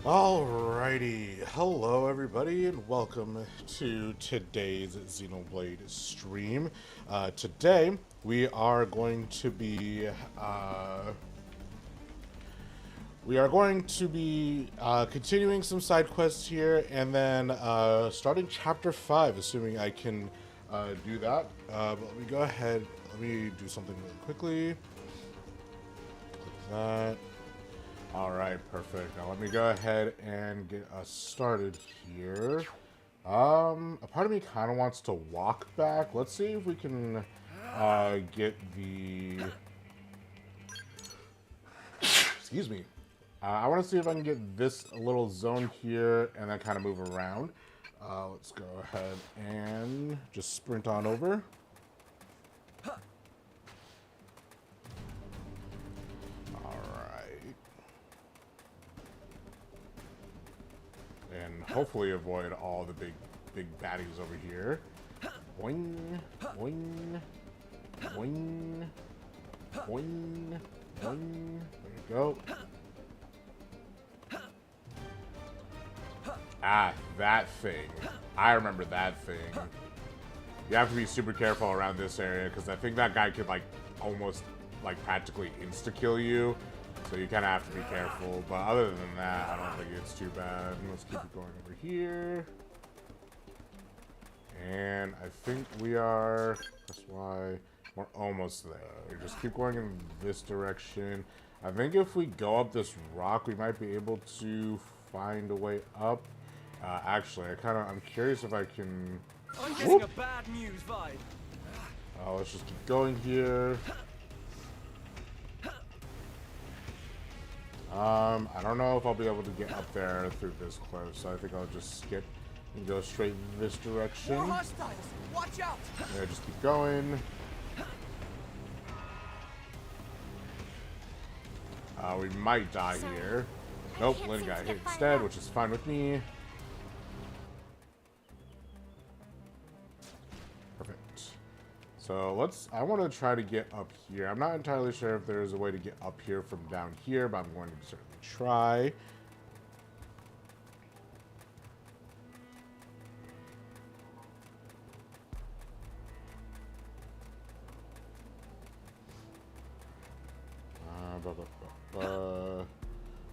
Alrighty, hello everybody and welcome to today's Xenoblade stream. Today we are going to be continuing some side quests here and then starting chapter 5, assuming I can do that. But let me go ahead, let me do something really quickly. Click that. Alright, perfect. Now let me go ahead and get us started here. A part of me kind of wants to walk back. Let's see if we can get the... Excuse me. I want to see if I can get this little zone here and then kind of move around. Let's go ahead and just sprint on over. And hopefully avoid all the big baddies over here. Boing, boing, boing, boing, boing. There you go. Ah, that thing. I remember that thing. You have to be super careful around this area because I think that guy could like almost like practically insta-kill you. So you kind of have to be careful, but other than that, I don't think it's too bad. Let's keep it going over here. And I think we are, that's why we're almost there. Just keep going in this direction. I think if we go up this rock, we might be able to find a way up. Actually, I'm curious if I can... I'm getting a bad news vibe. Let's just keep going here. I don't know if I'll be able to get up there through this cliff, so I think I'll just skip and go straight in this direction. More hostiles! Watch out! Yeah, just keep going. We might die here. Nope, Lynn got hit instead, which is fine with me. Perfect. So I want to try to get up here. I'm not entirely sure if there's a way to get up here from down here, but I'm going to certainly try.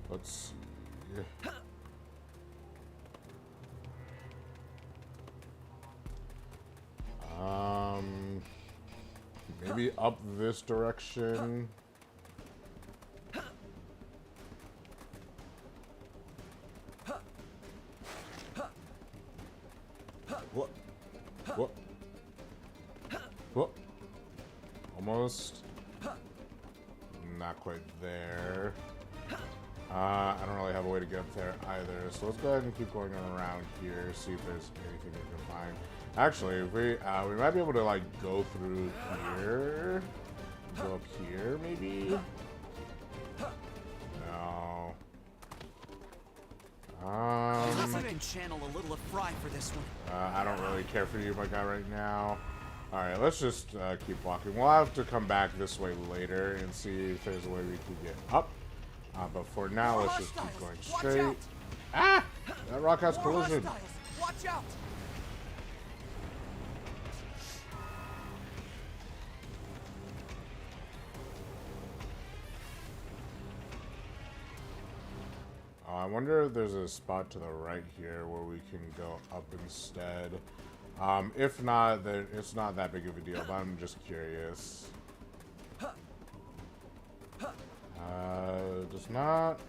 Let's see. Maybe up this direction. What? What? What? Almost. Not quite there. I don't really have a way to get up there either, so let's go ahead and keep going around here, see if there's anything we can find. Actually, we might be able to like go through here, go up here maybe. No. I can channel a little of Fry for this one. I don't really care for you, my guy, right now. All right, let's just keep walking. We'll have to come back this way later and see if there's a way we can get up. But for now, let's just keep going straight. Ah! That rock has collision. Watch out! I wonder if there's a spot to the right here where we can go up instead. If not, then it's not that big of a deal, but I'm just curious. Does not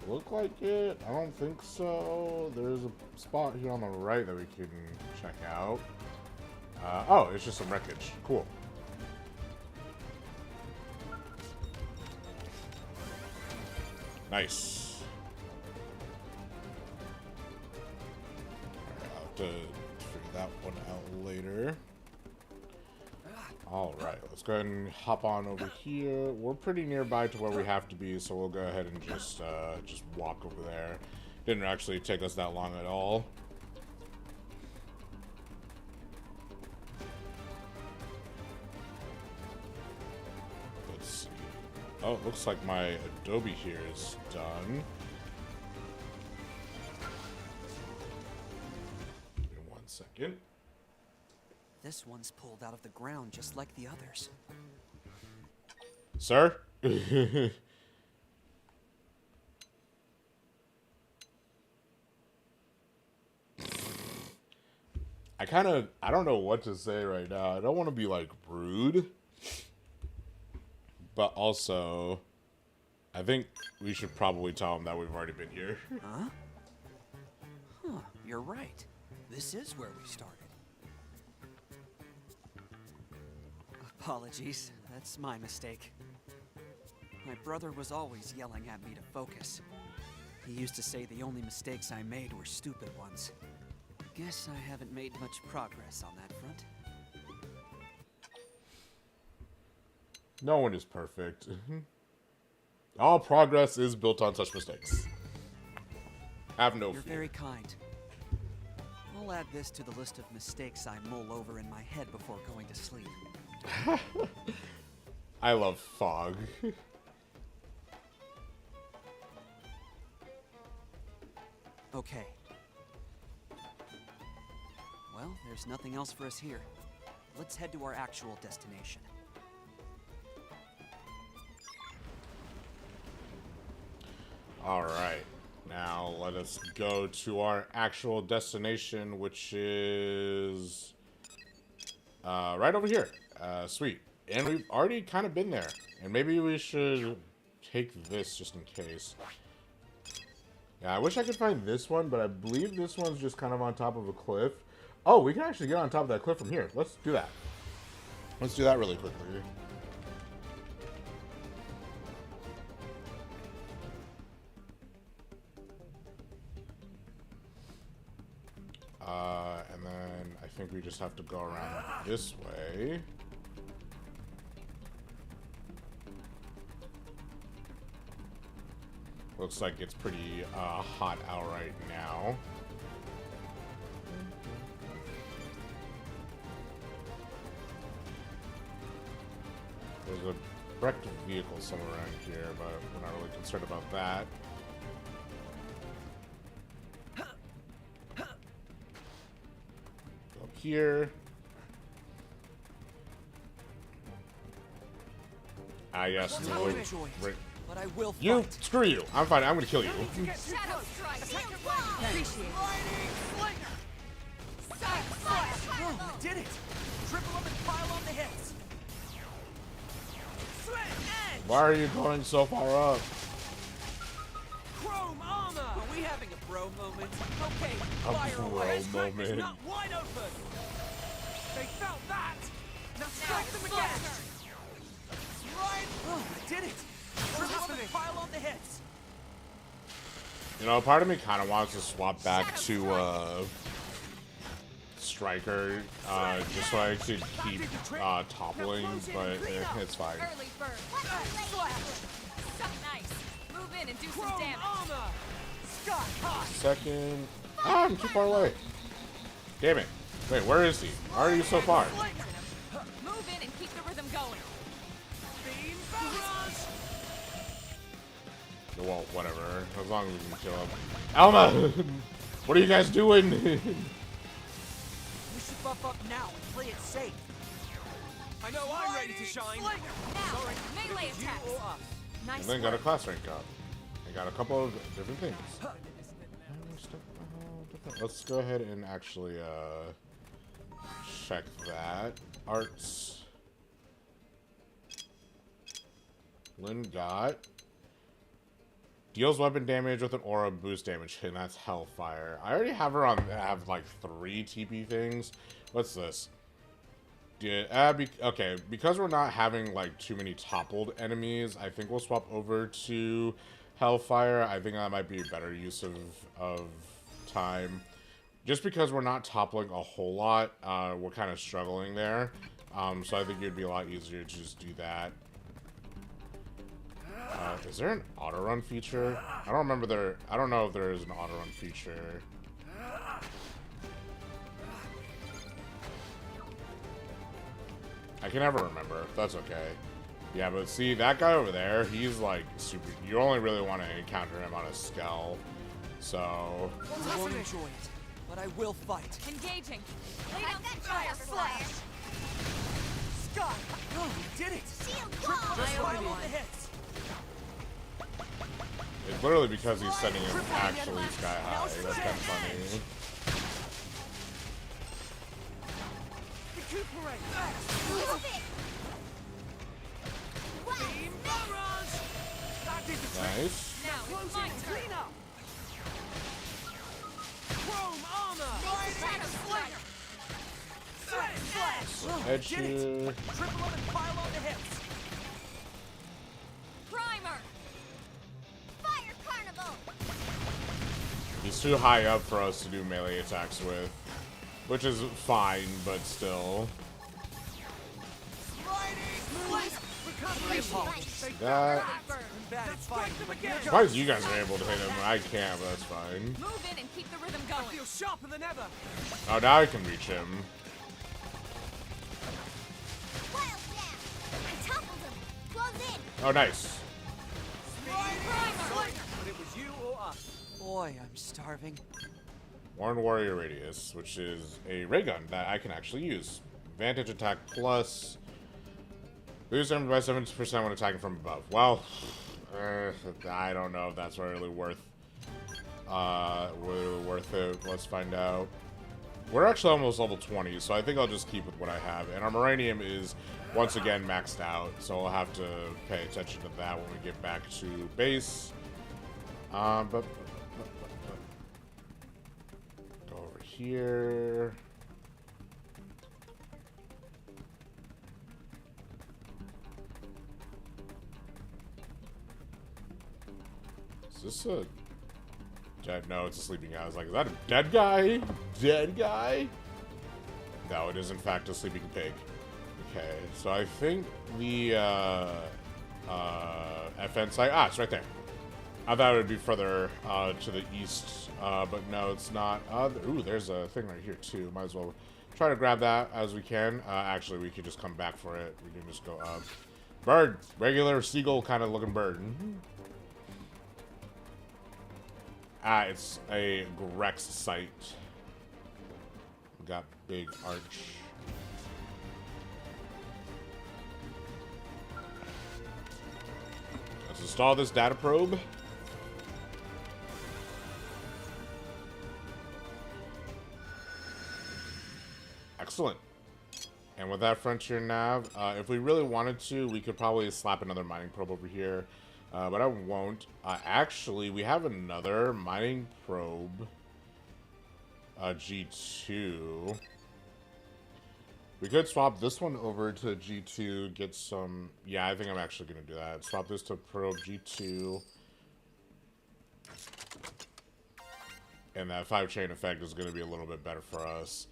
look like it. I don't think so. There's a spot here on the right that we can check out. Oh, it's just some wreckage. Cool. Nice. I'll have to figure that one out later. Alright, let's go ahead and hop on over here. We're pretty nearby to where we have to be, so we'll go ahead and just walk over there. Didn't actually take us that long at all. Let's see. Oh, it looks like my Adobe here is done. second. This one's pulled out of the ground just like the others. Sir? I don't know what to say right now. I don't want to be, like, rude. But also, I think we should probably tell him that we've already been here. Huh? Huh, you're right. This is where we started. Apologies, that's my mistake. My brother was always yelling at me to focus. He used to say the only mistakes I made were stupid ones. Guess I haven't made much progress on that front. No one is perfect. All progress is built on such mistakes. Have no You're fear. very kind. I'll add this to the list of mistakes I mull over in my head before going to sleep. I love fog. Okay. Well, there's nothing else for us here. Let's head to our actual destination. Alright. Now let us go to our actual destination, which is right over here. Sweet. And we've already kind of been there. And maybe we should take this just in case. Yeah, I wish I could find this one, but I believe this one's just kind of on top of a cliff. Oh, we can actually get on top of that cliff from here. Let's do that. Let's do that really quickly. And then I think we just have to go around this way. Looks like it's pretty hot out right now. There's a wrecked vehicle somewhere around here, but we're not really concerned about that. Go up here. Ah, yes. I'll enjoy it, Right. but I will fight. You, screw you. I'm fine. I'm gonna kill you. Shadow strike. Appreciate it. Oh, I did it! Triple them and pile on the hits. Why are you going so far up? Chrome armor! Are we having a bro moment? Okay, A fire bro away. moment. Not wide open. They felt that. Now strike them again. Right. Oh, I did it. Triple them and pile on the hits. You know, part of me kind of wants to swap back to Striker, just so I could keep toppling, but it's fine. Early bird. Something nice. Move in and do some Chrome damage. armor. Sky high. Second. Ah, I'm too far away. Damn it. Wait, where is he? Why are you so far? Move in and keep the rhythm going. Beam barrage. Well, whatever. As long as we can kill him. Alma! What are you guys doing? We should buff up now and play it safe. I know I'm ready to shine. Now, Sorry, melee it's you attacks. or us. Nice And then got a work. class rank up. I got a couple of different things. Let's go ahead and actually check that. Arts. Lynn got. Deals weapon damage with an aura boost damage, and that's Hellfire. I already have her on. I have like 3 TP things. What's this? Okay, because we're not having like too many toppled enemies, I think we'll swap over to Hellfire. I think that might be a better use of time. Just because we're not toppling a whole lot, we're kind of struggling there. So I think it'd be a lot easier to just do that. Is there an auto run feature? I don't remember I don't know if there is an auto run feature. I can never remember. That's okay. Yeah, but see, that guy over there, he's like super. You only really want to encounter him on a Skell. So. You won't enjoy it, but I will fight. Engaging. Lay down some fire Slash. slash. Scott! Oh, you did it! Shield Just wall. pile on the hits. It's literally because he's setting him actually sky high. That's kind of funny. Recuperate. Move it. Beam barrage. That did the trick. Nice. Now it's my turn. Clean up. Chrome armor. Shadow Slider. Flash. Edge Did it. here. Triple up and pile on the hits. Primer. Fire Carnival. He's too high up for us to do melee attacks with, which is fine, but still. Recovery. That. Burn. Bad fight. Why is you guys are able to hit him? I can't, but that's fine. Move in and keep the rhythm I going. feel sharper than ever. Oh, now I can reach him. Wild Jab. I toppled him. Close in. Oh, nice. But it was you or us. Boy, I'm starving. Warren Warrior Radius, which is a ray gun that I can actually use. Vantage attack plus. Lose damage by 70% when attacking from above. Well, I don't know if that's really worth it. Let's find out. We're actually almost level 20, so I think I'll just keep with what I have. And our Moranium is once again maxed out, so I'll have to pay attention to that when we get back to base. But go over here. Is this a dead? No, it's a sleeping guy. I was like, is that a dead guy? Dead guy? No, it is in fact a sleeping pig. Okay, so I think the FN site. Ah, it's right there. I thought it would be further to the east, but no, it's not. Ooh, there's a thing right here too. Might as well try to grab that as we can. Actually, we could just come back for it. We can just go up. Bird, regular seagull kind of looking bird. Ah, it's a Grex site. We got big arch. Let's install this data probe. Excellent. And with that frontier nav, if we really wanted to, we could probably slap another mining probe over here. But I won't. Actually, we have another mining probe. G2. We could swap this one over to G2, get some... Yeah, I think I'm actually going to do that. Swap this to probe G2. And that 5-chain effect is going to be a little bit better for us.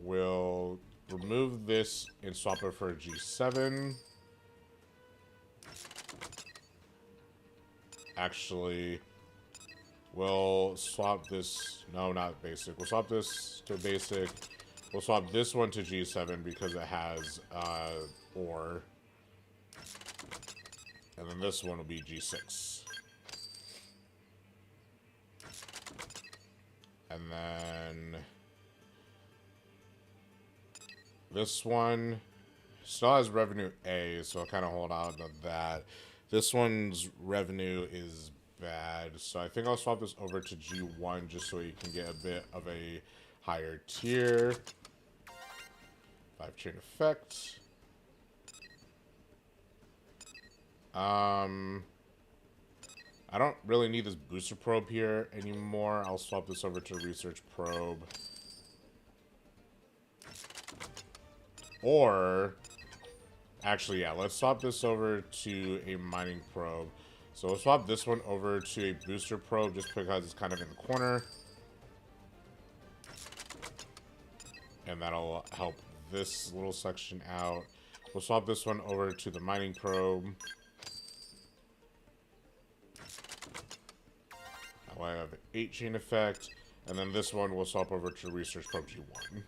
We'll remove this and swap it for a G7. Actually, we'll swap this. No, not basic. We'll swap this to basic. We'll swap this one to G7 because it has ore. And then this one will be G6. And then this one still has revenue A, so I'll kind of hold out on that. This one's revenue is bad, so I think I'll swap this over to G1 just so you can get a bit of a higher tier. 5-chain effect. I don't really need this booster probe here anymore. I'll swap this over to research probe. Or... Actually, yeah, let's swap this over to a mining probe. So we'll swap this one over to a booster probe just because it's kind of in the corner. And that'll help this little section out. We'll swap this one over to the mining probe. That way I have an 8-chain effect. And then this one we'll swap over to research probe G1.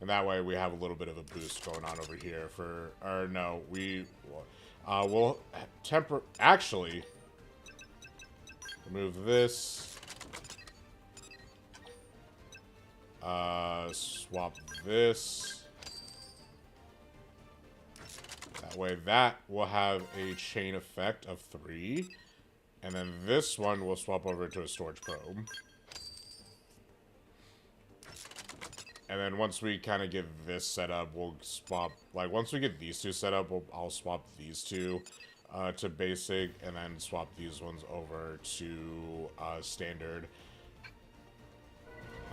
And that way we have a little bit of a boost going on over here for, or no, we'll actually remove this Swap this. That way that will have a chain effect of 3. And then this one will swap over to a storage probe. And then once we kind of get this set up, we'll swap, like once we get these two set up, I'll swap these two to basic and then swap these ones over to standard.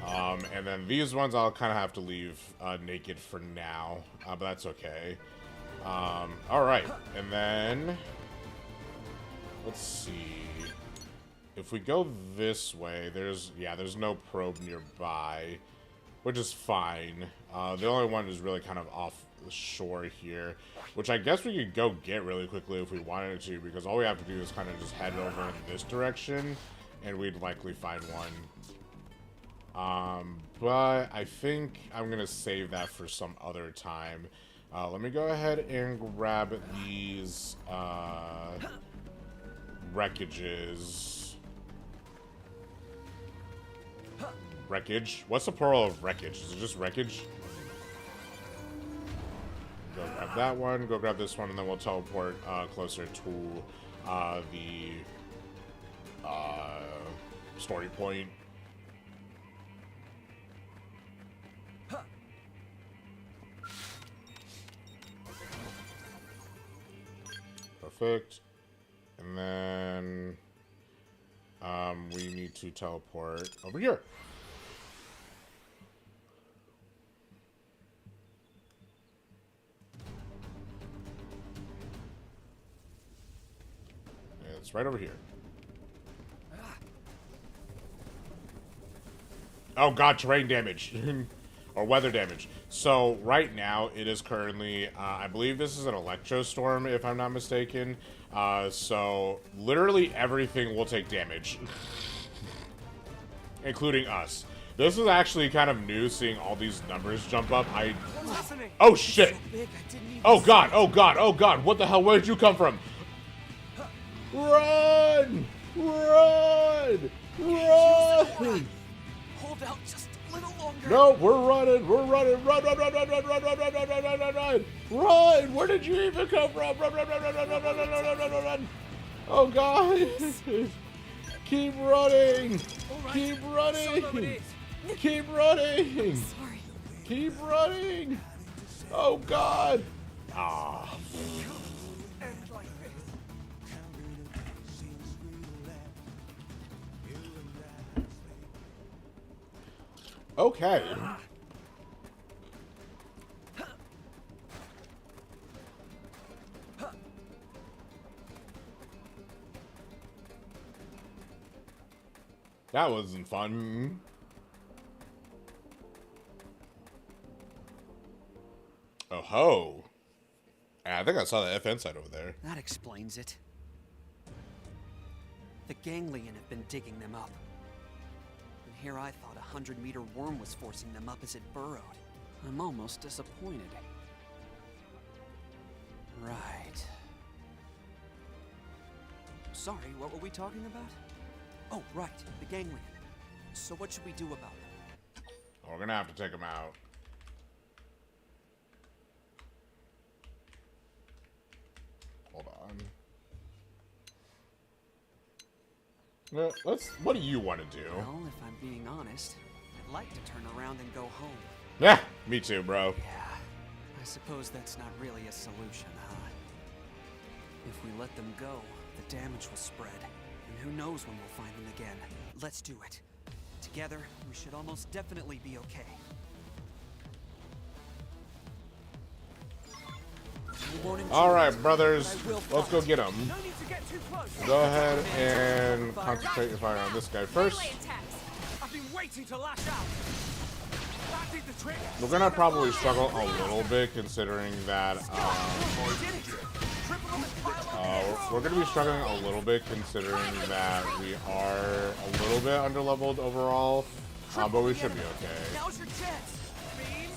And then these ones I'll kind of have to leave naked for now, but that's okay. Alright, and then let's see. If we go this way, there's no probe nearby, which is fine. The only one is really kind of off the shore here, which I guess we could go get really quickly if we wanted to, because all we have to do is kind of just head over in this direction, and we'd likely find one. But I think I'm gonna save that for some other time. Let me go ahead and grab these wreckages. Wreckage? What's the plural of wreckage? Is it just wreckage? Go grab that one, go grab this one, and then we'll teleport closer to the story point. Perfect. And then we need to teleport over here. It's right over here. Oh god, terrain damage. Or weather damage. So, right now, it is currently, I believe this is an electrostorm, if I'm not mistaken. So, literally everything will take damage. Including us. This is actually kind of new, seeing all these numbers jump up. Oh, shit! Oh god, oh god, oh god, what the hell, where did you come from? Run! Run! Run! Hold out just a little longer. No, we're running! We're running! Run, run, run, run, run, run, run, run, run, run, run, run, run! Run! Where did you even come from? Run, run, run, run, run, run, run, run, run, run, run, run! Oh god! Keep running! Keep running! Keep running! Sorry. Keep running! Oh god! Ah. Okay. That wasn't fun. Oh ho. I think I saw the FN site over there. That explains it. The ganglion have been digging them up. And here I thought a 100-meter worm was forcing them up as it burrowed. I'm almost disappointed. Right. Sorry, what were we talking about? Oh, right, the ganglion. So what should we do about them? We're gonna have to take them out. Hold on. Well, what do you want to do? Well, if I'm being honest, I'd like to turn around and go home. Yeah, me too, bro. Yeah, I suppose that's not really a solution, huh? If we let them go, the damage will spread. And who knows when we'll find them again. Let's do it. Together, we should almost definitely be okay. Alright, brothers. Let's go get them. No need to get too close. Go ahead and concentrate your fire on this guy first. Melee attacks. I've been waiting to lash out. That did the trick. We're gonna probably struggle a little bit, considering that we're gonna be struggling a little bit, considering that we are a little bit underleveled overall, but we should be okay. Now's your chance. Beam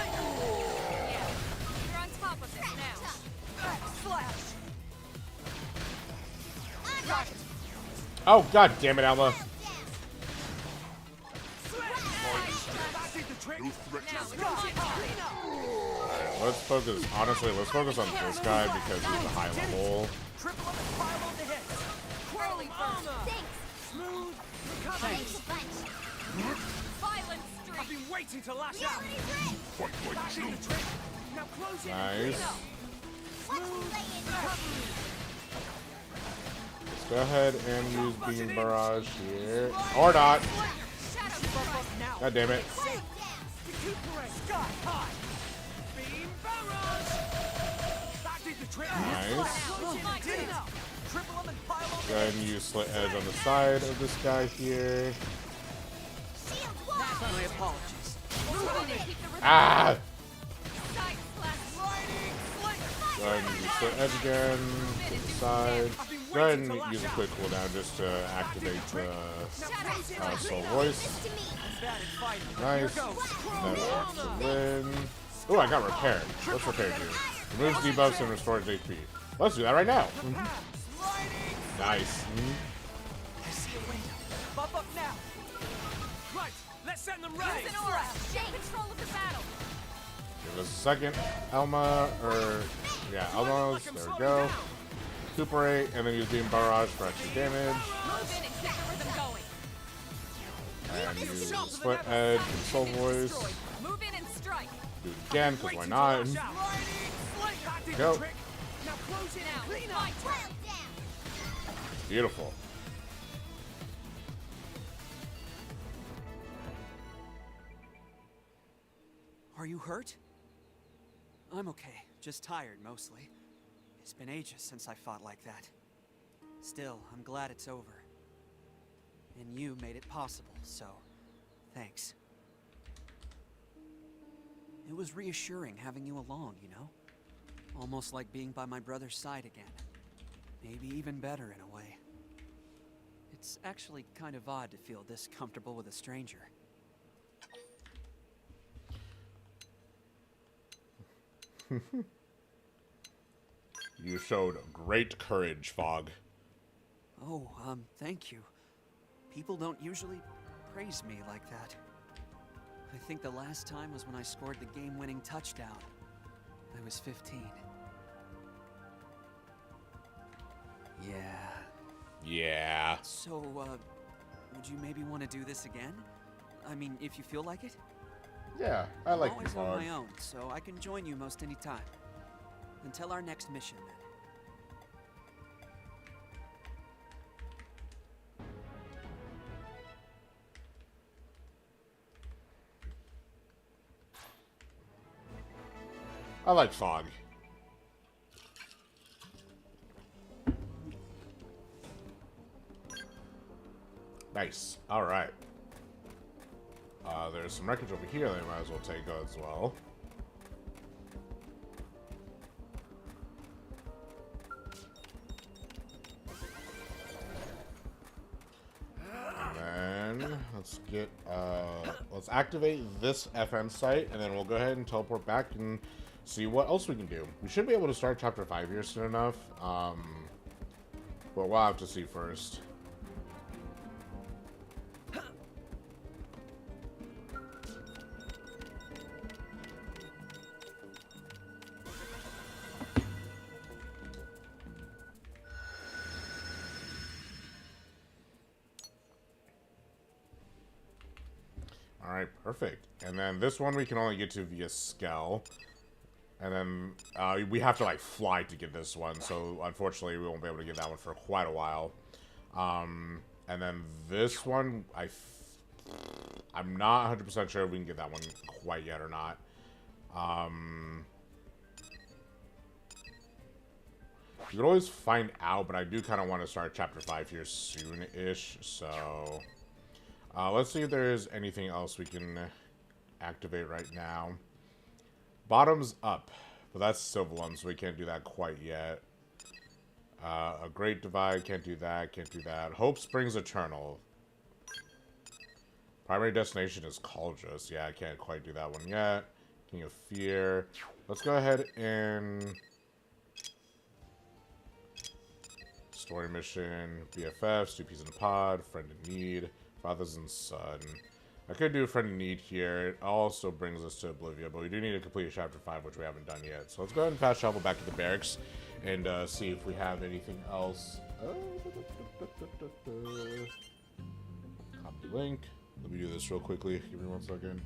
Yeah. You're on top of this now. slash. Oh god damn it, Alma! Alright, let's focus. Honestly, let's focus on this guy because he's a high level. Thanks a bunch. Violent streak. I've been waiting to lash out. Now close it. Nice. Let's lay it. Let's go ahead and use Beam Barrage here. Or not. God damn it. Wild down. Nice. Go ahead and use Slit Edge on the side of this guy here. Shield wall. My apologies. Ah! Side slash. Go ahead and use Slit Edge again. To the side. Go ahead and use a quick cooldown just to activate the Soul Voice. To me. Nice. That's to win. Ooh, I got Repair. What's Repair do? Removes debuffs and restores HP. Let's do that right now. Nice. I see a window. Buff up now. Right, let's send them right. Use an aura. Take control of the battle. Give us a second. Elma, or yeah, Elma's. There we go. Recuperate, and then use Beam Barrage for extra damage. Move in and keep the rhythm going. And use Split Edge and Soul Voice. Move in and strike. Do it again, because why not? Go. Now close it Now, out. fight. Wild down. Beautiful. Are you hurt? I'm okay. Just tired, mostly. It's been ages since I fought like that. Still, I'm glad it's over. And you made it possible, so thanks. It was reassuring having you along, you know? Almost like being by my brother's side again. Maybe even better in a way. It's actually kind of odd to feel this comfortable with a stranger. You showed great courage, Fog. Oh, thank you. People don't usually praise me like that. I think the last time was when I scored the game-winning touchdown. I was 15. Yeah. Yeah. So, would you maybe want to do this again? I mean, if you feel like it? Yeah, I like I'm you, always on Fog. my own, so I can join you most any time. Until our next mission, then. I like Fog. Nice. All right. There's some wreckage over here that we might as well take as well. And then let's activate this FN site, and then we'll go ahead and teleport back and see what else we can do. We should be able to start Chapter 5 here soon enough, but we'll have to see first. Alright, perfect. And then this one we can only get to via Skell. And then we have to like fly to get this one, so unfortunately we won't be able to get that one for quite a while. And then this one, I'm not 100% sure if we can get that one quite yet or not. You could always find out, but I do kind of want to start Chapter 5 here soon-ish, so let's see if there's anything else we can activate right now. Bottoms up, but that's Sylvalum, so we can't do that quite yet. A Great Divide, can't do that, can't do that. Hope Springs Eternal. Primary destination is Cauldrus. Yeah, I can't quite do that one yet. King of Fear. Let's go ahead and... Story mission, BFFs, 2 peas in a pod, friend in need, fathers and son. I could do a friend in need here. It also brings us to Oblivia, but we do need to complete Chapter 5, which we haven't done yet. So let's go ahead and fast travel back to the barracks and see if we have anything else. Copy link. Let me do this real quickly. Give me 1 second.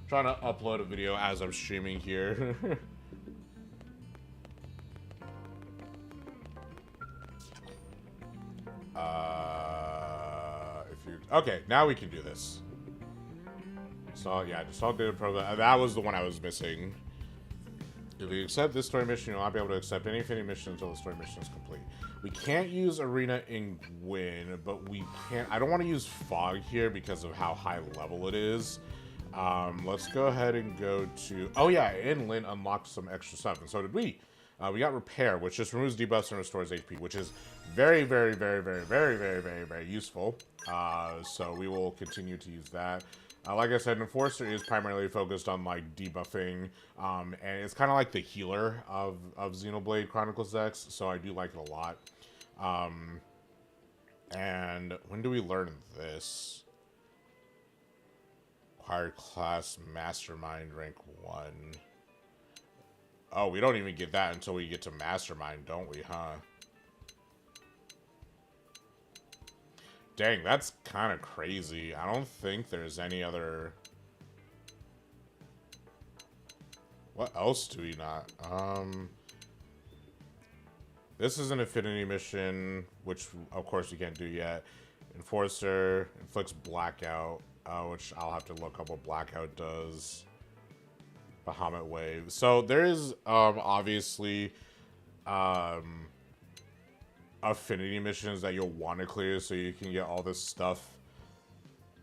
Trying to upload a video as I'm streaming here. Okay, now we can do this. So yeah, just all data program. That was the one I was missing. If we accept this story mission, you'll not be able to accept any Infinity mission until the story mission is complete. We can't use Arena in Gwyn, but we can. I don't want to use Fog here because of how high level it is. Let's go ahead and go to. Oh yeah, and Lynn unlocked some extra stuff, and so did we. We got Repair, which just removes debuffs and restores HP, which is very, very, very, very, very, very, very, very useful. So we will continue to use that. Like I said, Enforcer is primarily focused on like debuffing, and it's kind of like the healer of Xenoblade Chronicles X, so I do like it a lot. And when do we learn this? Acquired class Mastermind rank 1. Oh, we don't even get that until we get to Mastermind, don't we, huh? Dang, that's kind of crazy. I don't think there's any other... What else do we not? This is an Affinity mission, which, of course, we can't do yet. Enforcer, inflicts Blackout, which I'll have to look up what Blackout does. Bahamut Wave. So there is obviously affinity missions that you'll want to clear so you can get all this stuff.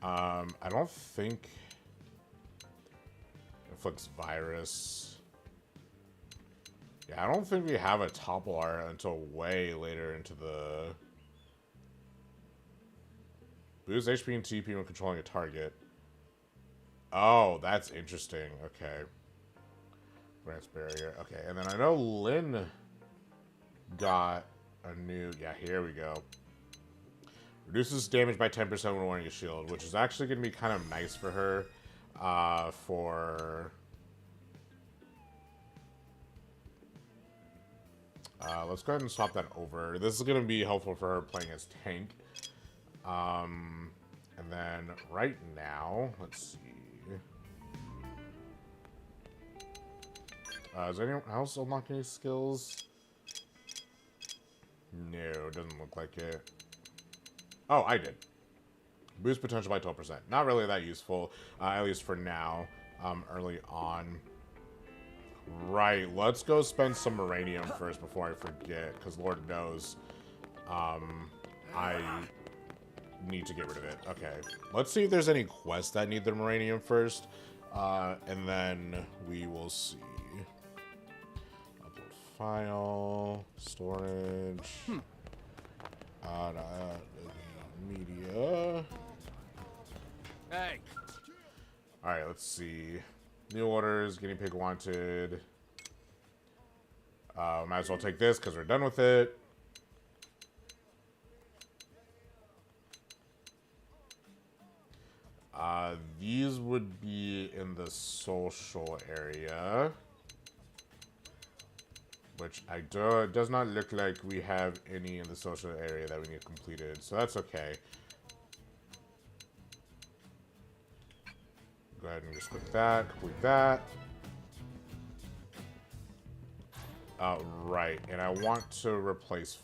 I don't think inflicts virus. Yeah, I don't think we have a topple art until way later into the boost HP and TP when controlling a target. Oh, that's interesting. Okay. Grants barrier. Okay, and then I know Lynn got a new... Yeah, here we go. Reduces damage by 10% when wearing a shield, which is actually going to be kind of nice for her. Let's go ahead and swap that over. This is going to be helpful for her playing as tank. And then right now, let's see. Is anyone else unlock any skills? No, doesn't look like it. Oh, I did. Boost potential by 12%. Not really that useful, at least for now, early on. Right, let's go spend some Uranium first before I forget, because Lord knows I need to get rid of it. Okay, let's see if there's any quests that need the Uranium first, and then we will see. File, storage, media. Hey. All right, let's see. New orders, guinea pig wanted. Might as well take this because we're done with it. These would be in the social area. Which does not look like we have any in the social area that we need completed, so that's okay. Go ahead and just click that, complete that. Right, and I want to replace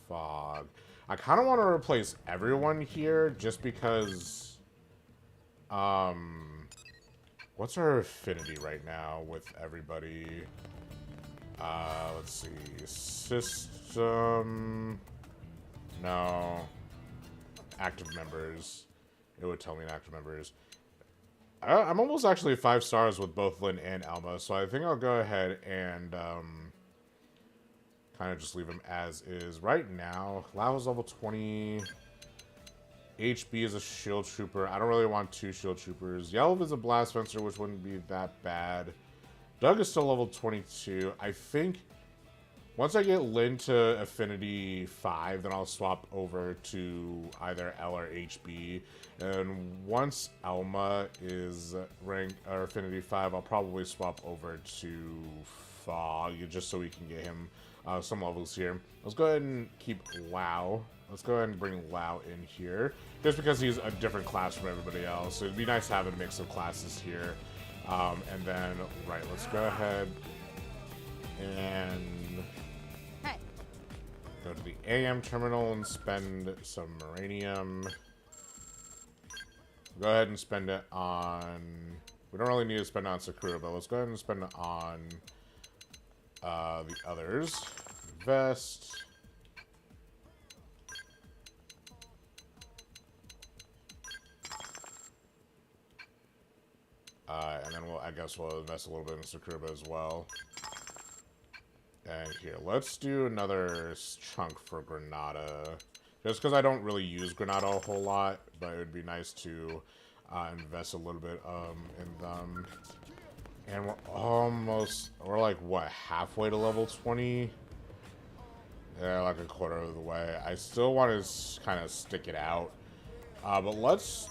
Fog. I kind of want to replace everyone here, just because, what's our affinity right now with everybody? Let's see. System. No. Active members. It would tell me active members. I'm almost actually 5 stars with both Lynn and Alma, so I think I'll go ahead and kind of just leave them as is. Right now, Lava's level 20. HB is a shield trooper. I don't really want 2 shield troopers. Yellow is a blast fencer, which wouldn't be that bad. Doug is still level 22. I think Once I get Lynn to Affinity 5, then I'll swap over to either L or HB. And once Elma is rank or Affinity 5, I'll probably swap over to Fog, just so we can get him some levels here. Let's go ahead and keep Lao. Let's go ahead and bring Lao in here, just because he's a different class from everybody else. So it'd be nice to have a mix of classes here. And then, right, let's go ahead and go to the AM terminal and spend some Uranium. Go ahead and spend it on... We don't really need to spend it on Sakura, but let's go ahead and spend it on the others. Invest. And then I guess we'll invest a little bit in Sakura as well. And here, let's do another chunk for Granada. Just because I don't really use Granada a whole lot, but it would be nice to invest a little bit in them. And we're like, what, halfway to level 20? Yeah, like a quarter of the way. I still want to kind of stick it out. But let's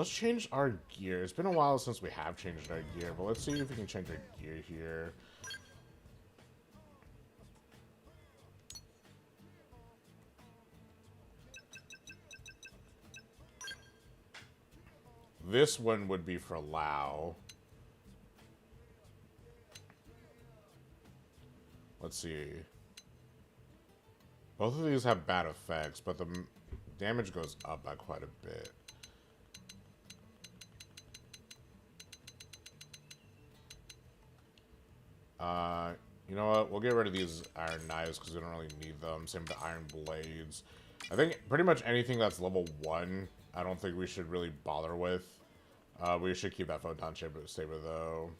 change our gear. It's been a while since we have changed our gear, but let's see if we can change our gear here. This one would be for Lao. Let's see. Both of these have bad effects, but the damage goes up by quite a bit. You know what? We'll get rid of these iron knives because we don't really need them. Same with the iron blades. I think pretty much anything that's level 1, I don't think we should really bother with. We should keep that photon saber though.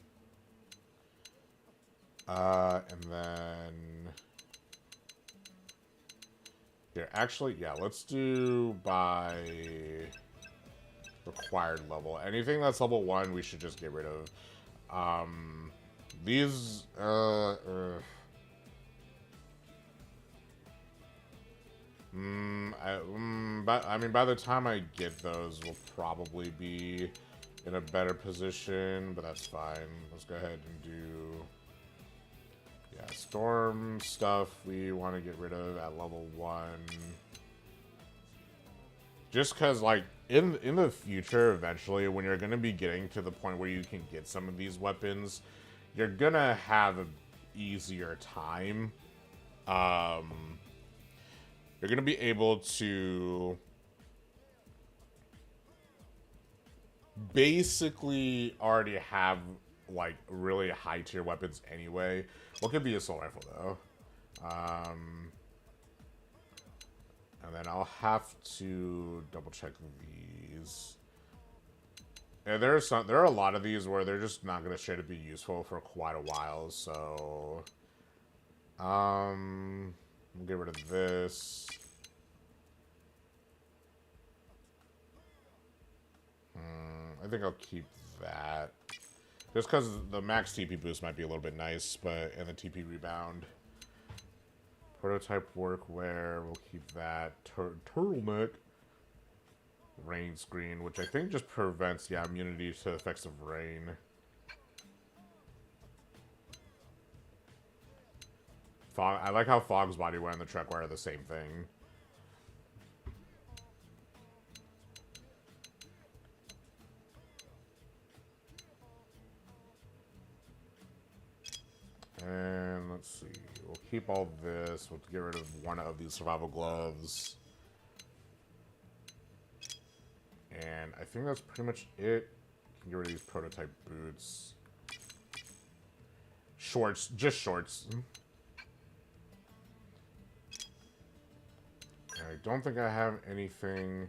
And then... Here, actually, yeah, let's do by required level. Anything that's level 1, we should just get rid of. These, but I mean, by the time I get those, we'll probably be in a better position, but that's fine. Let's go ahead and do, yeah, storm stuff we want to get rid of at level 1. Just because, like, in the future, eventually, when you're going to be getting to the point where you can get some of these weapons, you're going to have an easier time. You're going to be able to basically already have, like, really high tier weapons anyway. What could be a assault rifle, though? And then I'll have to double check these. Yeah, there are a lot of these where they're just not gonna straight up be useful for quite a while, so we'll get rid of this. I think I'll keep that. Just because the max TP boost might be a little bit nice, but and the TP rebound. Prototype workwear, we'll keep that. Turtleneck. Rain screen, which I think just prevents, yeah, immunity to the effects of rain. Fog, I like how Fog's bodywear and the Trekwear are the same thing. And let's see, we'll keep all this. We'll get rid of one of these survival gloves. And I think that's pretty much it. Can get rid of these prototype boots. Shorts, just shorts. I don't think I have anything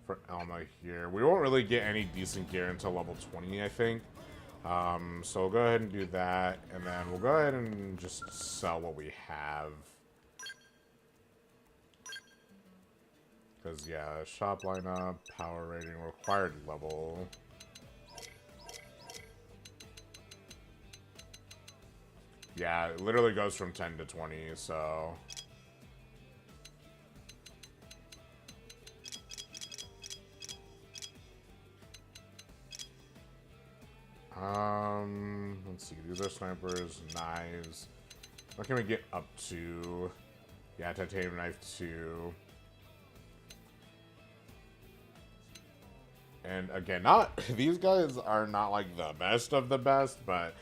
for Elma here. We won't really get any decent gear until level 20, I think. So we'll go ahead and do that, and then we'll go ahead and just sell what we have. Because, yeah, shop lineup, power rating, required level. Yeah, it literally goes from 10 to 20, so... let's see. These are snipers, knives. What can we get up to? Yeah, titanium knife 2. And again, not these guys are not like the best of the best, but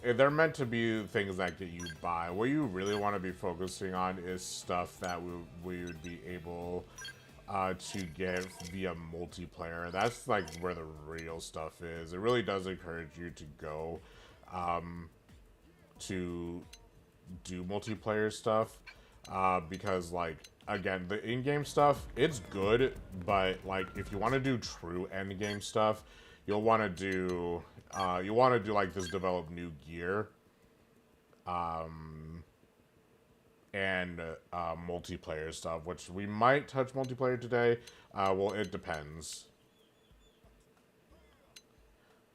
they're meant to be things that you buy. What you really want to be focusing on is stuff that we would be able to get via multiplayer. That's like where the real stuff is. It really does encourage you to go to do multiplayer stuff because, like, again, the in-game stuff, it's good, but like if you want to do true end-game stuff, you'll want to do like this develop new gear and multiplayer stuff, which we might touch multiplayer today. Well, it depends.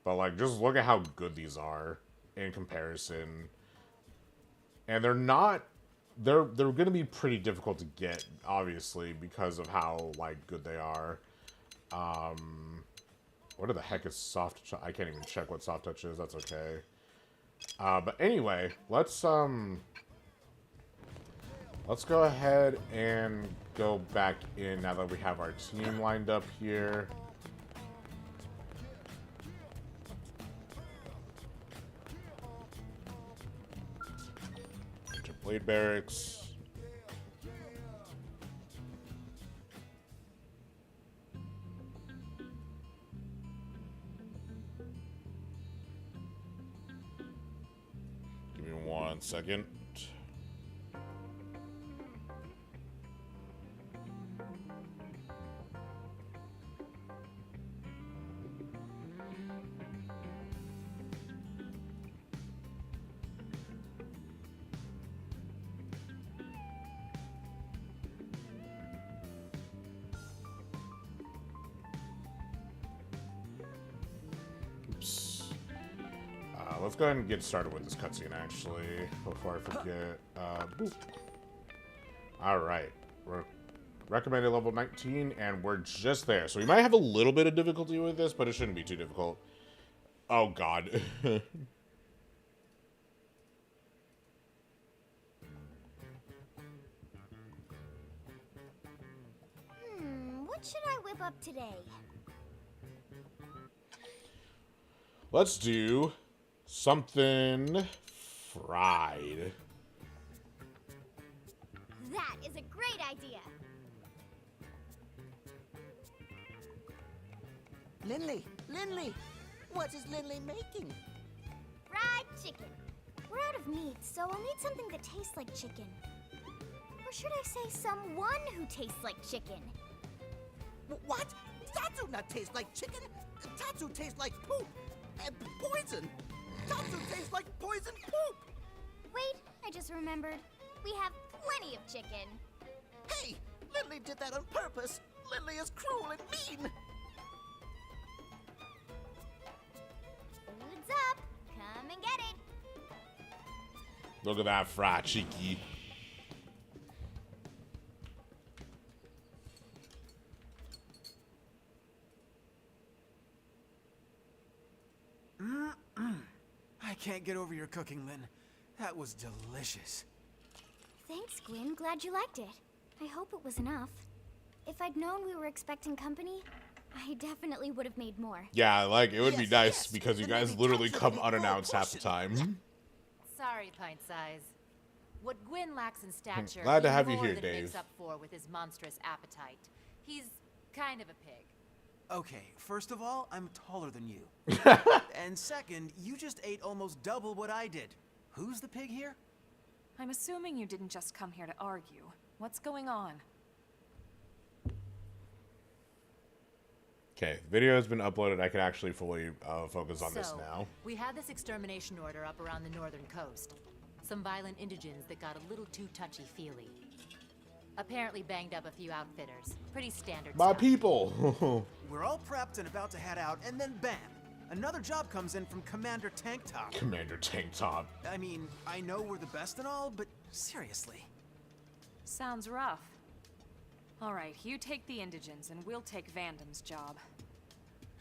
But like, just look at how good these are in comparison. And they're going to be pretty difficult to get, obviously, because of how like good they are. What the heck is soft touch? I can't even check what soft touch is. That's okay. But anyway, let's go ahead and go back in now that we have our team lined up here. Enter Blade Barracks. Give me 1 second. Let's go ahead and get started with this cutscene, actually, before I forget. Alright. We're recommended level 19, and we're just there. So we might have a little bit of difficulty with this, but it shouldn't be too difficult. Oh, God. What should I whip up today? Let's do something fried. That is a great idea. Lindley, what is Lindley making? Fried chicken. We're out of meat, so I'll need something that tastes like chicken. Or should I say someone who tastes like chicken? What? Tatsu not taste like chicken. Tatsu tastes like poop and poison. Tatsu tastes like poison poop. Wait, I just remembered. We have plenty of chicken. Hey, Lindley did that on purpose. Lindley is cruel and mean. Food's up. Come and get it. Look at that fried cheeky. I can't get over your cooking, Lynn. That was delicious. Thanks, Gwyn. Glad you liked it. I hope it was enough. If I'd known we were expecting company, I definitely would have made more. Yeah, like, it would be Yes, nice yes. because you Then guys maybe literally Tatsu come would be more unannounced half the portion. time. Sorry, Pint Size. What Gwyn lacks in stature, Glad to he have you more here, than Dave. makes up for with his monstrous appetite. He's kind of a pig. Okay, first of all, I'm taller than you. And second, you just ate almost double what I did. Who's the pig here? I'm assuming you didn't just come here to argue. What's going on? Okay, the video has been uploaded. I can actually fully focus on this So, now. we had this extermination order up around the northern coast. Some violent indigents that got a little too touchy-feely. Apparently banged up a few outfitters. Pretty standard My stuff. people! We're all prepped and about to head out, and then bam! another job comes in from Commander Tank Top. Commander Tank Top. I mean, I know we're the best and all, but seriously. Sounds rough. All right, you take the indigents, and we'll take Vandam's job.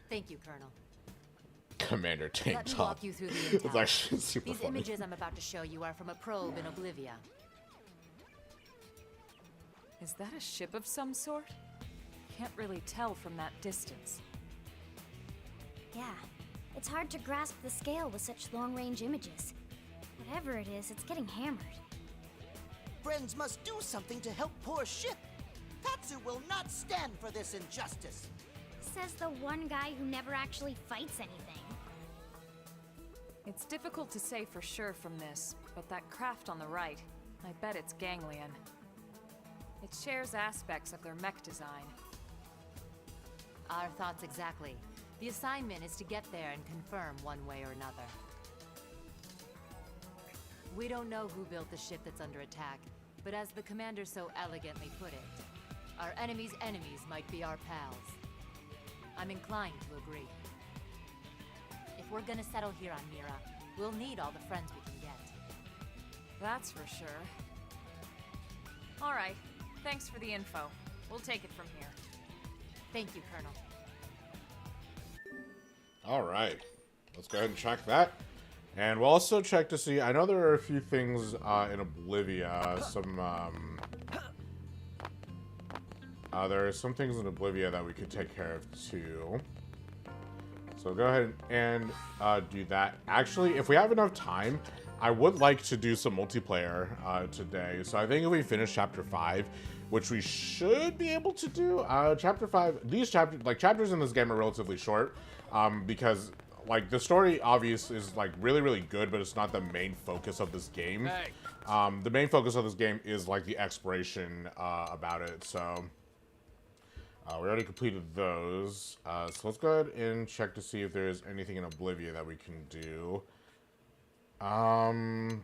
Thank you, Colonel. Commander Tank Let me Top. walk you through the It's intel. actually super These funny. images I'm about to show you are from a probe in Oblivia. Is that a ship of some sort? Can't really tell from that distance. Yeah, it's hard to grasp the scale with such long-range images. Whatever it is, it's getting hammered. Friends must do something to help poor ship. Tatsu will not stand for this injustice. Says the one guy who never actually fights anything. It's difficult to say for sure from this, but that craft on the right, I bet it's ganglion. It shares aspects of their mech design. Our thoughts exactly. The assignment is to get there and confirm one way or another. We don't know who built the ship that's under attack, but as the commander so elegantly put it, our enemy's enemies might be our pals. I'm inclined to agree. If we're gonna settle here on Mira, we'll need all the friends we can get. That's for sure. All right, thanks for the info. We'll take it from here. Thank you, Colonel. All right, let's go ahead and check that. And we'll also check to see, I know there are a few things in Oblivia, there are some things in Oblivia that we could take care of too. So go ahead and do that. Actually, if we have enough time, I would like to do some multiplayer today. So I think if we finish Chapter 5, which we should be able to do, Chapter 5, these chapters in this game are relatively short, because like the story obviously is like really, really good, but it's not the main focus of this game. Hey. The main focus of this game is like the exploration about it, so we already completed those. So let's go ahead and check to see if there's anything in Oblivia that we can do.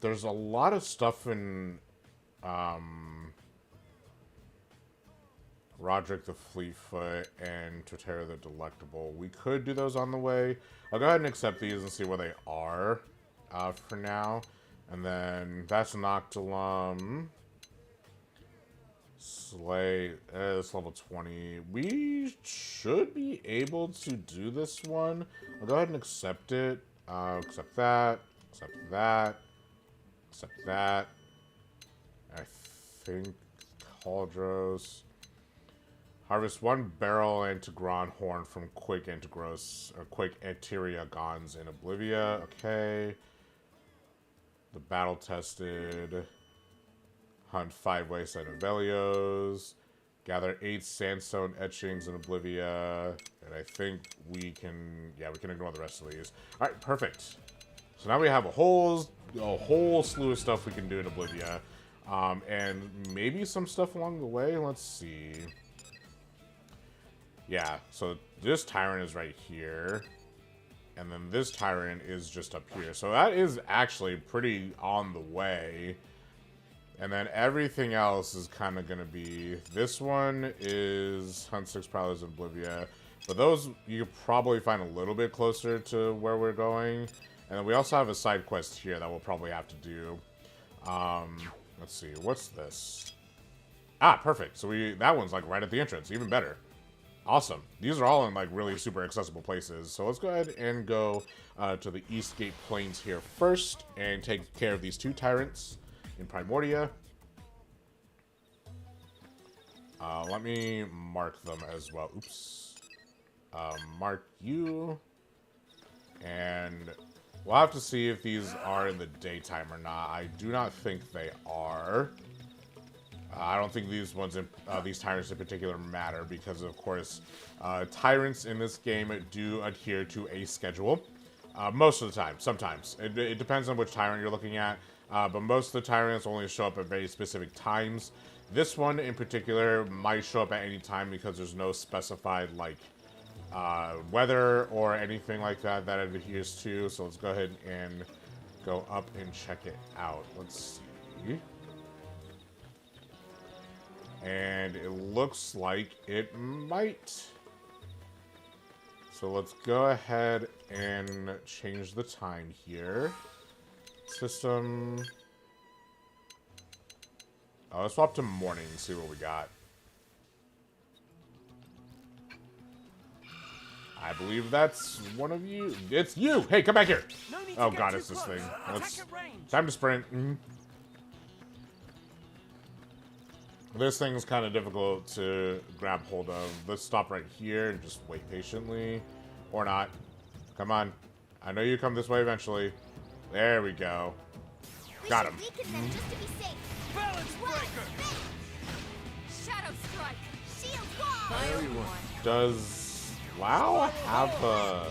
There's a lot of stuff in Roderick the Fleetfoot and Totera the Delectable. We could do those on the way. I'll go ahead and accept these and see where they are for now. And then that's Noctilum. Slay is level 20. We should be able to do this one. I'll go ahead and accept it. Accept that. Accept that. Accept that. I think Cauldros. Harvest 1 barrel Antigron horn from Quick Antigros, or Quick Anteriagons in Oblivia. Okay. The battle tested. Hunt 5 Wayside Novelios. Gather 8 sandstone etchings in Oblivia. And I think we can, yeah, we can ignore the rest of these. Alright, perfect. So now we have a whole slew of stuff we can do in Oblivia. And maybe some stuff along the way. Let's see. Yeah, so this Tyrant is right here. And then this Tyrant is just up here. So that is actually pretty on the way. And then everything else is kind of going to be... This one is Hunt 6 Prowlers in Oblivia. But those you could probably find a little bit closer to where we're going. And then we also have a side quest here that we'll probably have to do. Let's see, what's this? Ah, perfect. So that one's like right at the entrance, even better. Awesome. These are all in like really super accessible places. So let's go ahead and go to the Eastgate Plains here first and take care of these 2 Tyrants in Primordia. Let me mark them as well. Oops. Mark you. And we'll have to see if these are in the daytime or not. I do not think they are. I don't think these ones, these tyrants in particular, matter because, of course, tyrants in this game do adhere to a schedule. Most of the time, sometimes. It depends on which tyrant you're looking at, but most of the tyrants only show up at very specific times. This one in particular might show up at any time because there's no specified, like, weather or anything like that that it adheres to. So let's go ahead and go up and check it out. Let's see. And it looks like it might. So So let's go ahead and change the time here. System. Oh, let's swap to morning and see what we got. I believe that's one of you. It's you! Hey, come back here! Oh god, it's this thing. Time to sprint. This thing's kind of difficult to grab hold of. Let's stop right here and just wait patiently. Or not. Come on. I know you come this way eventually. There we go. Got him. Balance breaker. Shadow strike. Shield wall. Does WoW have a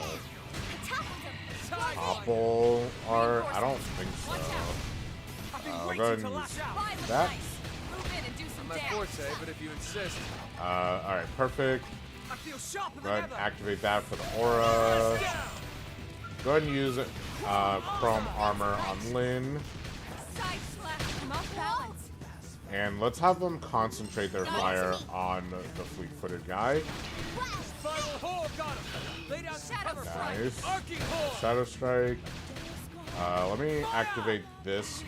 topple art? I don't think so. I'll go ahead and use that. Move in and do some My forte, but if you insist. Alright, perfect. I feel sharper Go than ahead and ever. activate that for the aura. Go ahead and use Chrome Armor on Lynn. side slash. I'm off balance. And let's have them concentrate their fire on the fleet-footed guy. Spiral hole got him. Lay down some Shadow cover. strike. Nice. Arcing hole. Shadow Strike. Let me activate this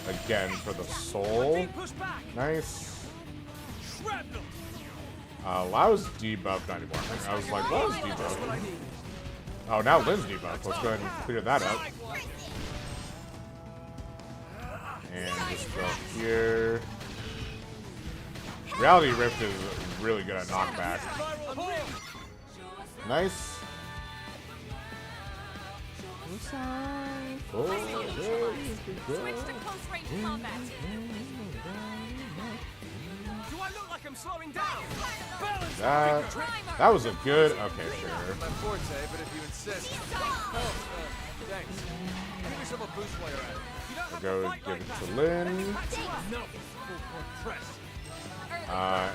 again for the soul. Team push back. Nice. Shrapnel. Lau's debuffed not anymore. I was like, Lau's That's what I debuffed. need. Oh, now Lynn's debuffed. Let's go ahead and clear that up. And just go here. Reality Rift is really good at knockback. Spiral hole. Nice. Oh, Switch to close range combat. Do I look like I'm slowing down? Balance. that was a good. Okay, sure. My forte, but if you insist. Thanks. Give yourself a boost while you're at it. You don't have Go to fight give like it that. to Lynn. No. Full court press.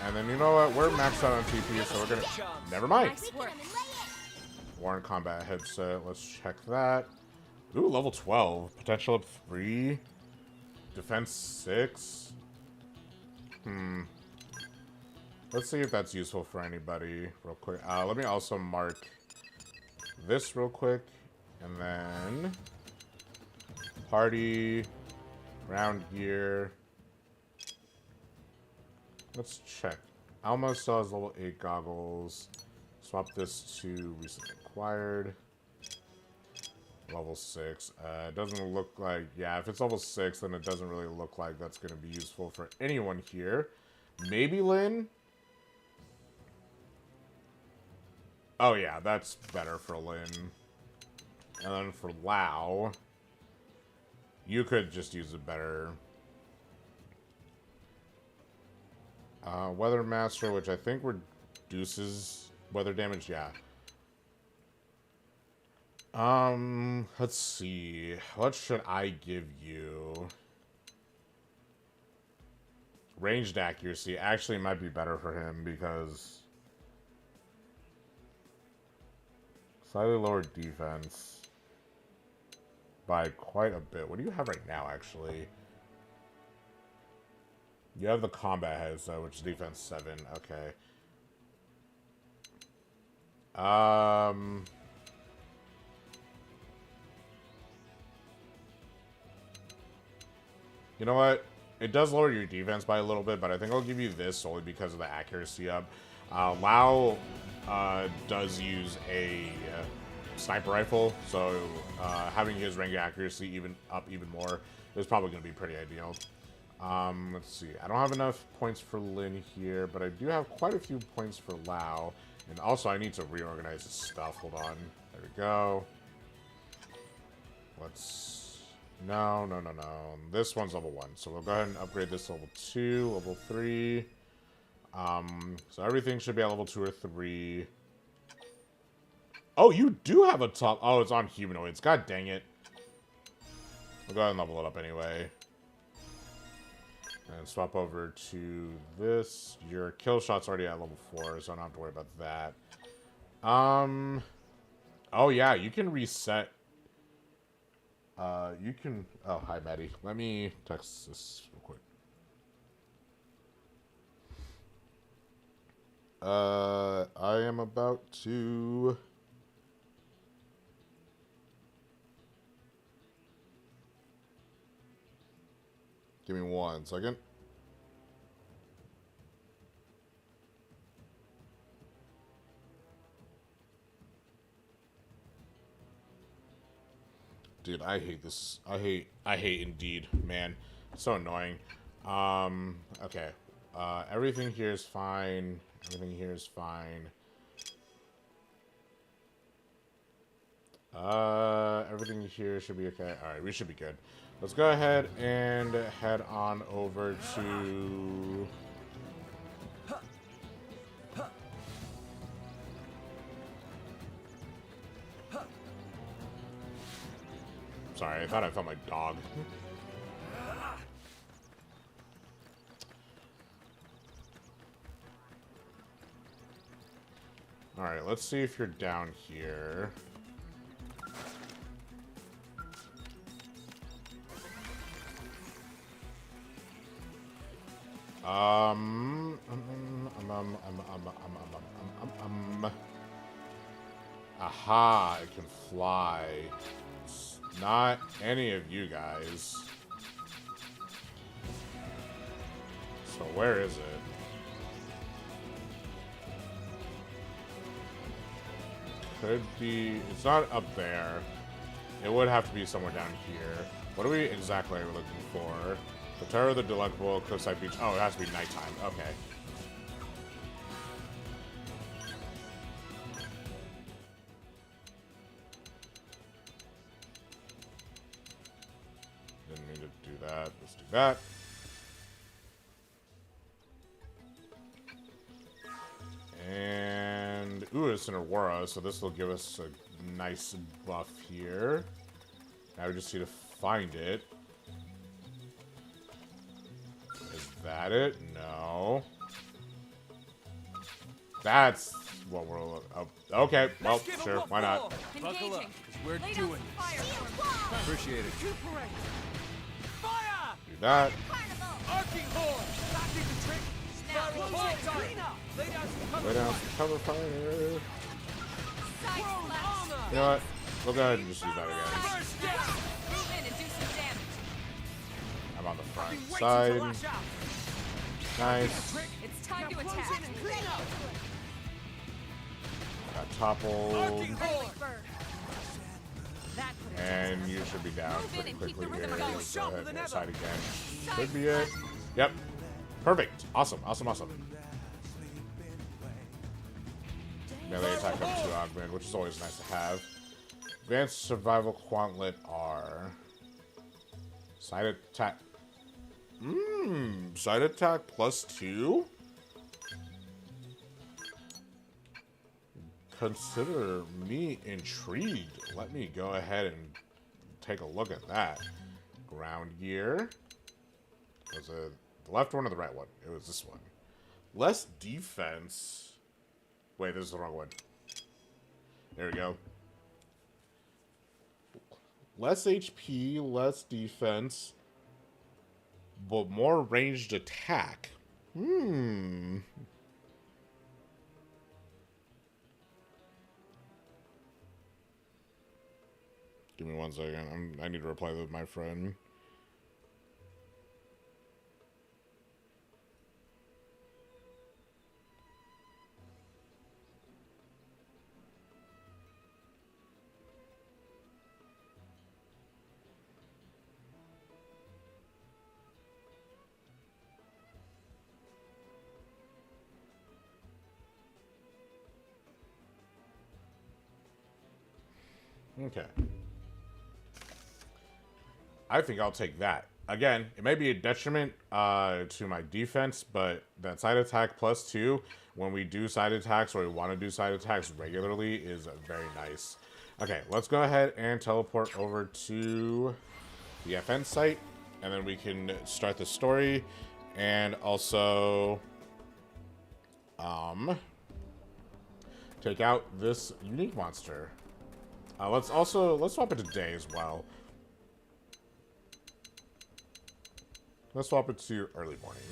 And then you know what? We're maxed out on TP, so we're gonna. Never mind. Nice work. Warren Combat headset. Let's check that. Ooh, level 12. Potential up 3. Defense 6. Let's see if that's useful for anybody real quick. Let me also mark this real quick. And then party, round gear. Let's check. Alma still has level 8 goggles. Swap this to recently acquired. Level 6. It doesn't look like... Yeah, if it's level 6, then it doesn't really look like that's going to be useful for anyone here. Maybe Lynn? Oh yeah, that's better for Lynn. And then for Lau, you could just use a better... Weather Master, which I think reduces weather damage, yeah. Let's see. What should I give you? Ranged accuracy actually might be better for him because slightly lower defense by quite a bit. What do you have right now, actually? You have the combat headset, which is defense 7. Okay. You know what? It does lower your defense by a little bit, but I think I'll give you this solely because of the accuracy up. Lau does use a sniper rifle, so having his range accuracy even more is probably going to be pretty ideal. Let's see. I don't have enough points for Lynn here, but I do have quite a few points for Lau. And also, I need to reorganize this stuff. Hold on. There we go. Let's... No. This one's level 1. So we'll go ahead and upgrade this to level 2, level 3. So everything should be at level 2 or 3. Oh, you do have a top... Oh, it's on humanoids. God dang it. We'll go ahead and level it up anyway. And swap over to this. Your kill shot's already at level 4, so I don't have to worry about that. Oh yeah, you can reset. You can... Oh, hi, Maddie. Let me text this real quick. I am about to... Give me 1 second. Dude, I hate this. I hate Indeed, man. It's so annoying. Okay. Everything here is fine. Everything here is fine. Everything here should be okay. Alright, we should be good. Let's go ahead and head on over to... Sorry, I thought I felt my dog. Alright, let's see if you're down here. Aha, it can fly. It's not any of you guys. So where is it? Could be, it's not up there. It would have to be somewhere down here. What are we exactly looking for? The Terror of the Delectable, Cliffside Beach. Oh, it has to be nighttime. Okay. Didn't mean to do that. Let's do that. And, ooh, it's an Aurora, so this will give us a nice buff here. Now we just need to find it. Is that it? No. That's what we're looking. Oh, okay, well, sure, why not? Buckle up, Engaging. 'cause we're Lay down doing some fire. Appreciate it. Fire! Do that. Arcing horn! That did the trick! Now, Spiral close it. ball time! Lay down some cover Lay down fire. some cover fire. Side Prone slash. armor! You know what? We'll go ahead and just use that again. First step! Move in and do some damage. I'm on the Been front waiting to side. lash out. Nice. Trick! It's time to Now close attack. in and clean up! Got toppled. Arcing horn! Early bird. That put it And you should be down Move in pretty and keep quickly the here. rhythm going. Let's go ahead Sharper and than side ever. again. Could be it. Yep. Perfect. Awesome. Awesome. Awesome. Melee attack up to augment, which is always nice to have. Advanced Survival Quantlet R. Side attack. Side attack +2? Consider me intrigued. Let me go ahead and take a look at that. Ground gear. Was it the left one or the right one? It was this one. Less defense. Wait, this is the wrong one. There we go. Less HP, less defense, but more ranged attack. Give me 1 second. I need to reply with my friend. Okay. I think I'll take that. Again, it may be a detriment to my defense, but that side attack +2, when we do side attacks or we want to do side attacks regularly, is very nice. Okay, let's go ahead and teleport over to the FN site, and then we can start the story, and also take out this unique monster. Let's swap it to day as well. Let's swap it to early morning.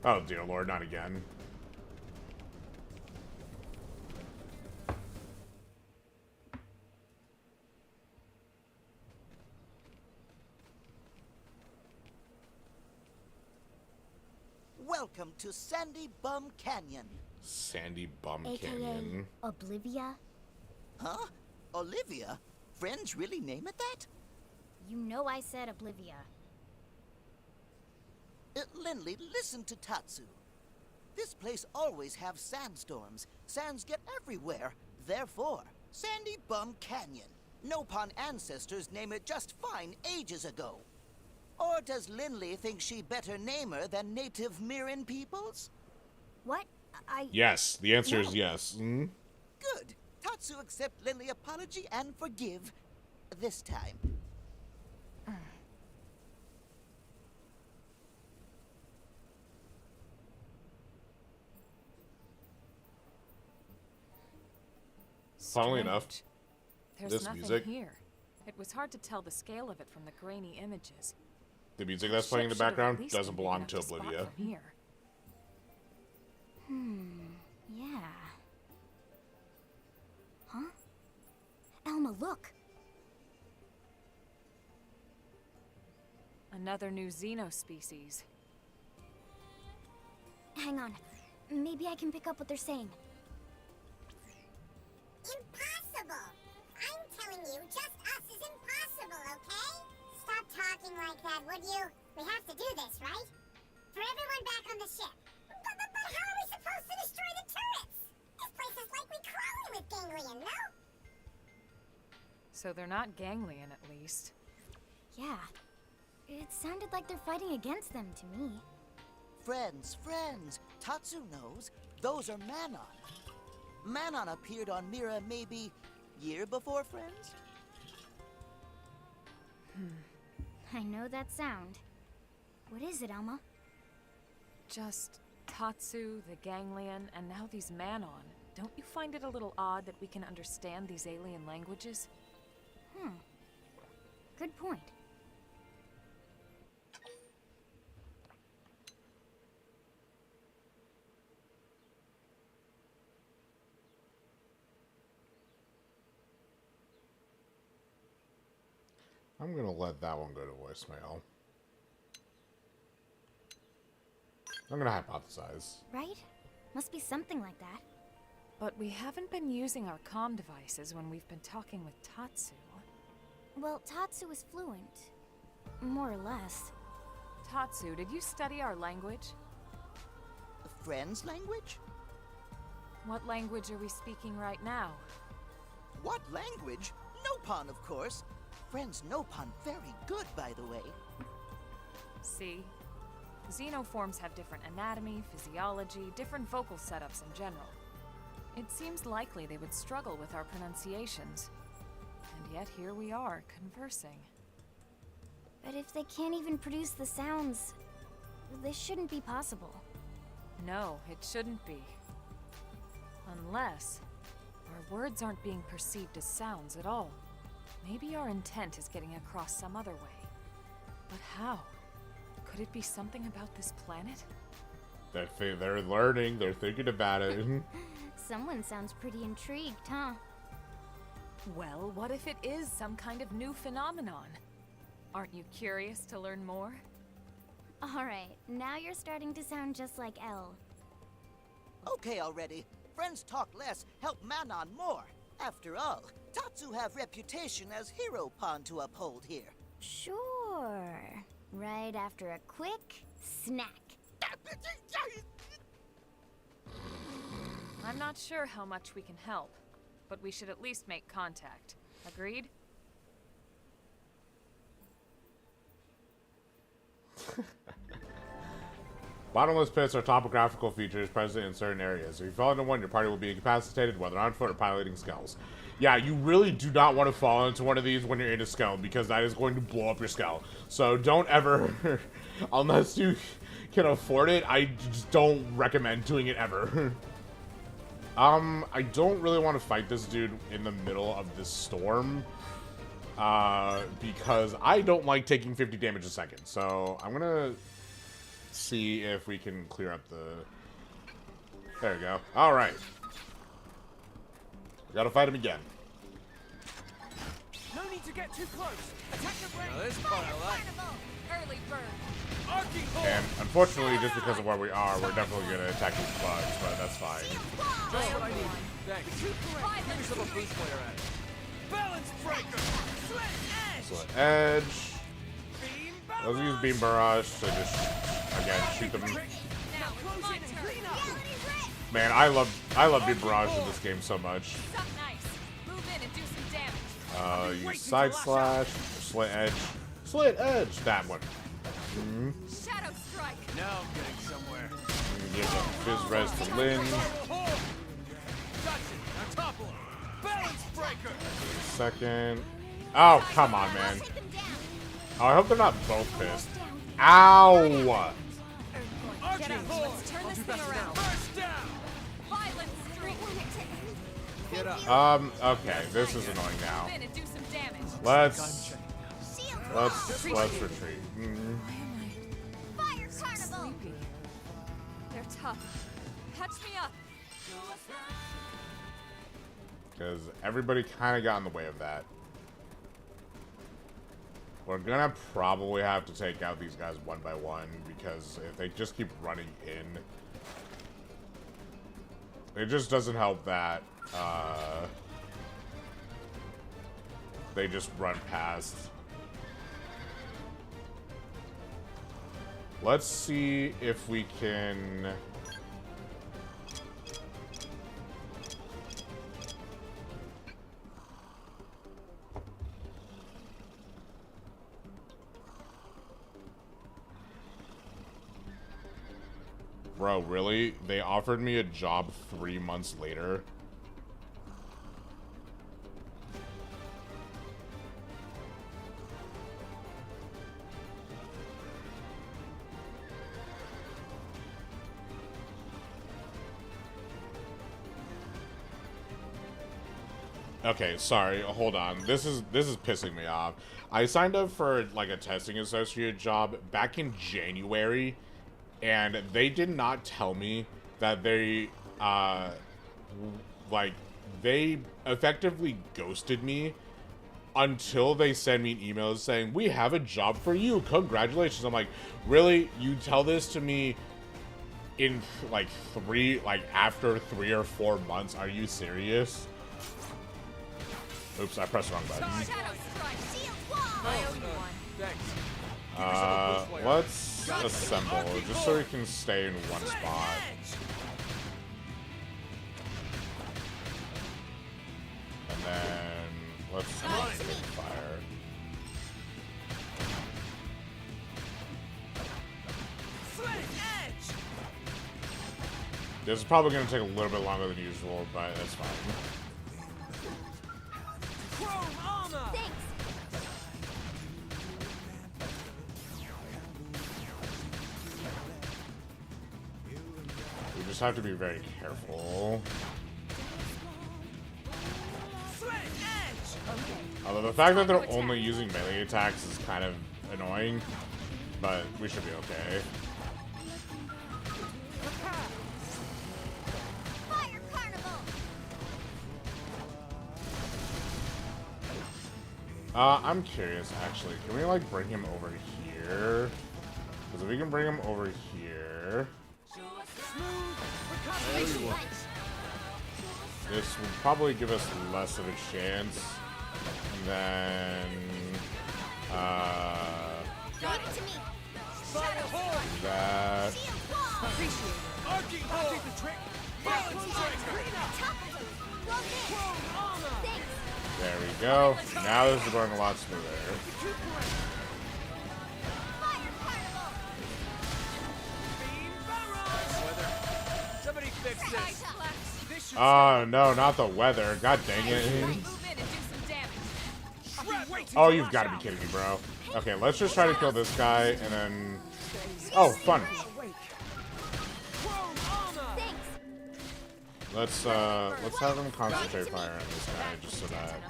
Oh dear lord, not again. Welcome to Sandy Bum Canyon. Sandy Bum AKA Canyon. Oblivia. Huh? Olivia? Friends really name it that? You know I said Oblivia. Lindley, listen to Tatsu. This place always have sandstorms. Sands get everywhere. Therefore, Sandy Bum Canyon. Nopon ancestors name it just fine ages ago. Or does Lindley think she better name her than native Mirin peoples? What? Yes, the answer is No. yes. Mm? Good. Tatsu accept Lindley apology and forgive. This time. Funnily enough, Strange. There's this nothing music- here. It was hard to tell the scale of it from the grainy images. the music that's Ship playing in the should have at background least doesn't been big belong enough to spot Oblivia. from here. Yeah. Huh? Elma, look. Another new Xeno species. Hang on. Maybe I can pick up what they're saying. Impossible! I'm telling you, just us is impossible, okay? Stop talking like that, would you? We have to do this, right? For everyone back on the ship. But how are we supposed to destroy the turrets? This place is likely crawling with ganglion, no? So they're not ganglion, at least. Yeah. It sounded like they're fighting against them to me. Friends. Tatsu knows. Those are Manon. Manon appeared on Mira maybe year before Friends? I know that sound. What is it, Elma? Just Tatsu, the ganglion, and now these Manon. Don't you find it a little odd that we can understand these alien languages? Good point. I'm gonna let that one go to voicemail. I'm gonna hypothesize. Right? Must be something like that. But we haven't been using our comm devices when we've been talking with Tatsu. Well, Tatsu is fluent. More or less. Tatsu, did you study our language? Friends language? What language are we speaking right now? What language? Nopon, of course. Friends Nopon very good, by the way. See? Xenoforms have different anatomy, physiology, different vocal setups in general. It seems likely they would struggle with our pronunciations. And yet here we are, conversing. But if they can't even produce the sounds, this shouldn't be possible. No, it shouldn't be. Unless our words aren't being perceived as sounds at all. Maybe our intent is getting across some other way. But how? Could it be something about this planet? They're learning. They're thinking about it. Someone sounds pretty intrigued, huh? Well, what if it is some kind of new phenomenon? Aren't you curious to learn more? Alright, now you're starting to sound just like Elle. Okay already. Friends talk less, help Manon more. After all, Tatsu have reputation as hero pawn to uphold here. Sure. Right after a quick snack. I'm not sure how much we can help, but we should at least make contact. Agreed? Bottomless pits are topographical features present in certain areas. If you fall into one, your party will be incapacitated, whether on foot or piloting skells. Yeah, you really do not want to fall into one of these when you're in a skell, because that is going to blow up your skell. So don't ever, unless you can afford it, I just don't recommend doing it ever. I don't really want to fight this dude in the middle of this storm, because I don't like taking 50 damage a second. So I'm gonna see if we can clear up the... There we go. Alright. We gotta fight him again. No need to get too close. Attack the brain. Now this part I like. Early bird. Arcing horn. And unfortunately, just because of where we are, we're definitely gonna attack these bugs, but that's fine. Just what I need. Thanks. Give me some of boost player at it. Balance breaker. Slit edge. So edge. Let's use beam barrage to just again shoot them. Now it's my turn. Man, I love beam barrage in this game so much. Suck nice. Move in and do some damage. Use side slash, slit edge, that one. Shadow strike. Now I'm getting somewhere. Give them fizz res to Lynn. Gotcha. Now topple him. Balance breaker. Second. Oh, come on, man. Oh, I hope they're not both pissed. Ow! Get out. Let's turn this thing around. First down. Violent streak. Get up. Okay, this is annoying now. Move in and do some damage. Let's retreat. Fire carnival! They're tough. Catch me up. Because everybody kind of got in the way of that. We're gonna probably have to take out these guys one by one, because if they just keep running in, it just doesn't help that they just run past. Let's see if we can... Bro, really? They offered me a job 3 months later? Okay, sorry, hold on. This is pissing me off. I signed up for like a testing associate job back in January, and they did not tell me that they they effectively ghosted me until they send me an email saying, "We have a job for you. Congratulations." I'm like, "Really? You tell this to me in after 3 or 4 months? Are you serious?" Oops, I pressed the wrong button. Let's assemble, just so we can stay in one spot. And then, let's fire. This is probably going to take a little bit longer than usual, but that's fine. We just have to be very careful. Although the fact that they're only using melee attacks is kind of annoying, but we should be okay. I'm curious, actually. Can we, like, bring him over here? Because if we can bring him over here... This will probably give us less of a chance than... that... There we go. Now this is going a lot smoother. Somebody fix this. Oh no, not the weather. God dang it. Oh, you've got to be kidding me, bro. Okay, let's just try to kill this guy and then... Oh, fun. Let's have him concentrate fire on this guy just so that...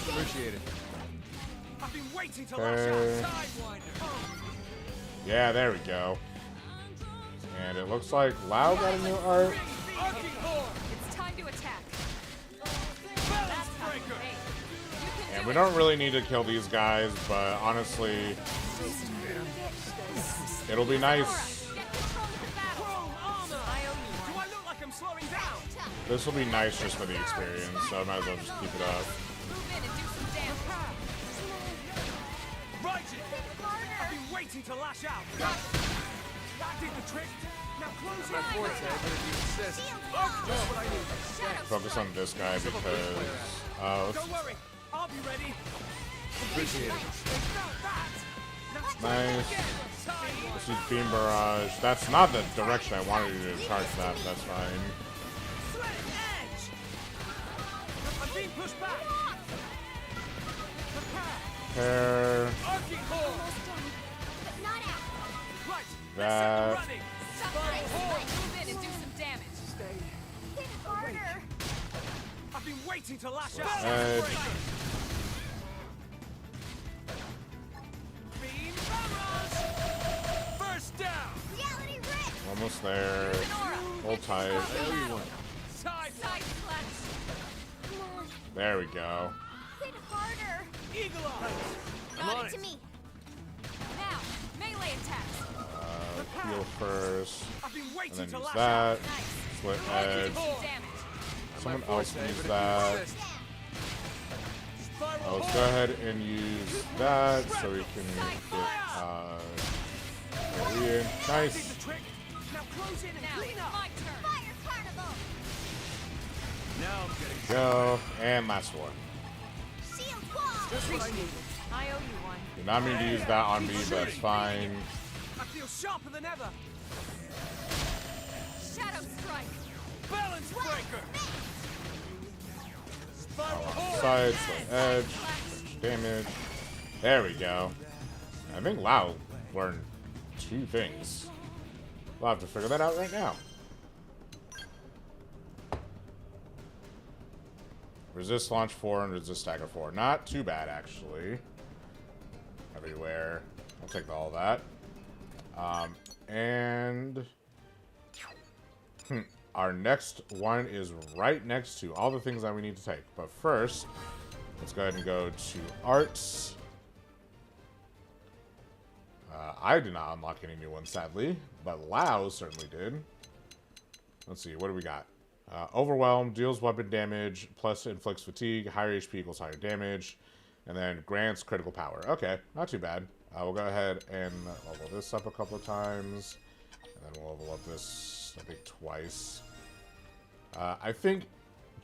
Appreciate it. I've been waiting to Okay. lash out. Sidewinder. Yeah, there we go. And it looks like Lao got a new art. Arcing Horn. It's time to attack. Balance breaker. Hey, you can And do we it. don't really need to kill these guys, but honestly, it'll be nice. Get control of the battle. Chrome armor. I owe you Do one. I look like I'm slowing down? This will be nice just for the experience, so I might as well just keep it up. Move in and do some damage. Right it. I've been waiting to lash out. That did the trick. Now close in. My forte, but if you insist. Just what I need. Focus on this guy because Don't worry. I'll be ready. appreciate it. They felt that. Now Nice. Sidewinder. This is Beam Barrage. That's not the direction I wanted you to charge that, but that's fine. Sweat edge. I'm being pushed back. Prepare Arcing Horn. But not out. Right. that. Running. Nice. Move in and do some damage. Hit harder. I've been waiting to lash out. Edge. Beam barrage. First down. Reality rip. Almost there. Hold tight. Side. Side flex. Come on. There we go. Hit harder. Eagle eye. Got it to me. Now, melee attacks. Heal first. I've been And waiting then to use lash that. Nice. Split out. edge. Arcing Horn. Damage. Someone else use that. Spiral Let's Horn. go ahead and use that so we can get Korean. Did Nice. the trick. Now close in and Now clean it's up. my turn. Fire carnival. Now I'm getting Go. And last one. Shield wall. just what I need. I owe you one. Did not mean to use that on me, but that's fine. I feel sharper than ever. Shadow strike. Balance breaker. Spiral Horn. Side, split edge, damage. There we go. I think Lao learned 2 things. We'll have to figure that out right now. Resist launch 4 and resist stagger 4. Not too bad, actually. Everywhere. I'll take all that. And our next one is right next to all the things that we need to take. But first, let's go ahead and go to arts. I did not unlock any new ones, sadly, but Lao certainly did. Let's see, what do we got? Overwhelm, deals weapon damage, plus inflicts fatigue, higher HP equals higher damage, and then grants critical power. Okay, not too bad. We'll go ahead and level this up a couple of times, and then we'll level up this, I think, twice. I think,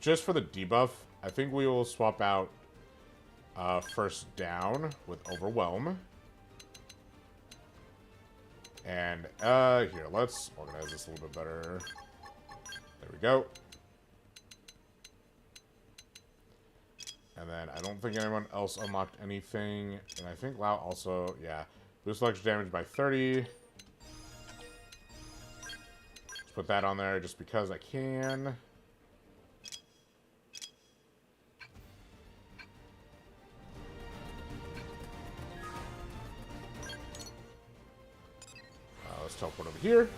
just for the debuff, I think we will swap out first down with Overwhelm. And, here, let's organize this a little bit better. There we go. And then I don't think anyone else unlocked anything. And I think Lao also, yeah. Boost electric damage by 30. Let's put that on there just because I can. Let's teleport over here.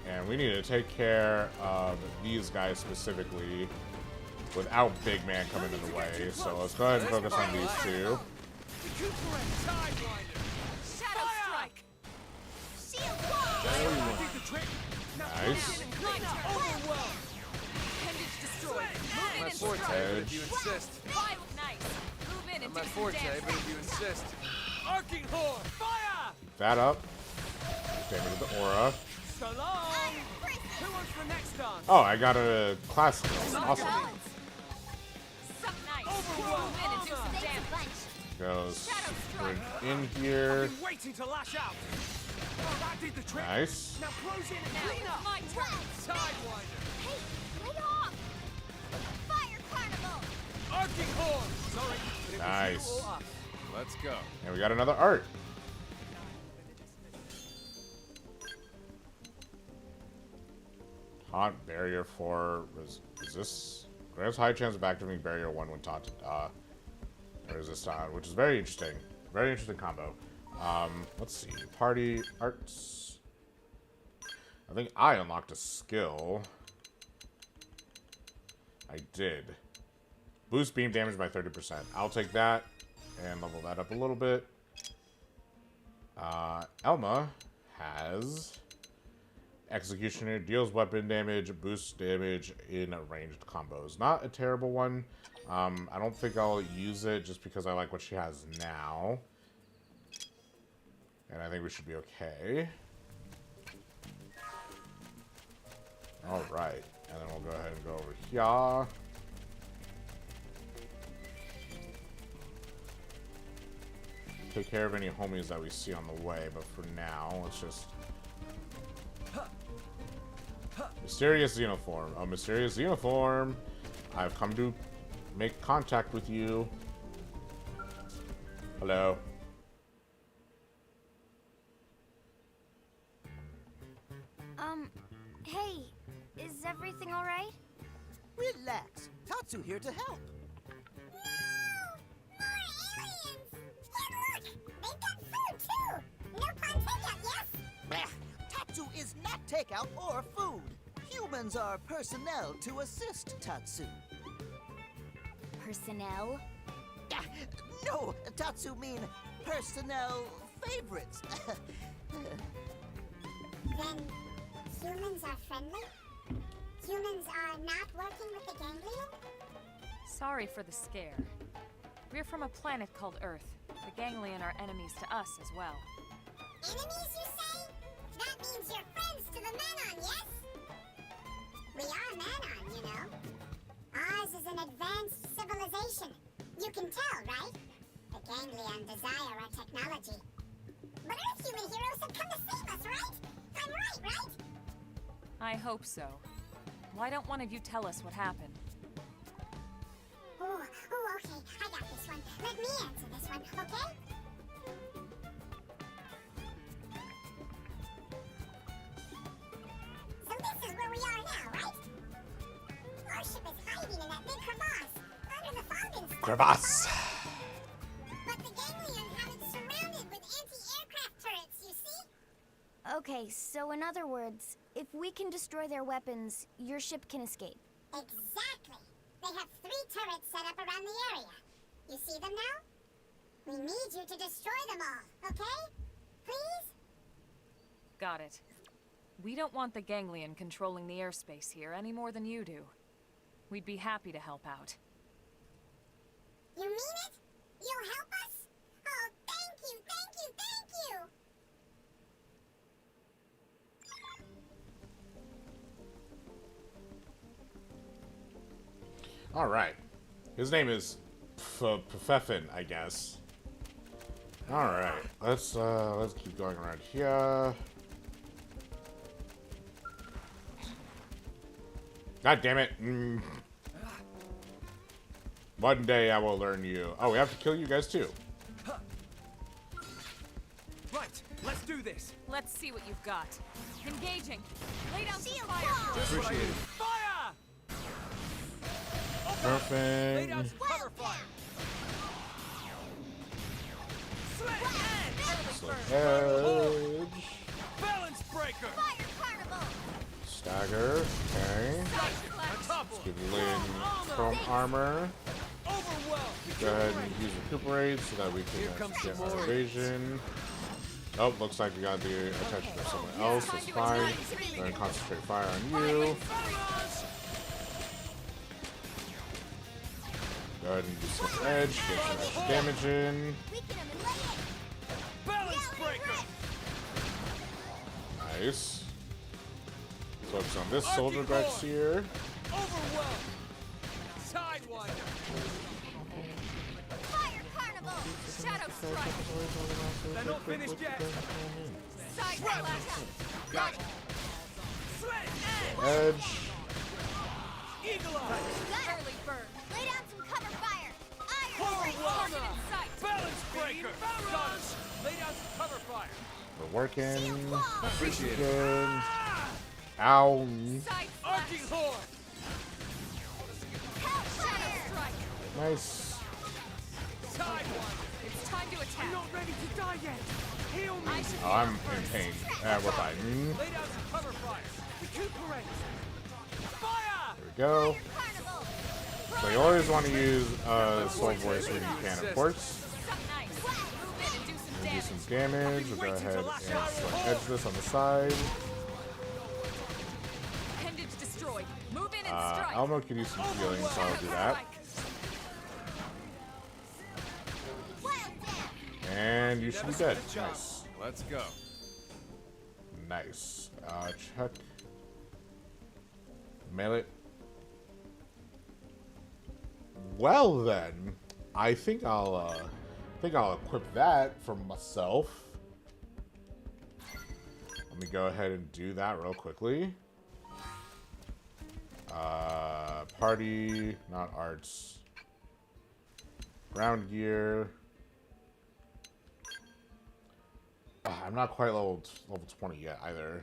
And we need to take care of these guys specifically without Big Man coming in the way. So let's go ahead and focus on these two. Recuperate. Sidewinder. Shadow strike. Shield wall. Did the trick. Now Nice. close in and clean up. Overwhelm. Appendage destroyed. Move in My and forte, strike. Edge. but if you insist. Nice. Move in and My do some forte, damage. but if you insist. Arcing Horn. Fire! Keep that up. Damage to the aura. So long. Who wants the next dance? Oh, I got a class skill. Awesome. Some nice. Overwhelm. Move in and do some Thanks a damage. bunch. Goes Shadow strike. in here. Been waiting to lash out. Oh, that did the trick. Nice. Now close in and Now clean it's up. my turn. Sidewinder. Hey, lay off. Fire carnival. Arcing Horn. Sorry, but it Nice. was you or us. Let's go. And we got another art. Taunt barrier 4 resist. Grants high chance of activating barrier 1 when taunted. Resist on, which is very interesting. Very interesting combo. Let's see. Party arts. I think I unlocked a skill. I did. Boost beam damage by 30%. I'll take that and level that up a little bit. Elma has Executioner, deals weapon damage, boosts damage in ranged combos. Not a terrible one. I don't think I'll use it just because I like what she has now. And I think we should be okay. Alright. And then we'll go ahead and go over here. Take care of any homies that we see on the way, but for now, let's just... Mysterious Xenoform. Oh, Mysterious Xenoform! I've come to make contact with you. Hello. Hey, is everything alright? Relax. Tatsu here to help. No! More aliens! Here, look! They've got food, too! No pun takeout, yes? Blech. Tatsu is not takeout or food. Humans are personnel to assist Tatsu. Personnel? Ah, no, Tatsu mean personnel favorites. Then, humans are friendly? Humans are not working with the ganglion? Sorry for the scare. We're from a planet called Earth. The ganglion are enemies to us as well. Enemies, you say? That means you're friends to the Manon, yes? We are Manon, you know. Ours is an advanced civilization. You can tell, right? The ganglion desire our technology. But Earth human heroes have come to save us, right? I'm right, right? I hope so. Why don't one of you tell us what happened? Oh, okay. I got this one. Let me answer this one, okay? So this is where we are now, right? Our ship is hiding in that big crevasse, under the fog and stuff. Crevasse! But the ganglion have it surrounded with anti-aircraft turrets, you see? Okay, so in other words, if we can destroy their weapons, your ship can escape. Exactly. They have 3 turrets set up around the area. You see them now? We need you to destroy them all, okay? Please? Got it. We don't want the ganglion controlling the airspace here any more than you do. We'd be happy to help out. You mean it? You'll help us? Oh, thank you, thank you, thank you! All right. His name is Pfeffin, I guess. All right. Let's keep going around here. God damn it. One day I will learn you. Oh, we have to kill you guys too. Right, let's do this. Let's see what you've got. Engaging. Lay down some Shield fire. wall! Just what I Appreciate need. it. Fire! Lay Perfect. down some cover fire. Slit edge. Edge. Balance breaker. Fire carnival! Stagger. Okay. A topple. Give Lynn chrome armor. Overwhelm. Go ahead and use recuperate so that we Here can comes get some our more. evasion. Oh, looks like we got the attention of someone else. It's fine. Go ahead and concentrate fire on you. Go ahead and do some edge. Get some extra damage in. Weaken him and lay it! Balance breaker. Nice. Focus on this soldier Grex here. Overwhelm. Sidewinder. Fire carnival! Shadow strike. They're not finished yet. Side Shred. slash. Got it. Slit edge. Edge. Eagle eye. Early bird. Lay down some cover fire! Iron Overwhelm. Target in sight. Balance breaker. Got it. Lay down some cover fire. We're working. Shield wall! Appreciate it. Good. Ow. Side Arching slash. horn. Shadow strike. Nice. Side one. It's time to attack. I'm not ready to die yet. Heal me. I should be Oh, I'm up in first. pain. We're fine. Lay down some cover fire. Recuperate. Fire. There we go. Carnival! So you always want to use Soul Voice when you can, of course. Something nice. Move in and do some Do damage. some damage. We'll go ahead and select edge this on the side. Appendage destroyed. Move in and strike. Elmo could use some healing, so I'll do that. And you should be dead. Nice. Let's go. Nice. Check. Melee. Well then, I think I'll equip that for myself. Let me go ahead and do that real quickly. Party, not arts. Ground gear. I'm not quite level 20 yet either.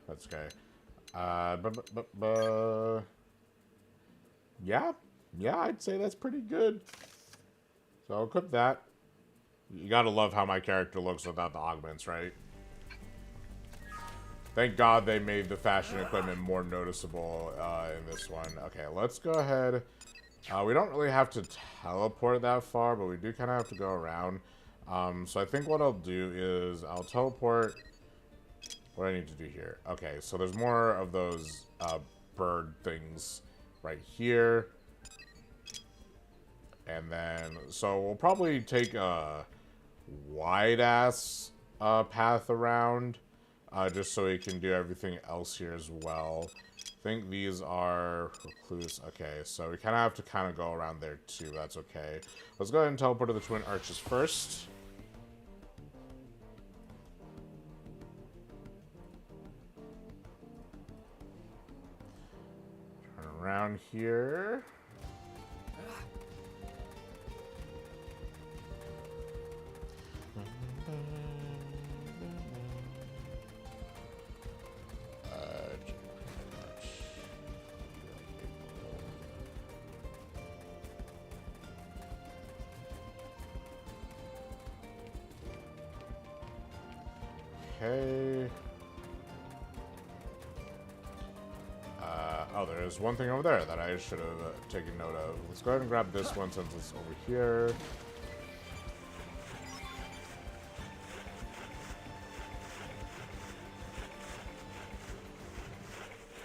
That's okay. Yeah, I'd say that's pretty good. So I'll equip that. You gotta love how my character looks without the augments, right? Thank God they made the fashion equipment more noticeable in this one. Okay, let's go ahead. We don't really have to teleport that far, but we do kind of have to go around. So I think what I'll do is I'll teleport. What do I need to do here? Okay, so there's more of those bird things right here. And then, so we'll probably take a wide-ass path around, just so we can do everything else here as well. I think these are recluse. Okay, so we kind of have to kind of go around there too. That's okay. Let's go ahead and teleport to the Twin Arches first. Turn around here. Okay. Oh, there's one thing over there that I should have taken note of. Let's go ahead and grab this one since it's over here.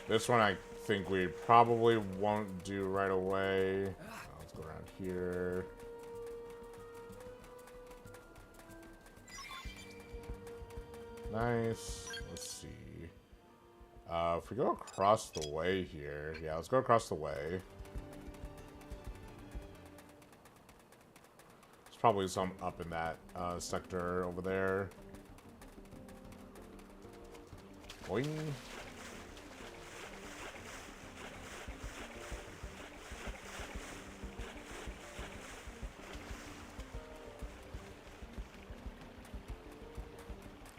This one I think we probably won't do right away. Let's go around here. Nice. Let's see. If we go across the way here. Yeah, let's go across the way. There's probably some up in that sector over there. Boing.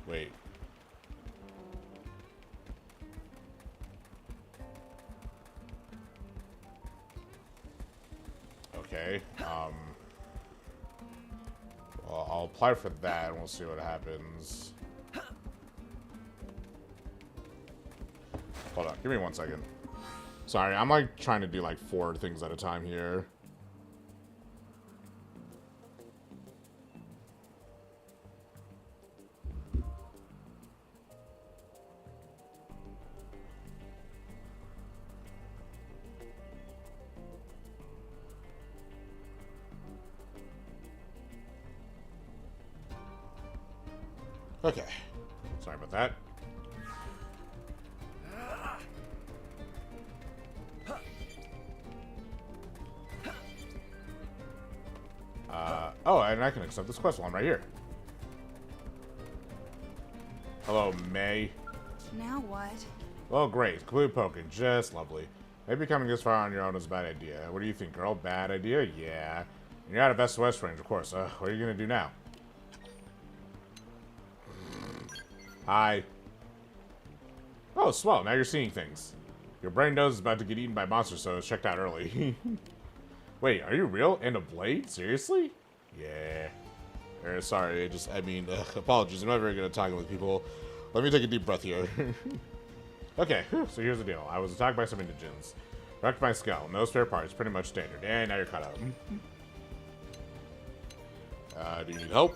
Wait. Okay. Well, I'll apply for that and we'll see what happens. Hold on, give me 1 second. Sorry, I'm like trying to do like 4 things at a time here. Okay. Sorry about that. Oh, and I can accept this quest while I'm right here. Hello, May. Now what? Well, great. Completely broken. Just lovely. Maybe coming this far on your own is a bad idea. What do you think, girl? Bad idea? Yeah. And you're out of SOS range, of course. What are you gonna do now? Hi. Oh, swell. Now you're seeing things. Your brain knows it's about to get eaten by monsters, so it's checked out early. Wait, are you real? And a blade? Seriously? Yeah. Sorry, apologies. I'm not very good at talking with people. Let me take a deep breath here. Okay, so here's the deal. I was attacked by some indigents. Wrecked my skull. No spare parts. Pretty much standard. And now you're caught up. Do you need help?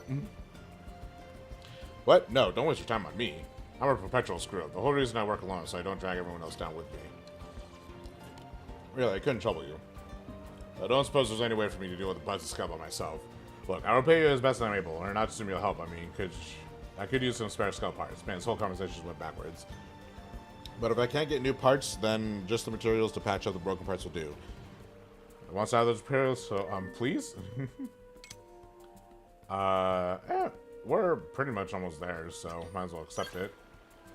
What? No, don't waste your time on me. I'm a perpetual screw-up. The whole reason I work alone is so I don't drag everyone else down with me. Really, I couldn't trouble you. I don't suppose there's any way for me to deal with the buzz of skull by myself. Look, I will pay you as best I'm able, or not assume you'll help, I could use some spare skull parts. Man, this whole conversation just went backwards. But if I can't get new parts, then just the materials to patch up the broken parts will do. I want some of those materials, so, please? We're pretty much almost there, so might as well accept it.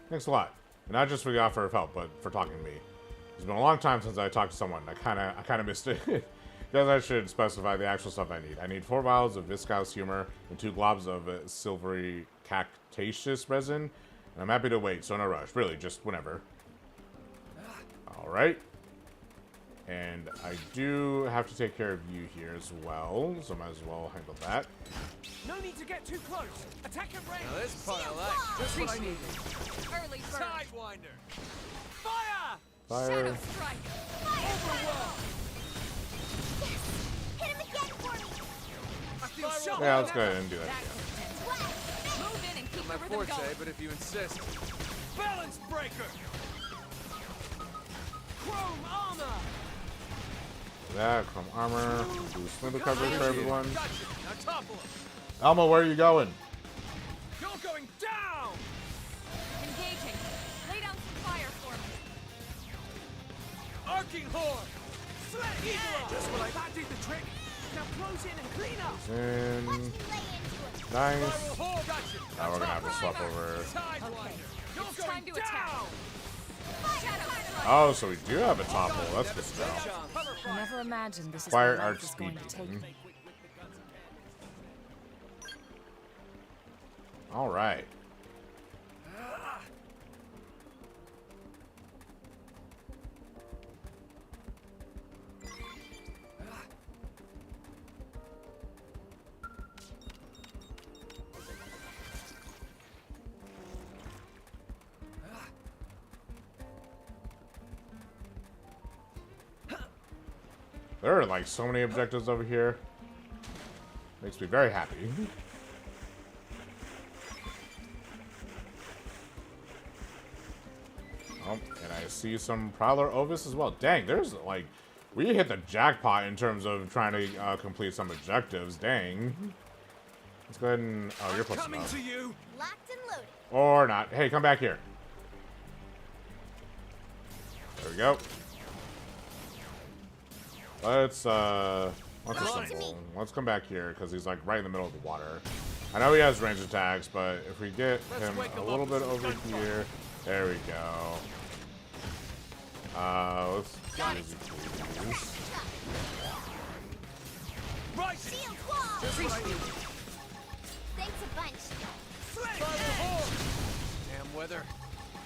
Thanks a lot. And not just for the offer of help, but for talking to me. It's been a long time since I talked to someone. I kinda missed it. Guess I should specify the actual stuff I need. I need 4 vials of viscous humor and 2 globs of silvery cactaceous resin. And I'm happy to wait, so no rush. Really, just whenever. Alright. And I do have to take care of you here as well, so might as well handle that. No need to get too close. Attack at range. Now this part I like. Just what I need. Early bird. Sidewinder. Fire! Fire. Shadow strike. Overwhelm. Hit him again for me! I feel shot. Yeah, let's go ahead and do that. Move in and keep My the rhythm forte, going. but if you insist. Balance breaker. Chrome armor. That, chrome armor. Do slip recovery for everyone. Gotcha. Now topple him. Elmo, where are you going? You're going down. Engaging. Lay down some fire for me. Arcing horn. Slit eagle. Just what I thought did the trick. Now close in and clean up. In. Watch me lay into him. Nice. Spiral horn. Gotcha. Now we're gonna have to swap over. Sidewinder. You're It's going time to attack. down. Shadow strike. Oh, so we do have a topple. That's good stuff. Cover I fire. never imagined this is Fire where arch life is going to take speed. me. All right. There are like so many objectives over here. Makes me very happy. Oh, and I see some Prowler Ovis as well. Dang, there's like, we hit the jackpot in terms of trying to complete some objectives. Dang. Let's go ahead and, oh, you're close Coming enough. to you. Locked and loaded. Or not. Hey, come back here. There we go. Let's come back here, because he's like right in the middle of the water. I know he has ranged attacks, but if we get him a little bit over here, there we go. Let's use it, please. Right. Shield wall! Thanks a bunch. Damn weather.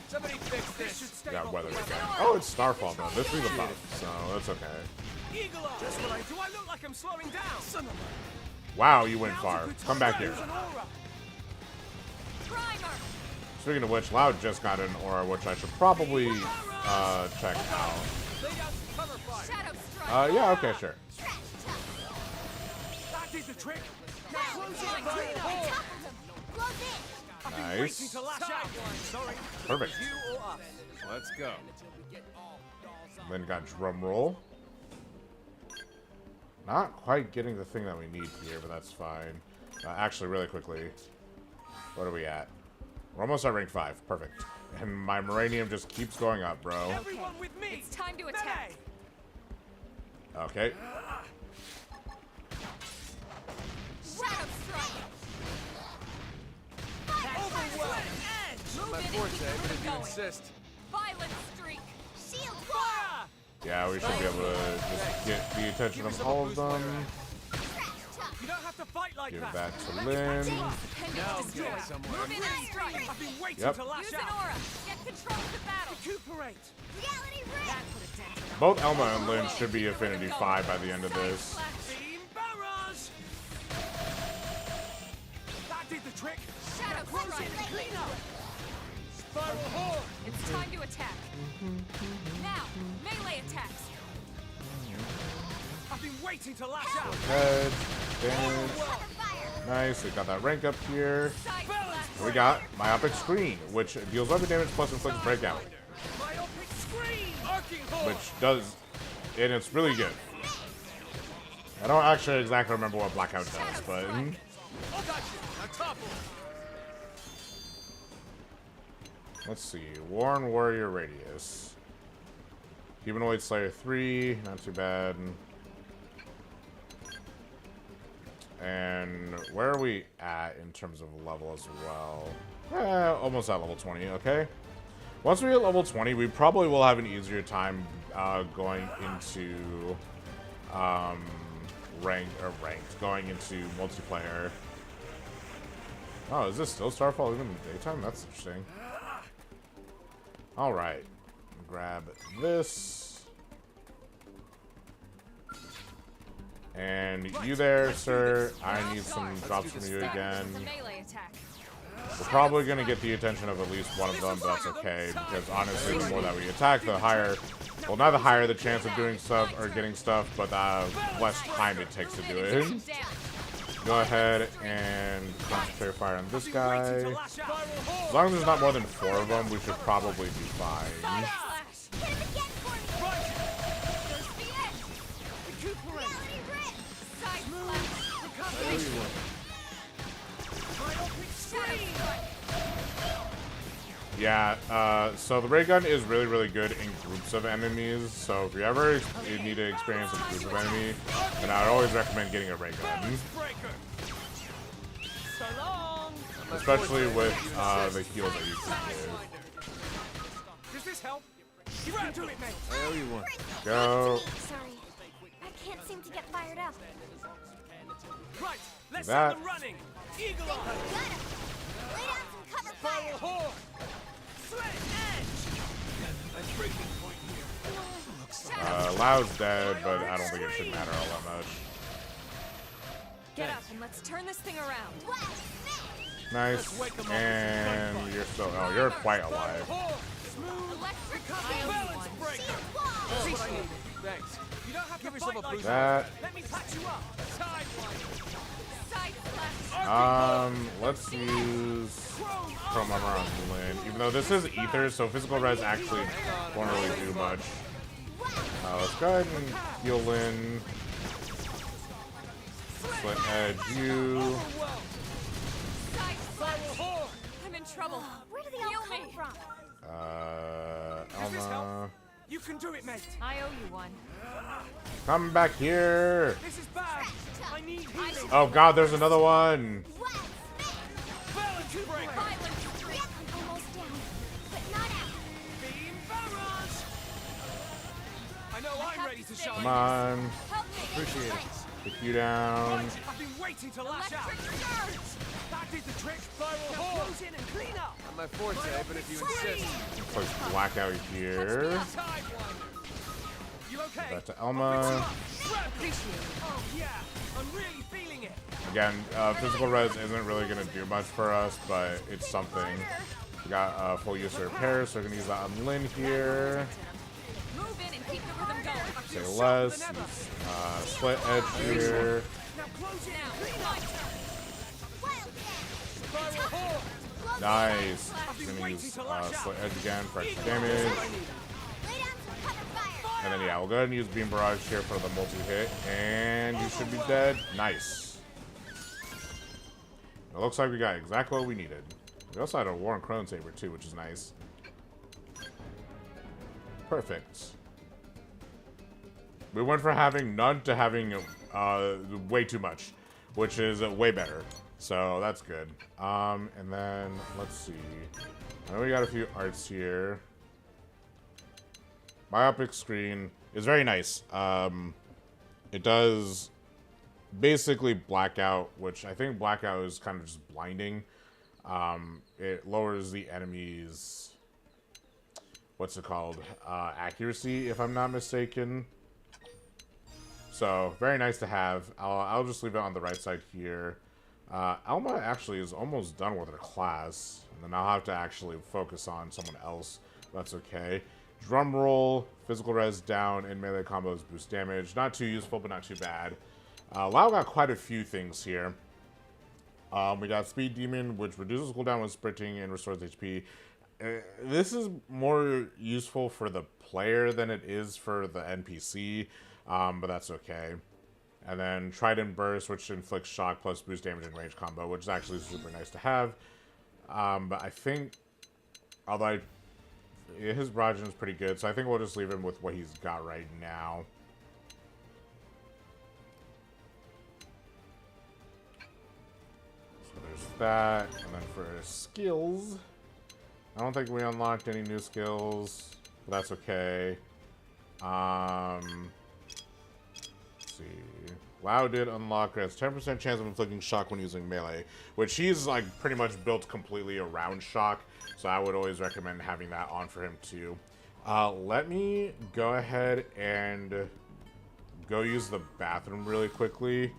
Somebody fix this. Got weather again. Oh, it's Starfall though. This is a buff, so that's okay. Eagle eye. Just what I do. I look like I'm slowing down. Son of a. Wow, you went far. Come back here. Use an aura. Primer. Speaking of which, Loud just got an aura, which I should probably check out. Lay down some cover fire. Shadow strike. Yeah, okay, sure. That did the trick. Now close in. Clean Fire up. hole. Close in. I've been Nice. waiting to lash out. Sorry. Perfect. You or us. Let's go. Then got drum roll. Not quite getting the thing that we need here, but that's fine. Actually, really quickly, what are we at? We're almost at rank 5. Perfect. And my Moranium just keeps going up, bro. Everyone with me. It's time to attack. Melee. Okay. Shadow strike. Overwhelm. Move My in and forte, keep the but if rhythm you going. insist. Violent streak. Shield wall! Fire. Yeah, we should be able to just get the attention of all of them. You don't have to to fight like Give that. that to Lynn. Now I'm getting somewhere. Move in and strike. I've been waiting Yep. to lash Use an out. aura. Get control of the battle. Recuperate. Reality Ring! That put a dent in the Both Elma and Lynn should be Affinity 5 by the end of this. Beam barrage. That did the trick. shadow strike. Clean up. Spiral horn. It's time to attack. Now, melee attacks. I've been waiting to lash out. Head, damage. Nice, we got that rank up here. Side Balance. We got Myopic Screen, which deals weapon damage plus inflicts breakout, Myopic screen. Arcing horn. which does, and it's really good. I don't actually exactly remember what Blackout does, but I got you. Now topple. let's see. Warren Warrior Radius. Humanoid Slayer 3, not too bad. And where are we at in terms of level as well? Almost at level 20, okay. Once we hit level 20, we probably will have an easier time going into going into multiplayer. Oh, is this still Starfall even in the daytime? That's interesting. Alright. Grab this. And you there, sir. I need some drops from you again. The melee attack. We're probably going to get the attention of at least one of them, but that's okay, because honestly, the more that we attack, the higher, well, not the higher the chance of doing stuff or getting stuff, but the less time it takes to do it. Go ahead and concentrate fire on this guy. As long as there's not more than 4 of them, we should probably be fine. Side slash. Hit him again for me! There's the end. Recuperate. Reality Ring! Side slash. Myopic screen. Yeah, so the ray gun is really, really good in groups of enemies, so if you ever need to experience a group of enemy, then I would always recommend getting a ray gun. Balance breaker. So long. Especially with the heals that you can give. Does this help? You can do it, mate. I owe you one. Go. Sorry. I can't seem to get fired up. Right. Let's That. set them running. Eagle eye. Got him! Lay down some cover Spiral fire! horn. Slit edge. That's breaking point here. Lau's dead, but I don't think it should matter all that much. Get up and let's turn this thing around. Nice. And you're still, oh, you're quite alive. Horn. Smooth. Electric Balance breaker. wall. Appreciate it. Thanks. You don't have to fight like That. that. Let me patch you up. Sideline. Side slash. Let's use Chrome Armor on Lynn. Even though this is Ether, so physical res actually won't really do much. Let's go ahead and heal Lynn. Split edge you. Side slash. Spiral horn. I'm in trouble. Where do they all Heal come me. from? Elma. You can do it, mate. I owe you one. Come back here. This is bad. I need healing. Oh god, there's another one. Balance breaker. I'm almost down, but not out. Beam barrage. I know I'm ready to shine. Come on. Help me. Appreciate it. Pick you down. Right. I've been waiting to lash out. Electric surge. That did the trick. Spiral horn. Close in and clean up. Not my forte, but if you insist. Place Blackout here. Sideline. You okay? Back to Elma. Oh yeah, I'm really feeling it. Again, physical res isn't really going to do much for us, but it's something. We got full use of repair, so we're going to use that on Lynn here. Move in and keep the rhythm going. Say less. Split edge here. Now close in. Now, my turn. Spiral horn. Nice. Going to use split edge again for extra damage. Lay down some cover fire! And then yeah, we'll go ahead and use Beam Barrage here for the multi-hit, and you should be dead. Nice. It looks like we got exactly what we needed. We also had a Warren Crone Saber too, which is nice. Perfect. We went from having none to having way too much, which is way better. So that's good. And then let's see. I know we got a few arts here. Myopic Screen is very nice. It does basically blackout, which I think blackout is kind of just blinding. It lowers the enemy's, what's it called, accuracy, if I'm not mistaken. So, very nice to have. I'll just leave it on the right side here. Alma actually is almost done with her class, and then I'll have to actually focus on someone else. That's okay. Drum roll, physical res down, and melee combos boost damage. Not too useful, but not too bad. Lao got quite a few things here. We got Speed Demon, which reduces cooldown when sprinting and restores HP. This is more useful for the player than it is for the NPC, but that's okay. And then Trident Burst, which inflicts shock plus boost damage and range combo, which is actually super nice to have. But I think, although his Rajan is pretty good, so I think we'll just leave him with what he's got right now. So there's that, and then for skills, I don't think we unlocked any new skills, but that's okay. Let's see. Lao did unlock, has 10% chance of inflicting shock when using melee, which he's like pretty much built completely around shock, so I would always recommend having that on for him too. Let me go ahead and go use the bathroom really quickly,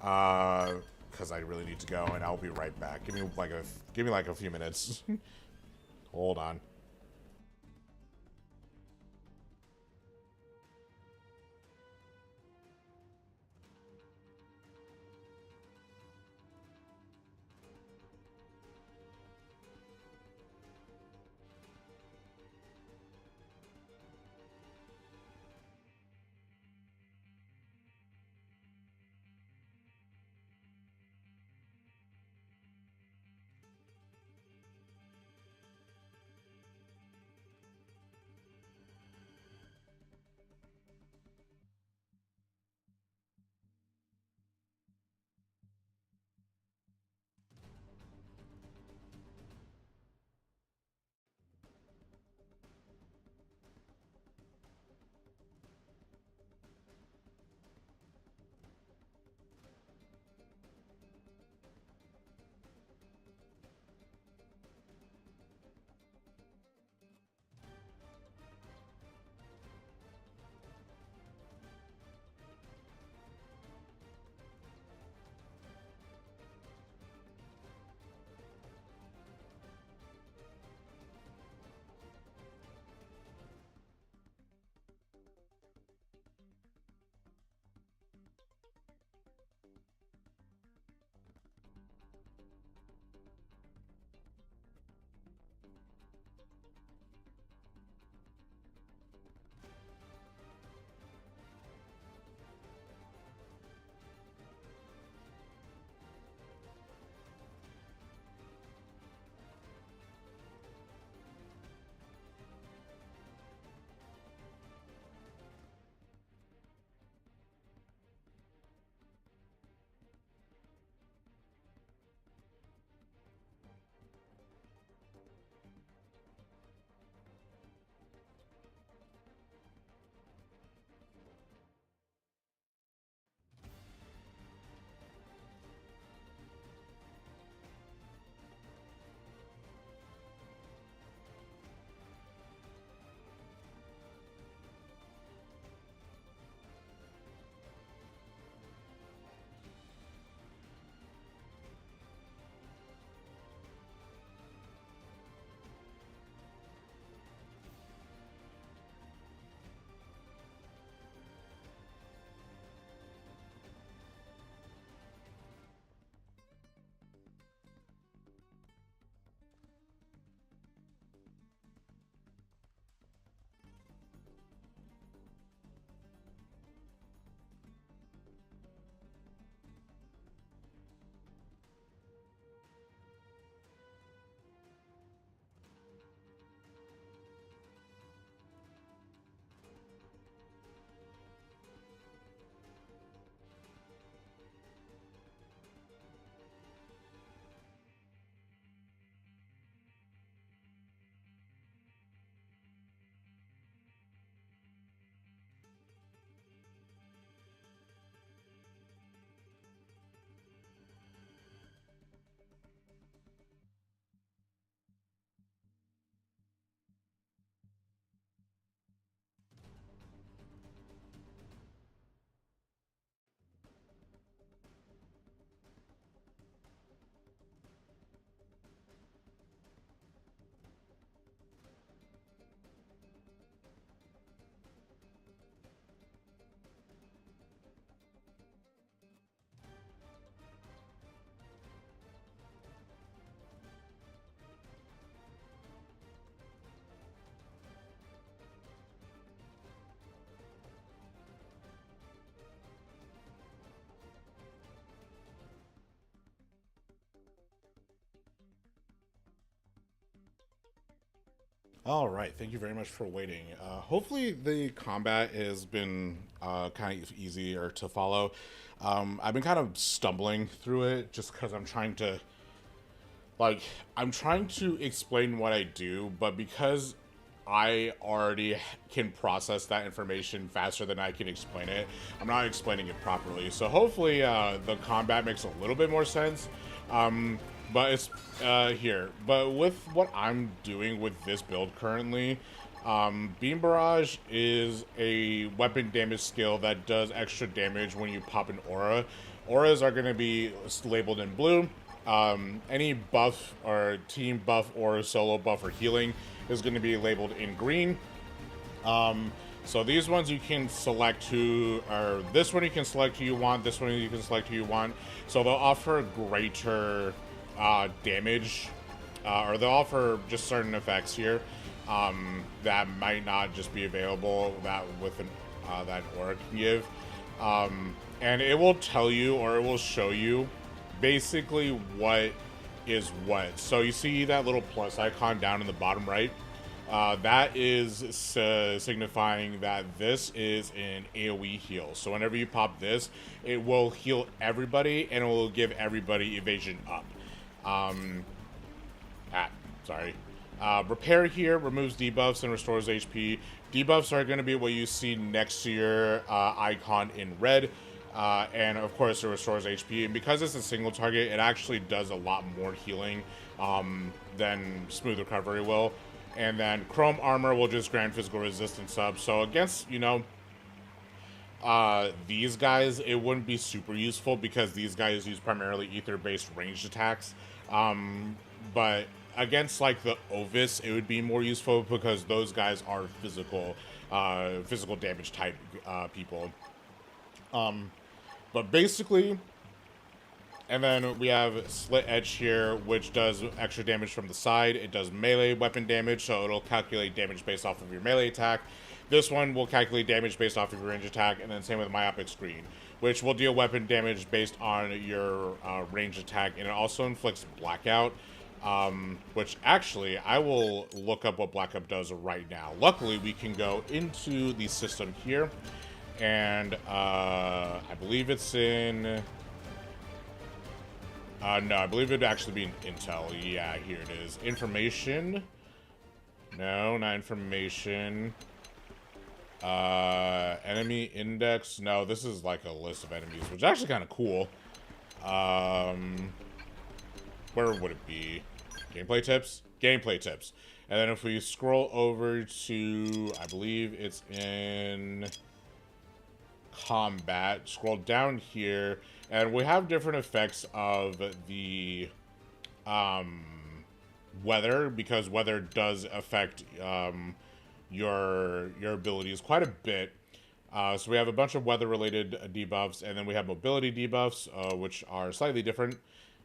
because I really need to go, and I'll be right back. Give me like a few minutes. Hold on. All right, thank you very much for waiting. Hopefully the combat has been kind of easier to follow. I've been kind of stumbling through it just because I'm trying to explain what I do, but because I already can process that information faster than I can explain it, I'm not explaining it properly. So hopefully the combat makes a little bit more sense. But it's here. But with what I'm doing with this build currently, Beam Barrage is a weapon damage skill that does extra damage when you pop an aura. Auras are going to be labeled in blue. Any buff or team buff or solo buff or healing is going to be labeled in green. So these ones you can select who, or this one you can select who you want, this one you can select who you want. So they'll offer greater damage, or they'll offer just certain effects here that might not just be available that with an, that aura can give. And it will tell you, or it will show you basically what is what. So you see that little plus icon down in the bottom right? That is signifying that this is an AoE heal. So whenever you pop this, it will heal everybody and it will give everybody evasion up. Repair here removes debuffs and restores HP. Debuffs are going to be what you see next to your icon in red. And of course it restores HP, and because it's a single target, it actually does a lot more healing than Smooth Recovery will. And then Chrome Armor will just grant physical resistance up. So against, you know, these guys, it wouldn't be super useful because these guys use primarily ether-based ranged attacks. But against like the Ovis, it would be more useful because those guys are physical damage type people. But basically, and then we have Slit Edge here, which does extra damage from the side. It does melee weapon damage, so it'll calculate damage based off of your melee attack. This one will calculate damage based off of your range attack, and then same with Myopic Screen, which will deal weapon damage based on your range attack, and it also inflicts Blackout, which actually, I will look up what Blackout does right now. Luckily, we can go into the system here, and I believe it's in... no, I believe it'd actually be in Intel. Yeah, here it is. Information. No, not information. Enemy index. No, this is like a list of enemies, which is actually kind of cool. Where would it be? Gameplay tips? Gameplay tips. And then if we scroll over to, I believe it's in combat, scroll down here, and we have different effects of the weather, because weather does affect your abilities quite a bit. So we have a bunch of weather related debuffs, and then we have mobility debuffs, which are slightly different,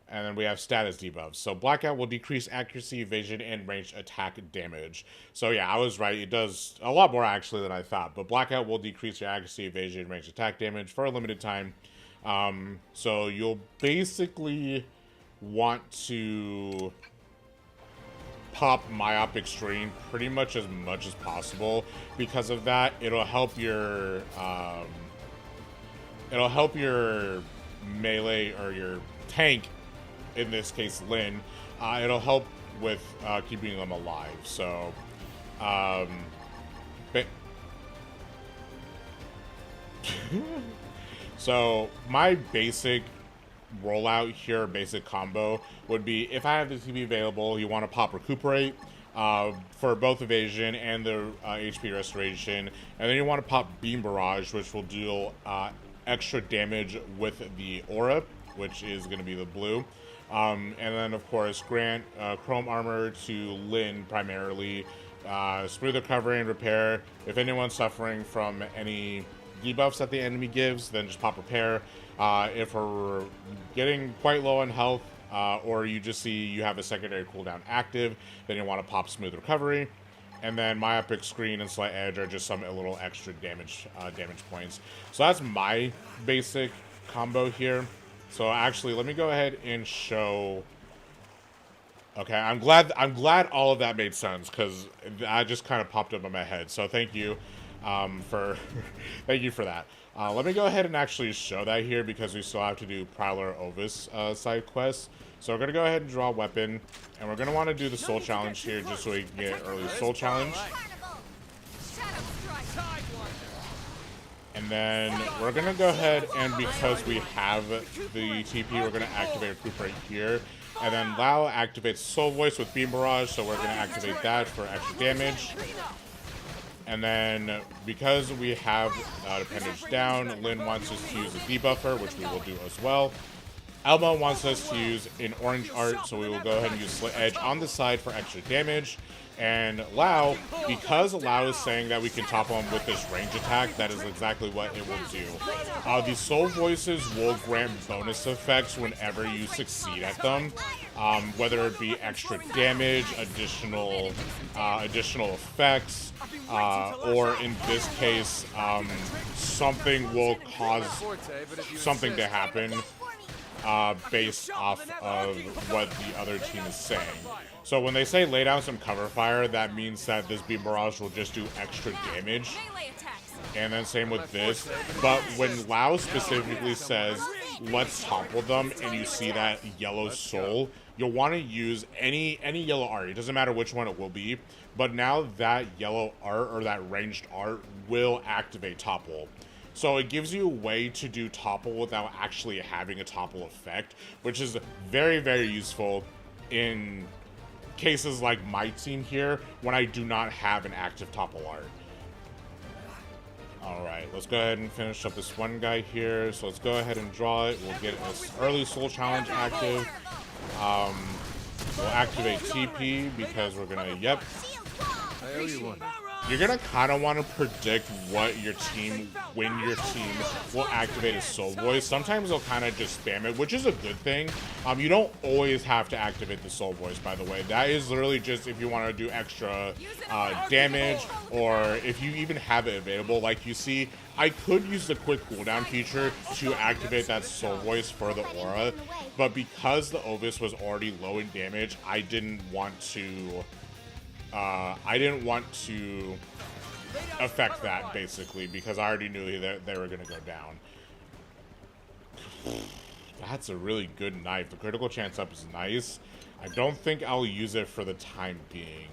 and then we have status debuffs. So Blackout will decrease accuracy, evasion, and ranged attack damage. So yeah, I was right. It does a lot more actually than I thought, but Blackout will decrease your accuracy, evasion, and ranged attack damage for a limited time. So you'll basically want to pop Myopic Screen pretty much as possible. Because of that, it'll help your melee, or your tank, in this case Lyn. It'll help with keeping them alive. So so my basic rollout here, basic combo, would be, if I have the TV available, you want to pop Recuperate for both evasion and the HP restoration, and then you want to pop Beam Barrage, which will deal extra damage with the aura, which is going to be the blue, and then of course grant Chrome Armor to Lyn primarily, Smooth Recovery and Repair. If anyone's suffering from any debuffs that the enemy gives, then just pop Repair. If we're getting quite low on health, or you just see you have a secondary cooldown active, then you want to pop Smooth Recovery. And then Myopic Screen and Slight Edge are just some little extra damage points. So that's my basic combo here. So actually, let me go ahead and show Okay, I'm glad all of that made sense, because that just kind of popped up in my head. So thank you for thank you for that. Let me go ahead and actually show that here, because we still have to do Prowler Ovis side quests. So we're gonna go ahead and draw a weapon, and we're gonna want to do the soul challenge here, just so we can get early soul challenge. And then we're gonna go ahead, and because we have the TP, we're gonna activate Recuperate here. And then Lao activates Soul Voice with Beam Barrage, so we're gonna activate that for extra damage. And then because we have Appendage down, Lynn wants us to use a debuffer, which we will do as well. Elma wants us to use an orange art, so we will go ahead and use Slit Edge on the side for extra damage. And Lao, because Lao is saying that we can topple him with this range attack, that is exactly what it will do. The Soul Voices will grant bonus effects whenever you succeed at them, whether it be extra damage, additional effects, or in this case, something will cause something to happen based off of what the other team is saying. So when they say lay down some cover fire, that means that this Beam Barrage will just do extra damage. And then same with this. But when Lao specifically says, let's topple them, and you see that yellow soul, you'll want to use any yellow art. It doesn't matter which one it will be. But now that yellow art, or that ranged art, will activate topple. So it gives you a way to do topple without actually having a topple effect, which is very, very useful in cases like my team here, when I do not have an active topple art. Alright, let's go ahead and finish up this one guy here. So let's go ahead and draw it. We'll get this early soul challenge active. We'll activate TP, because we're gonna, yep. I owe you one. You're gonna kind of want to predict what your team, when your team will activate a Soul Voice. Sometimes they'll kind of just spam it, which is a good thing. You don't always have to activate the Soul Voice, by the way. That is literally just if you want to do extra damage, or if you even have it available. Like you see, I could use the quick cooldown feature to activate that Soul Voice for the aura, but because the Ovis was already low in damage, I didn't want to affect that, basically, because I already knew that they were going to go down. That's a really good knife. The critical chance up is nice. I don't think I'll use it for the time being.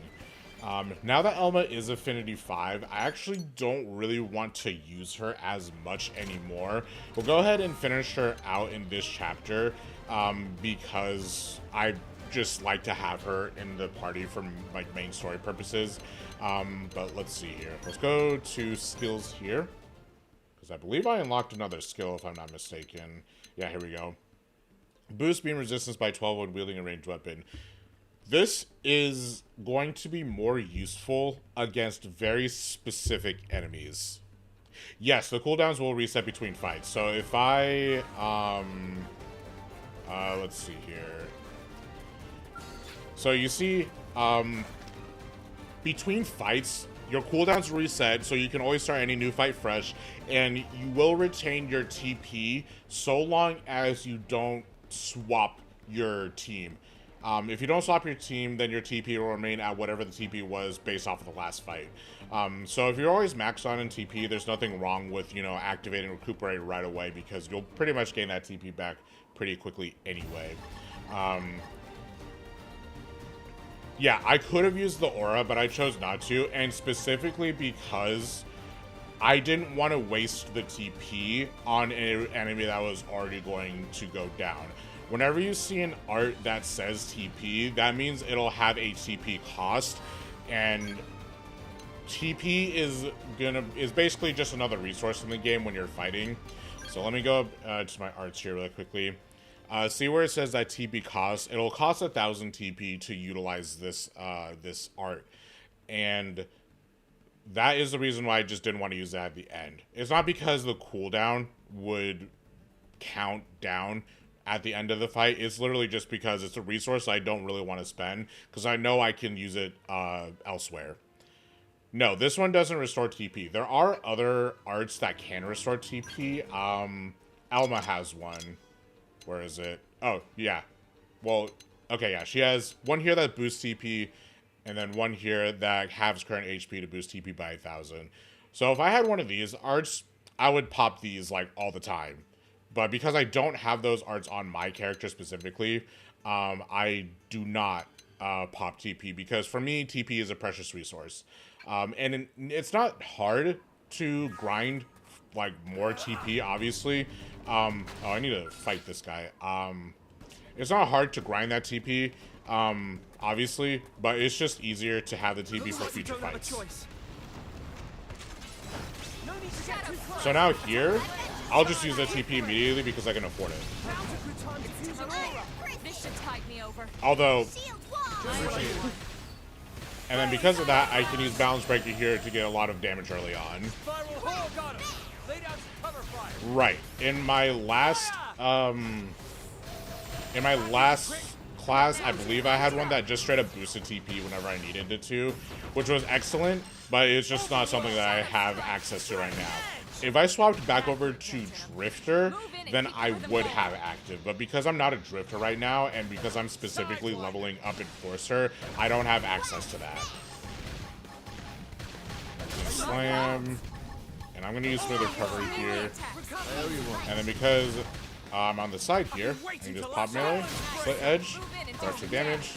Now that Elma is Affinity 5, I actually don't really want to use her as much anymore. We'll go ahead and finish her out in this chapter, because I just like to have her in the party for like main story purposes. But let's see here. Let's go to skills here, because I believe I unlocked another skill, if I'm not mistaken. Yeah, here we go. Boost beam resistance by 12 when wielding a ranged weapon. This is going to be more useful against very specific enemies. Yes, the cooldowns will reset between fights. So if I let's see here. So you see, between fights, your cooldowns reset, so you can always start any new fight fresh, and you will retain your TP so long as you don't swap your team. If you don't swap your team, then your TP will remain at whatever the TP was based off of the last fight. So if you're always maxed on in TP, there's nothing wrong with, you know, activating Recuperate right away, because you'll pretty much gain that TP back pretty quickly anyway. Yeah, I could have used the aura, but I chose not to, and specifically because I didn't want to waste the TP on an enemy that was already going to go down. Whenever you see an art that says TP, that means it'll have a TP cost, and TP is basically just another resource in the game when you're fighting. So let me go to my arts here really quickly. See where it says that TP costs? It'll cost 1,000 TP to utilize this this art, and that is the reason why I just didn't want to use that at the end. It's not because the cooldown would count down at the end of the fight. It's literally just because it's a resource I don't really want to spend, because I know I can use it elsewhere. No, this one doesn't restore TP. There are other arts that can restore TP. Alma has one. Where is it? Oh, yeah. Well, Okay, yeah, she has one here that boosts TP, and then one here that halves current HP to boost TP by 1,000. So if I had one of these arts, I would pop these like all the time. But because I don't have those arts on my character specifically, I do not pop TP, because for me, TP is a precious resource. And it's not hard to grind like more TP, obviously. Oh, I need to fight this guy. It's not hard to grind that TP, obviously, but it's just easier to have the TP for future fights. So now here, I'll just use that TP immediately because I can afford it. This should tide me over. Although, and then because of that, I can use Balance Breaker here to get a lot of damage early on. Right. In my last class, I believe I had one that just straight up boosted TP whenever I needed it to, which was excellent, but it's just not something that I have access to right now. If I swapped back over to Drifter, then I would have active, but because I'm not a Drifter right now, and because I'm specifically leveling up Enforcer, I don't have access to that. Slam, and I'm going to use Smooth Recovery here, and then because I'm on the side here, I can just pop melee, Slit Edge, start to damage,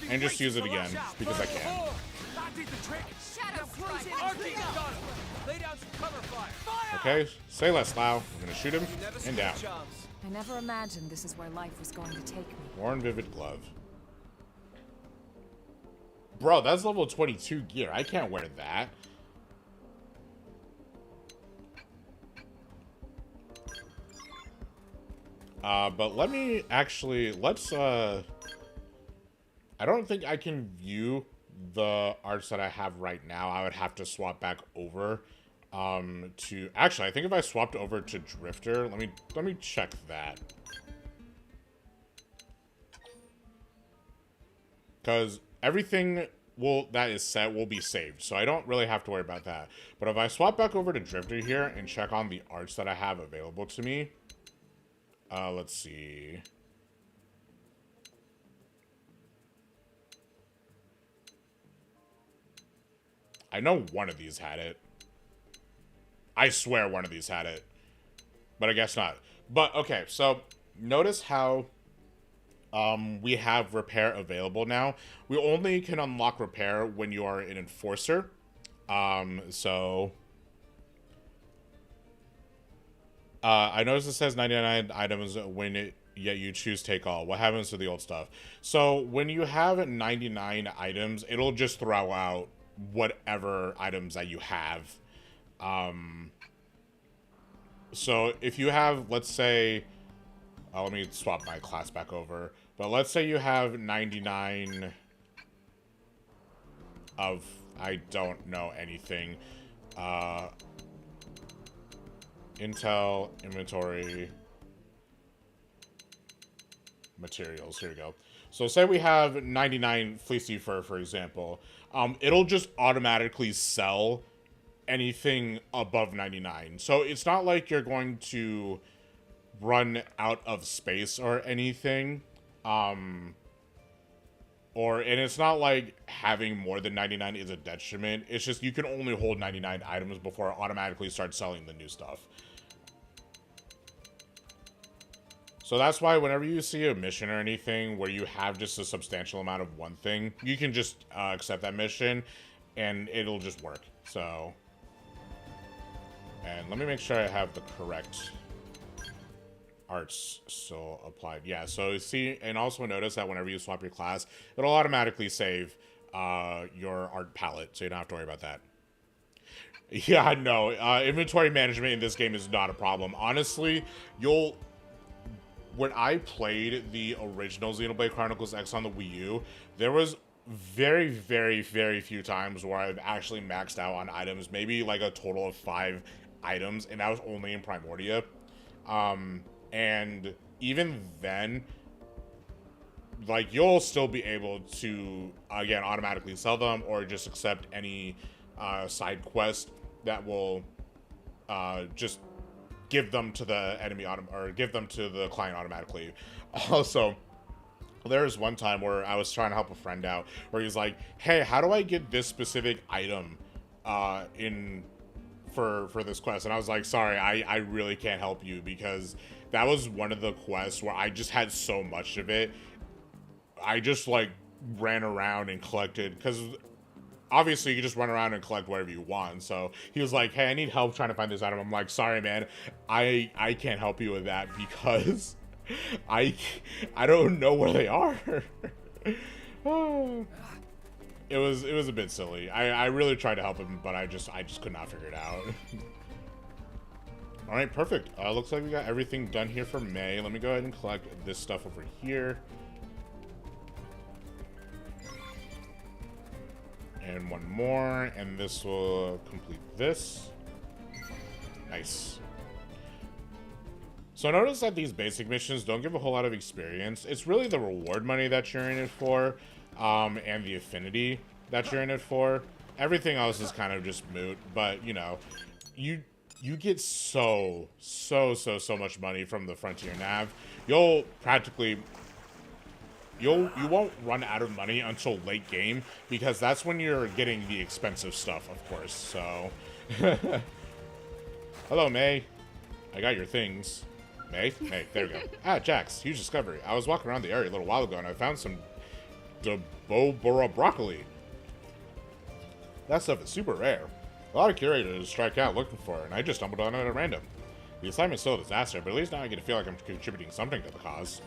and just use it again, because I can. Okay, say less, Lau. I'm gonna shoot him, and down. I never imagined this is where life was going to take me. Worn Vivid Glove. Bro, that's level 22 gear. I can't wear that. But let me actually, I don't think I can view the arts that I have right now. I would have to swap back over to, actually, I think if I swapped over to Drifter, let me check that. Because everything that is set will be saved, so I don't really have to worry about that. But if I swap back over to Drifter here and check on the arts that I have available to me, let's see. I know one of these had it. I swear one of these had it. But I guess not. But, okay, so notice how we have Repair available now. We only can unlock Repair when you are an Enforcer. I noticed it says 99 items yet you choose take all. What happens to the old stuff? So when you have 99 items, it'll just throw out whatever items that you have. So if you have, let's say, let me swap my class back over, but let's say you have 99 of, I don't know anything, Intel, inventory, materials, here we go. So say we have 99 fleecy fur, for example. It'll just automatically sell anything above 99. So it's not like you're going to run out of space or anything. And it's not like having more than 99 is a detriment. It's just you can only hold 99 items before it automatically starts selling the new stuff. So that's why whenever you see a mission or anything where you have just a substantial amount of one thing, you can just accept that mission and it'll just work. So, and let me make sure I have the correct arts still applied. Yeah, so see, and also notice that whenever you swap your class, it'll automatically save your art palette, so you don't have to worry about that. Yeah, no, inventory management in this game is not a problem. Honestly, when I played the original Xenoblade Chronicles X on the Wii U, there was very, very, very few times where I've actually maxed out on items, maybe like a total of 5 items, and that was only in Primordia. And even then, like, you'll still be able to, again, automatically sell them or just accept any side quest that will just give them to the enemy or give them to the client automatically. Also, There was one time where I was trying to help a friend out, where he's like, "Hey, how do I get this specific item in for this quest?" And I was like, "Sorry, I really can't help you, because that was one of the quests where I just had so much of it. I just like ran around and collected, because obviously you can just run around and collect whatever you want." So he was like, "Hey, I need help trying to find this item." I'm like, "Sorry, man, I can't help you with that, because I don't know where they are." It was a bit silly. I really tried to help him, but I just could not figure it out. All right, perfect. Looks like we got everything done here for May. Let me go ahead and collect this stuff over here. And one more, and this will complete this. Nice. So notice that these basic missions don't give a whole lot of experience. It's really the reward money that you're in it for, and the affinity that you're in it for. Everything else is kind of just moot, but you know, you get so much money from the Frontier Nav. You won't run out of money until late game, because that's when you're getting the expensive stuff, of course. So hello, May. I got your things. May? Hey, there we go. Ah, Jax, huge discovery. I was walking around the area a little while ago and I found some Dobobora broccoli. That stuff is super rare. A lot of curators strike out looking for it, and I just stumbled on it at random. The assignment's still a disaster, but at least now I get to feel like I'm contributing something to the cause.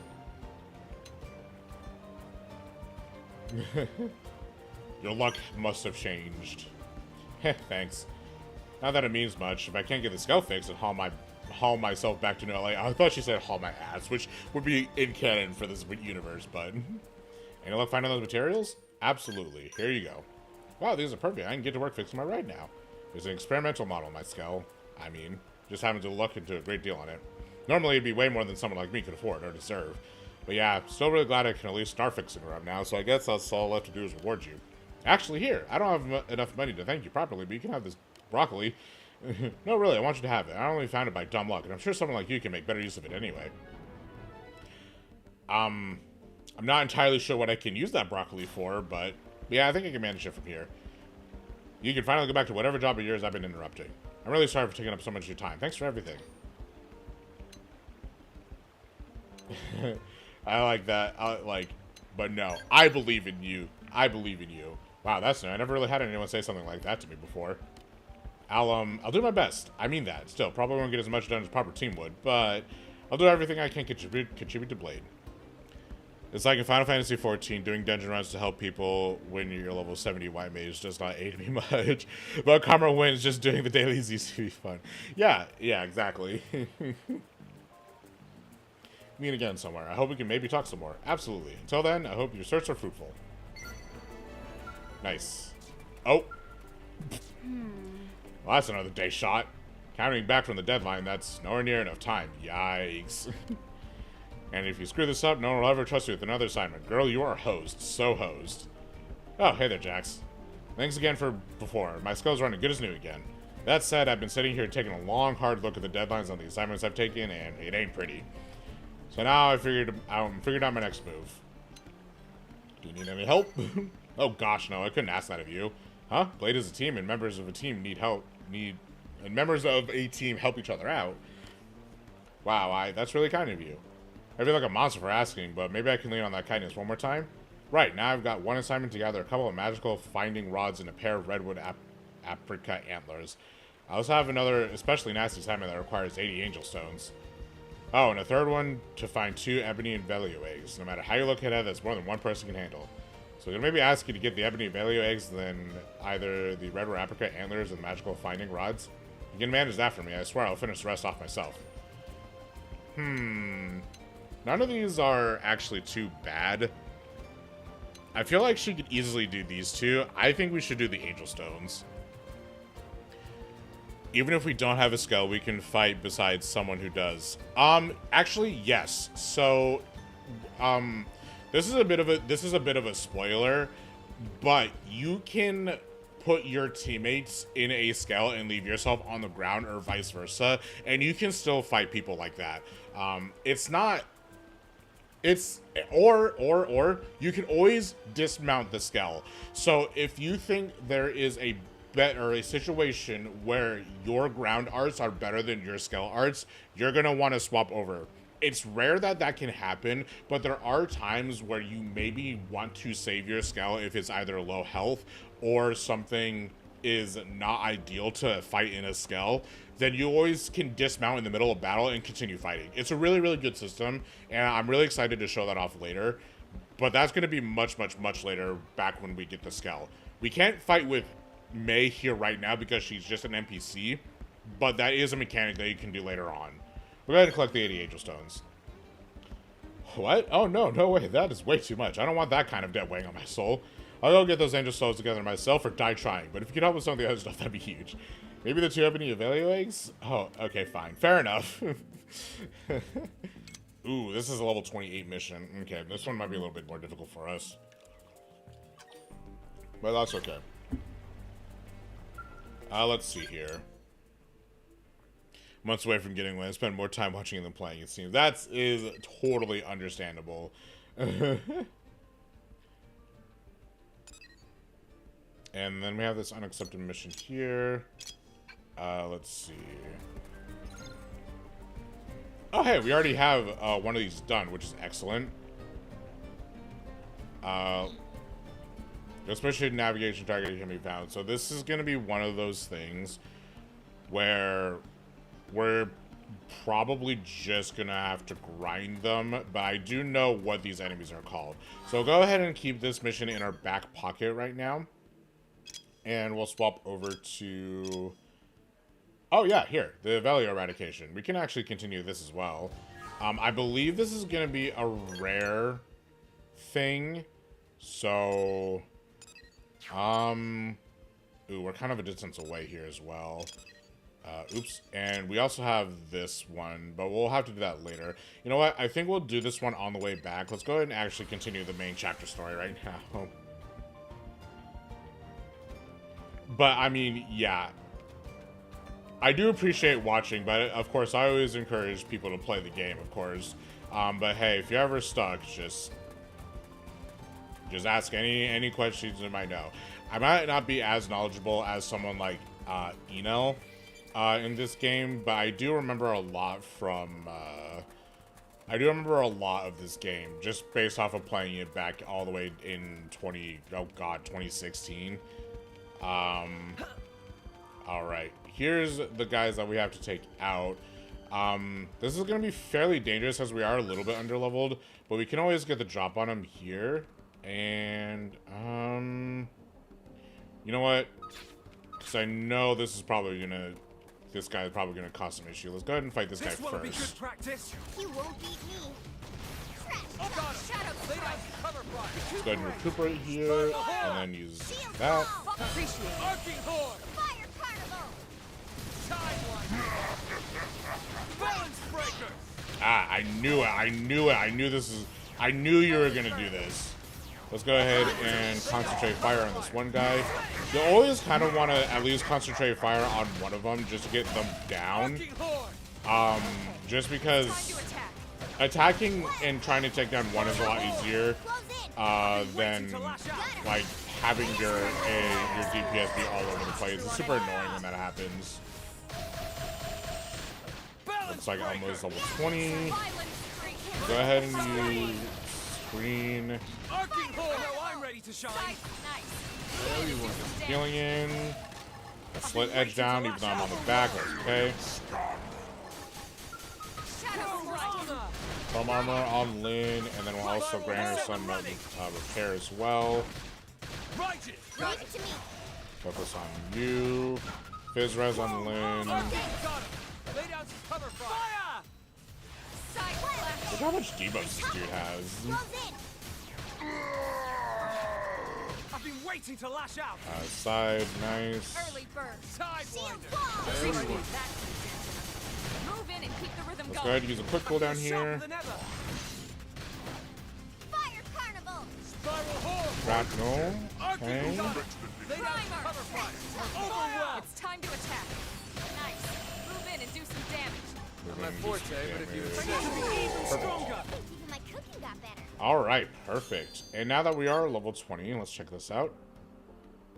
Your luck must have changed. Heh, thanks. Not that it means much. If I can't get the skull fixed and haul myself back to New LA. I thought she said haul my ass, which would be in canon for this universe, but... Any luck finding those materials? Absolutely. Here you go. Wow, these are perfect. I can get to work fixing my ride now. There's an experimental model in my skull. I mean, just having to look into a great deal on it. Normally, it'd be way more than someone like me could afford or deserve. But yeah, still really glad I can at least start fixing her up now, so I guess that's all left to do is reward you. Actually, here, I don't have enough money to thank you properly, but you can have this broccoli. No, really, I want you to have it. I only found it by dumb luck, and I'm sure someone like you can make better use of it anyway. I'm not entirely sure what I can use that broccoli for, but yeah, I think I can manage it from here. You can finally go back to whatever job of yours I've been interrupting. I'm really sorry for taking up so much of your time. Thanks for everything. I like that. But no, I believe in you. I believe in you. Wow, that's new. I never really had anyone say something like that to me before. I'll do my best. I mean that. Still, probably won't get as much done as proper team would, but I'll do everything I can contribute to Blade. It's like in Final Fantasy XIV, doing dungeon runs to help people when you're level 70 white mage does not aid me much. But karma wins just doing the dailies used to be fun. Yeah, exactly. Meet again somewhere. I hope we can maybe talk some more. Absolutely. Until then, I hope your search are fruitful. Nice. Oh. Well, that's another day shot. Counting back from the deadline, that's nowhere near enough time. Yikes. And if you screw this up, no one will ever trust you with another assignment. Girl, you are hosed. So hosed. Oh, hey there, Jax. Thanks again for before. My skull's running good as new again. That said, I've been sitting here taking a long, hard look at the deadlines on the assignments I've taken, and it ain't pretty. So now I figured out my next move. Do you need any help? Oh gosh, no, I couldn't ask that of you. Huh? Blade is a team, and members of a team members of a team help each other out. Wow, that's really kind of you. I feel like a monster for asking, but maybe I can lean on that kindness one more time. Right, now I've got one assignment to gather a couple of magical finding rods and a pair of redwood apricot antlers. I also have another especially nasty assignment that requires 80 angel stones. Oh, and a third one to find 2 ebony and velio eggs. No matter how you look at it, that's more than one person can handle. So I'm going to maybe ask you to get the ebony and velio eggs, then either the redwood apricot antlers and the magical finding rods. You can manage that for me. I swear I'll finish the rest off myself. None of these are actually too bad. I feel like she could easily do these two. I think we should do the angel stones. Even if we don't have a skull, we can fight besides someone who does. Actually, yes. So, this is a bit of a spoiler, but you can put your teammates in a skull and leave yourself on the ground, or vice versa, and you can still fight people like that. It's not It's or you can always dismount the Skell. So if you think there is a bet or a situation where your ground arts are better than your Skell arts, you're gonna want to swap over. It's rare that that can happen, but there are times where you maybe want to save your Skell if it's either low health or something is not ideal to fight in a Skell. Then you always can dismount in the middle of battle and continue fighting. It's a really, really good system, and I'm really excited to show that off later. But that's going to be much, much, much later, back when we get the Skell. We can't fight with May here right now because she's just an NPC, but that is a mechanic that you can do later on. We're going to collect the 80 Angel Stones. What? Oh, no, no way. That is way too much. I don't want that kind of debt weighing on my soul. I'll go get those Angel Stones together myself or die trying, but if you could help with some of the other stuff, that'd be huge. Maybe the two have any Evelio eggs? Oh, okay, fine. Fair enough. Ooh, this is a level 28 mission. Okay, this one might be a little bit more difficult for us. But that's okay. Let's see here. Months away from getting one. I spend more time watching than playing, it seems. That is totally understandable. And then we have this unaccepted mission here. Let's see. Oh, hey, we already have one of these done, which is excellent. Especially navigation target can be found. So this is going to be one of those things where we're probably just going to have to grind them. But I do know what these enemies are called. So go ahead and keep this mission in our back pocket right now. And we'll swap over to... Oh, yeah, here. The Evelio Eradication. We can actually continue this as well. I believe this is going to be a rare thing. So... Ooh, we're kind of a distance away here as well. Oops. And we also have this one, but we'll have to do that later. You know what? I think we'll do this one on the way back. Let's go ahead and actually continue the main chapter story right now. But, I mean, yeah. I do appreciate watching, but, of course, I always encourage people to play the game, of course. But, hey, if you're ever stuck, just ask any questions you might know. I might not be as knowledgeable as someone like Enel in this game, but I do remember a lot from... I do remember a lot of this game, just based off of playing it back all the way in 2016. Alright, here's the guys that we have to take out. This is going to be fairly dangerous as we are a little bit underleveled, but we can always get the drop on them here. And, you know what? Because I know this is probably going to, this guy is probably going to cause some issue. Let's go ahead and fight this guy first. Be good practice. You won't beat me. Let's go ahead and recuperate here, and then use that. Arcing Horde. Fire Carnival. Time one. Balance breaker. Ah, I knew it. I knew it. I knew this is. I knew you were gonna do this. Let's go ahead and concentrate fire on this one guy. You always kind of want to at least concentrate fire on one of them just to get them down. Just because attacking and trying to take down one is a lot easier than like having your DPS be all over the place. It's super annoying when that happens. Looks like almost level 20. Go ahead and use screen. I'm ready to shine. Healing in. Let's slit edge down even though I'm on the back. That's okay. Foam armor on Lynn, and then we'll also grant her some repair as well. Focus on you. Fizz res on Lynn. Look how much debuffs this dude has. I've been waiting to lash out. Side, nice. Early bird. Sidewinder. Move in and keep the rhythm Let's go going. ahead and use a quick cooldown here. Fire Carnival. Spiral Horde. Shrapnel. Okay. It's time to attack. Nice. Move in and do some damage. My forte, but if you Damage. insist. Stronger. Even my cooking got better. All right, perfect. And now that we are level 20, let's check this out.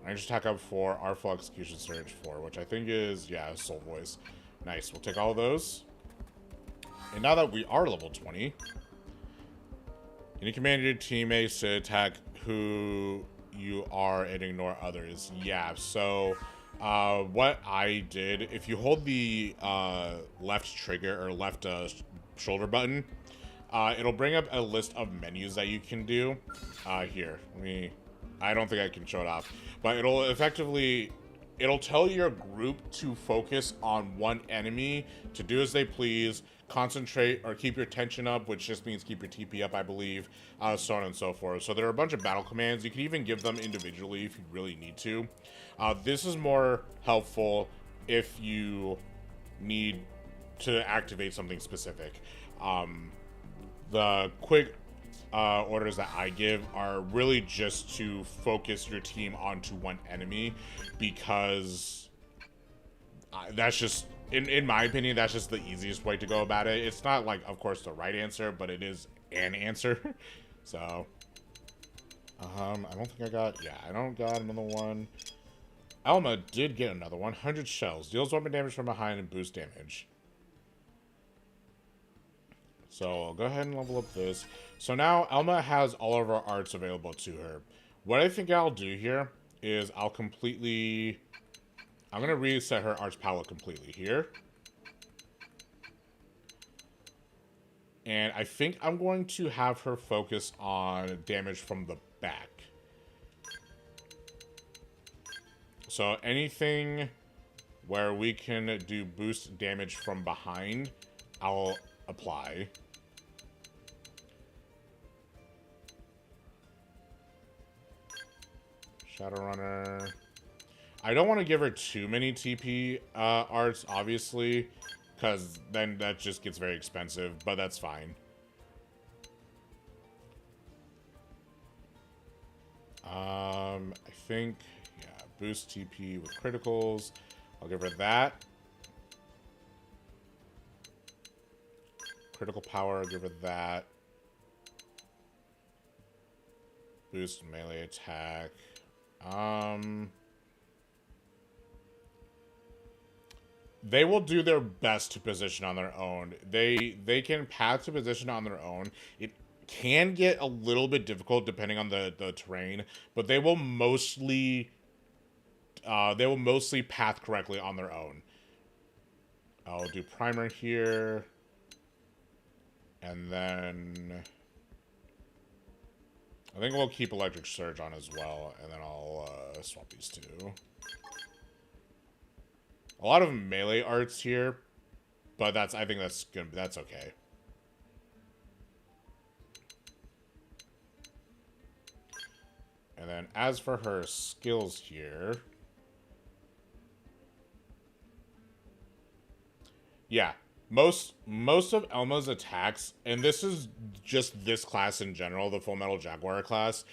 Range attack up 4, Artful Execution Surge 4, which I think is, yeah, Soul Voice. Nice, we'll take all of those. And now that we are level 20, any command your teammates to attack who you are and ignore others. Yeah, so what I did, if you hold the left trigger or left shoulder button, it'll bring up a list of menus that you can do. Here, I don't think I can show it off, but it'll tell your group to focus on one enemy, to do as they please, concentrate or keep your tension up, which just means keep your TP up, I believe, so on and so forth. So there are a bunch of battle commands. You can even give them individually if you really need to. This is more helpful if you need to activate something specific. The quick orders that I give are really just to focus your team onto one enemy, because that's just, in my opinion, that's just the easiest way to go about it. It's not, like, of course, the right answer, but it is an answer. So, I don't think I don't got another one. Alma did get another one. 100 shells. Deals weapon damage from behind and boost damage. So, I'll go ahead and level up this. So now, Alma has all of our arts available to her. What I think I'll do here is I'm going to reset her arts palette completely here. And I think I'm going to have her focus on damage from the back. So anything where we can do boost damage from behind, I'll apply. Shadowrunner. I don't want to give her too many TP arts, obviously, because then that just gets very expensive, but that's fine. I think, yeah, boost TP with criticals. I'll give her that. Critical power, I'll give her that. Boost melee attack. They will do their best to position on their own. They can path to position on their own. It can get a little bit difficult depending on the terrain, but they will mostly path correctly on their own. I'll do primer here, and then I think we'll keep electric surge on as well, and then I'll swap these two. A lot of melee arts here, but I think that's good. That's okay. And then as for her skills here, yeah, most of Elma's attacks, and this is just this class in general, the Full Metal Jaguar class,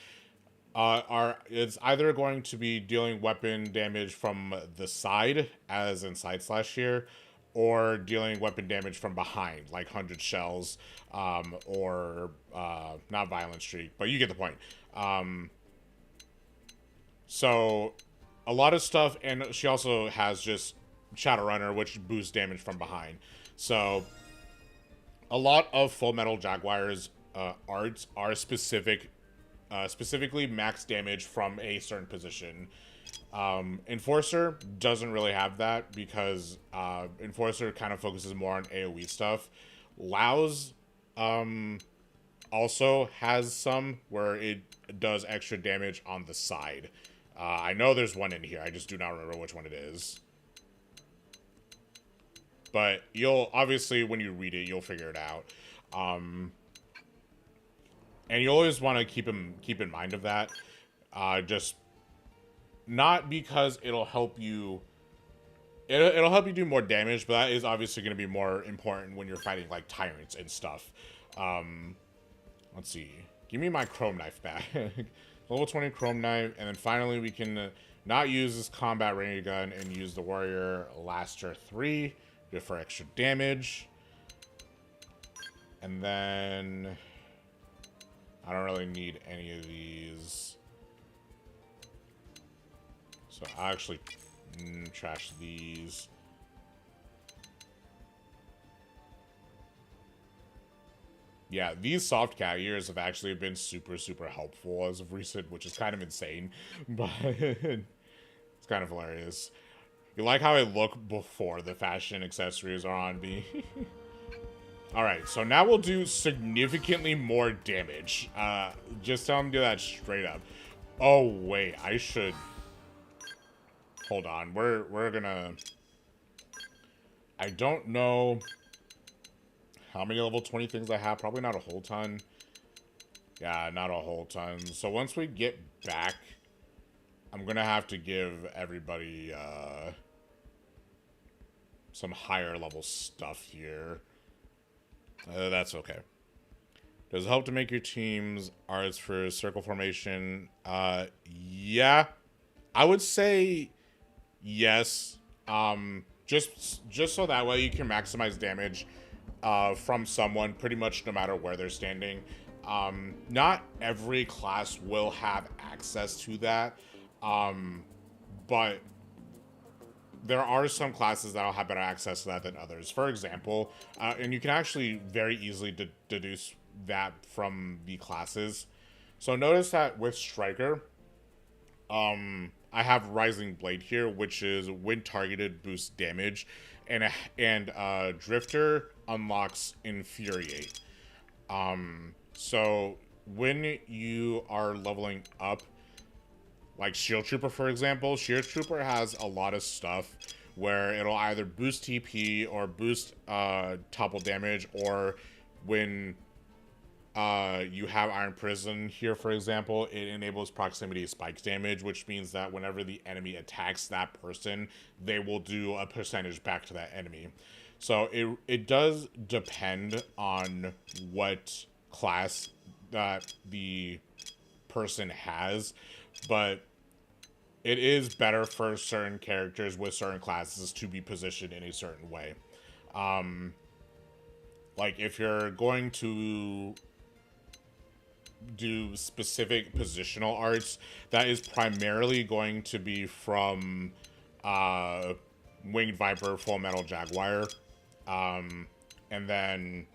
it's either going to be dealing weapon damage from the side, as in side slash here, or dealing weapon damage from behind, like 100 shells, or not violent streak, but you get the point. So a lot of stuff, and she also has just Shadowrunner, which boosts damage from behind. So a lot of Full Metal Jaguar's arts are specifically max damage from a certain position. Enforcer doesn't really have that because Enforcer kind of focuses more on AoE stuff. Lao's also has some where it does extra damage on the side. I know there's one in here. I just do not remember which one it is. But you'll, obviously, when you read it, you'll figure it out. And you always want to keep in mind of that. Just not because it'll help you. It'll help you do more damage, but that is obviously going to be more important when you're fighting like tyrants and stuff. Let's see. Give me my chrome knife back. Level 20 chrome knife, and then finally we can not use this combat ranger gun and use the warrior laster 3 for extra damage. And then I don't really need any of these. So I actually trash these. Yeah, these soft cat ears have actually been super, super helpful as of recent, which is kind of insane, but it's kind of hilarious. You like how I look before the fashion accessories are on me? Alright, so now we'll do significantly more damage. Just tell him to do that straight up. Oh, wait, I should... Hold on, we're gonna... I don't know how many level 20 things I have. Probably not a whole ton. Yeah, not a whole ton. So once we get back, I'm gonna have to give everybody some higher level stuff here. That's okay. Does it help to make your teams arts for circle formation? Yeah, I would say yes. Just so that way you can maximize damage from someone pretty much no matter where they're standing. Not every class will have access to that, but there are some classes that will have better access to that than others. For example, and you can actually very easily deduce that from the classes. So notice that with Striker, I have Rising Blade here, which is when targeted boosts damage, and Drifter unlocks Infuriate. So when you are leveling up, like Shield Trooper, for example, Shield Trooper has a lot of stuff where it'll either boost TP or boost topple damage, or when you have Iron Prison here, for example, it enables proximity spike damage, which means that whenever the enemy attacks that person, they will do a percentage back to that enemy. So it does depend on what class that the person has, but it is better for certain characters with certain classes to be positioned in a certain way. Like if you're going to do specific positional arts, that is primarily going to be from Winged Viper, Full Metal Jaguar, and then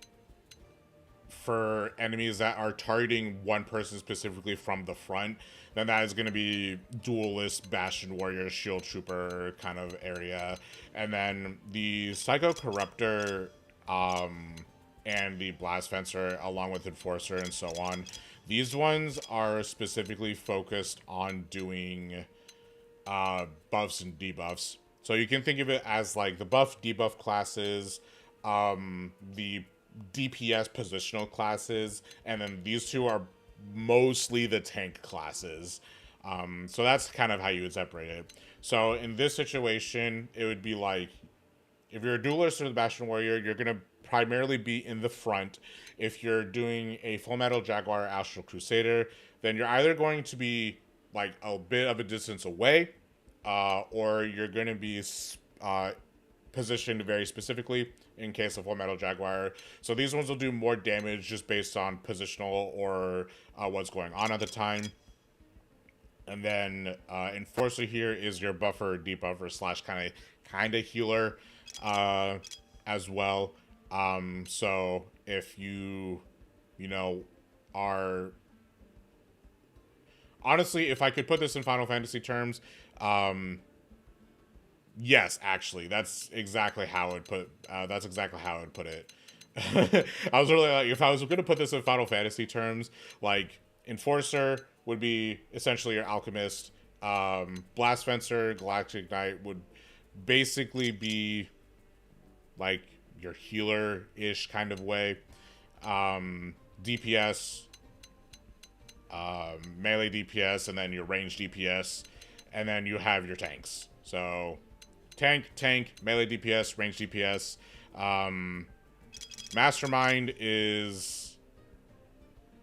for enemies that are targeting one person specifically from the front, then that is going to be Duelist, Bastion Warrior, Shield Trooper kind of area. And then the Psycho Corruptor and the Blast Fencer, along with Enforcer and so on, these ones are specifically focused on doing buffs and debuffs. So you can think of it as like the buff, debuff classes, the DPS positional classes, and then these two are mostly the tank classes. So that's kind of how you would separate it. So in this situation, it would be like, if you're a duelist or the Bastion Warrior, you're going to primarily be in the front. If you're doing a Full Metal Jaguar or Astral Crusader, then you're either going to be like a bit of a distance away, or you're going to be positioned very specifically in case of Full Metal Jaguar. So these ones will do more damage just based on positional or what's going on at the time. And then Enforcer here is your buffer, debuffer slash kind of healer as well. So if you are, honestly, if I could put this in Final Fantasy terms, yes, actually, that's exactly how I would put it. I was really like, if I was going to put this in Final Fantasy terms, like Enforcer would be essentially your Alchemist. Blast Fencer, Galactic Knight would basically be like your healer-ish kind of way. DPS, melee DPS, and then your range DPS, and then you have your tanks. So tank, melee DPS, range DPS. Mastermind is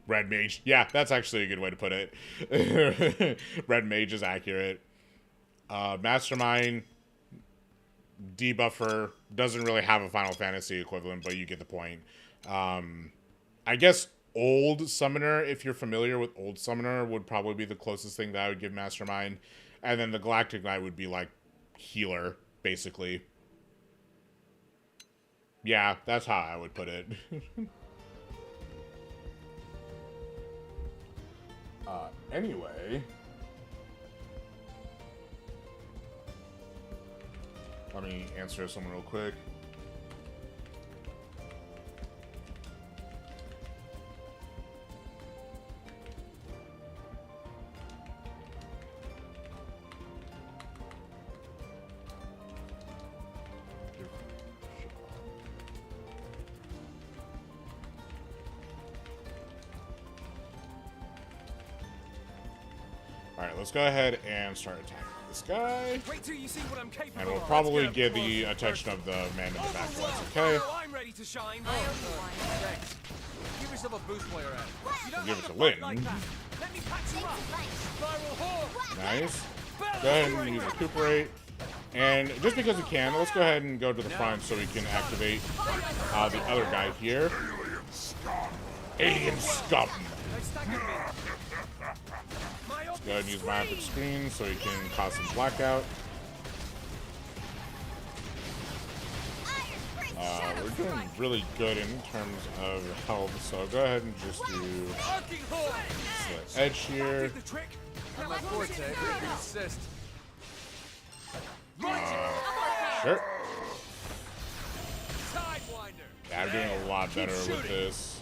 Red Mage. Yeah, that's actually a good way to put it. Red Mage is accurate. Mastermind, debuffer, doesn't really have a Final Fantasy equivalent, but you get the point. I guess Old Summoner, if you're familiar with Old Summoner, would probably be the closest thing that I would give Mastermind. And then the Galactic Knight would be like healer, basically. Yeah, that's how I would put it. Anyway. Let me answer someone real quick. Alright, let's go ahead and start attacking this guy. Wait till you see what I'm capable And we'll of. probably Let's get get the closer. attention of the man in the back. Overwhelm. Okay. Oh, I'm ready to shine. Thanks. Give yourself a boost while you're at it. You don't Give have it to to fight Lynn. like that. Let me patch you up. Spiral horn. Nice. Go ahead and use Recuperate. And just because we can, let's go ahead and go to the front so we can activate the other guy here. Alien Scum. They staggered me. Go ahead and use my epic screen so we can cause some blackout. We're doing really good in terms of health, so go ahead and just do Slit Edge here. Not my forte, but you can assist. Sure. Sidewinder. Yeah, I'm doing a lot better with this.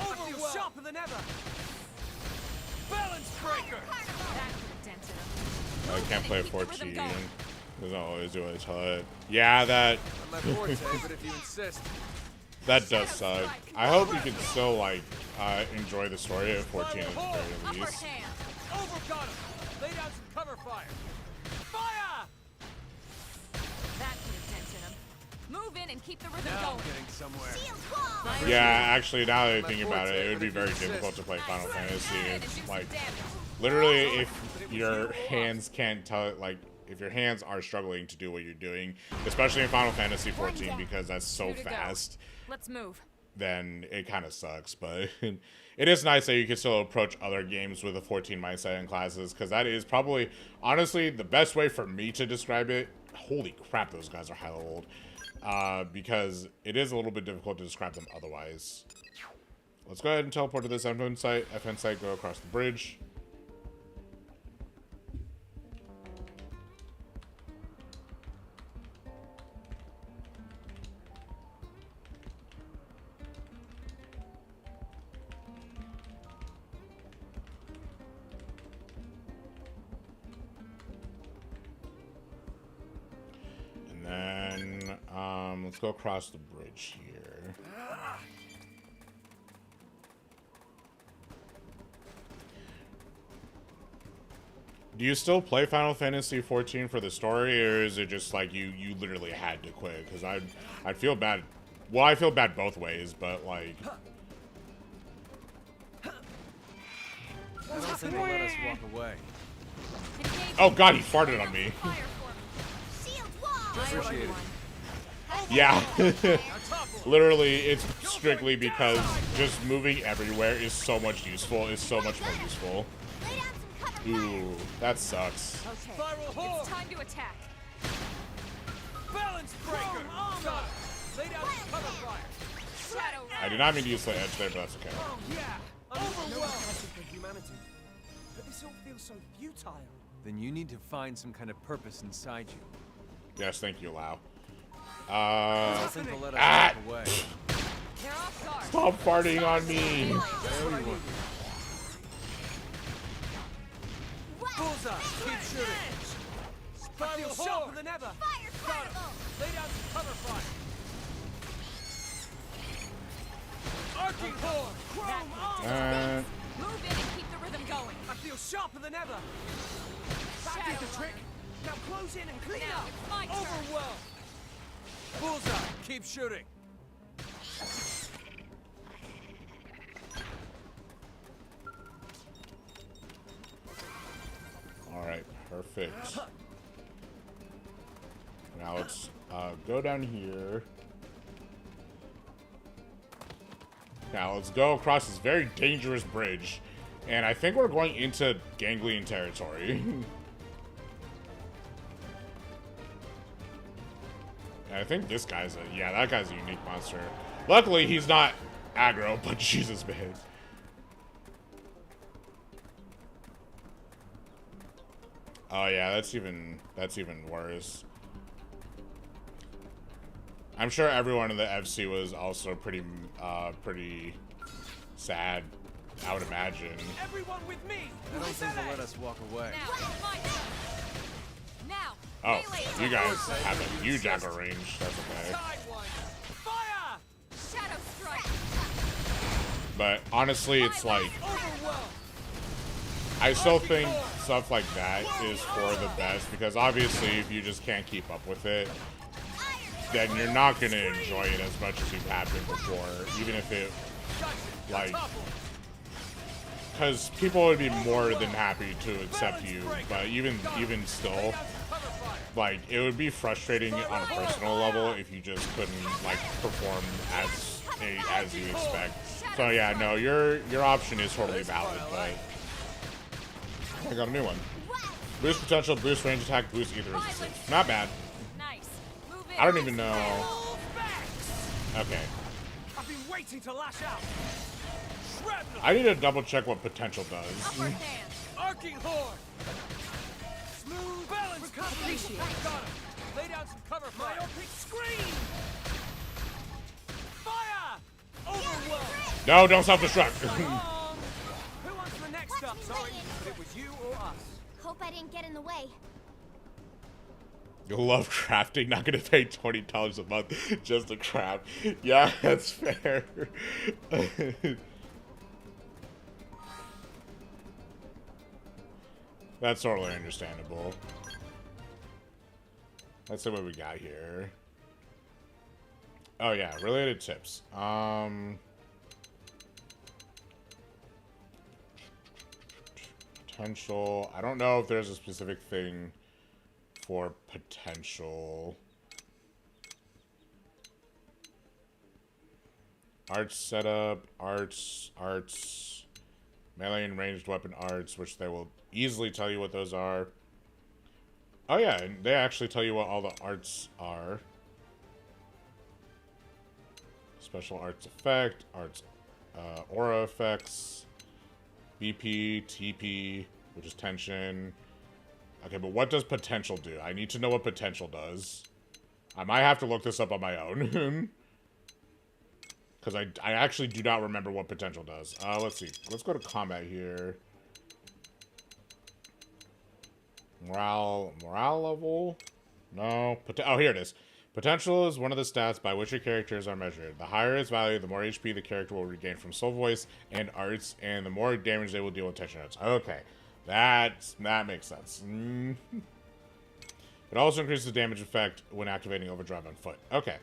I feel sharper than ever. Balance breaker. I can't play 14. Doesn't always do what I tell it. Yeah, that Not my forte, but if you insist. that does suck. I hope you can still like enjoy the story at 14 at the very least. Overgot him. Lay down some cover fire. Fire! That put a dent in him. Move in and keep the rhythm Now I'm going. getting somewhere. Yeah, actually, now that I think about it, it would be very difficult to play Final Fantasy. It's like literally, if your hands can't tell it, like if your hands are struggling to do what you're doing, especially in Final Fantasy 14 because that's so fast, Let's move. then it kind of sucks. But it is nice that you can still approach other games with a 14 mindset and classes, because that is probably, honestly, the best way for me to describe it. Holy crap, those guys are high leveled. Because it is a little bit difficult to describe them otherwise. Let's go ahead and teleport to this FN site. FN site, go across the bridge. Let's go across the bridge here. Do you still play Final Fantasy 14 for the story, or is it just like you literally had to quit? Because I'd feel bad. Well, I feel bad both ways, but like. I don't think they'll let us walk away. Oh god, he farted on me. Appreciate it. Yeah. Literally, it's strictly because just moving everywhere is so much useful. Is so much more useful. Ooh, that sucks. Okay, Spiral horn. it's time to attack. Balance breaker. Got it. Lay down some cover fire. Shadow I did not mean to use the edge there, but that's okay. Oh yeah. Overwhelmed. No passion for humanity. But this all feels so futile. Then you need to find some kind of purpose inside you. Yes, thank you, Lau. I don't think they'll let us walk away. They're off guard. Stop farting on me. Bullseye. Keep shooting. Spiral sharper than ever. Got him. Lay down some cover fire. Arcing horn. Chrome armor. Move in and keep the rhythm going. I feel sharper than ever. That did the trick. Now close in and clean Now up. it's my turn. Overwhelm. Bullseye. Keep shooting. Alright, perfect. Now let's go down here. Now, let's go across this very dangerous bridge. And I think we're going into ganglion territory. I think this guy's yeah, that guy's a unique monster. Luckily, he's not aggro, but Jesus, man. Oh yeah, that's even worse. I'm sure everyone in the FC was also pretty sad, I would imagine. Everyone with me. I don't think they'll let us walk away. Now. Oh, you guys have a huge aggro range. That's okay. Fire! Shadow strike. But honestly, it's like, I still think stuff like that is for the best, because obviously if you just can't keep up with it, then you're not going to enjoy it as much as you have been before, even if it, like, because people would be more than happy to accept you, but even still, like, it would be frustrating on a personal level if you just couldn't, like, perform as you expect. So yeah, no, your option is totally valid, but I got a new one. Boost potential, boost range attack, boost ether resistance. Not bad. Nice. Move in. I don't even know. Okay. I've been waiting to lash out. I need to double check what potential does. Upper hand. Arcing horn. Smooth balance. Appreciate. Got him. Lay down some cover fire. Scream. Fire. Overwhelm. No, don't self-destruct. Who wants the next up? Sorry, but it was you or us. Hope I didn't get in the way. You'll love crafting, not gonna pay $20 a month just to craft. Yeah, that's fair. That's totally understandable. Let's see what we got here. Oh yeah, related tips. Potential. I don't know if there's a specific thing for potential. Arts setup, arts, melee and ranged weapon arts, which they will easily tell you what those are. Oh yeah, and they actually tell you what all the arts are. Special arts effect, arts, aura effects, BP, TP, which is tension. Okay, but what does potential do? I need to know what potential does. I might have to look this up on my own. Because I actually do not remember what potential does. Let's see. Let's go to combat here. Morale level? No. Oh, here it is. Potential is one of the stats by which your characters are measured. The higher its value, the more HP the character will regain from soul voice and arts, and the more damage they will deal with tension notes. Okay. That makes sense. It also increases the damage effect when activating overdrive on foot. Okay.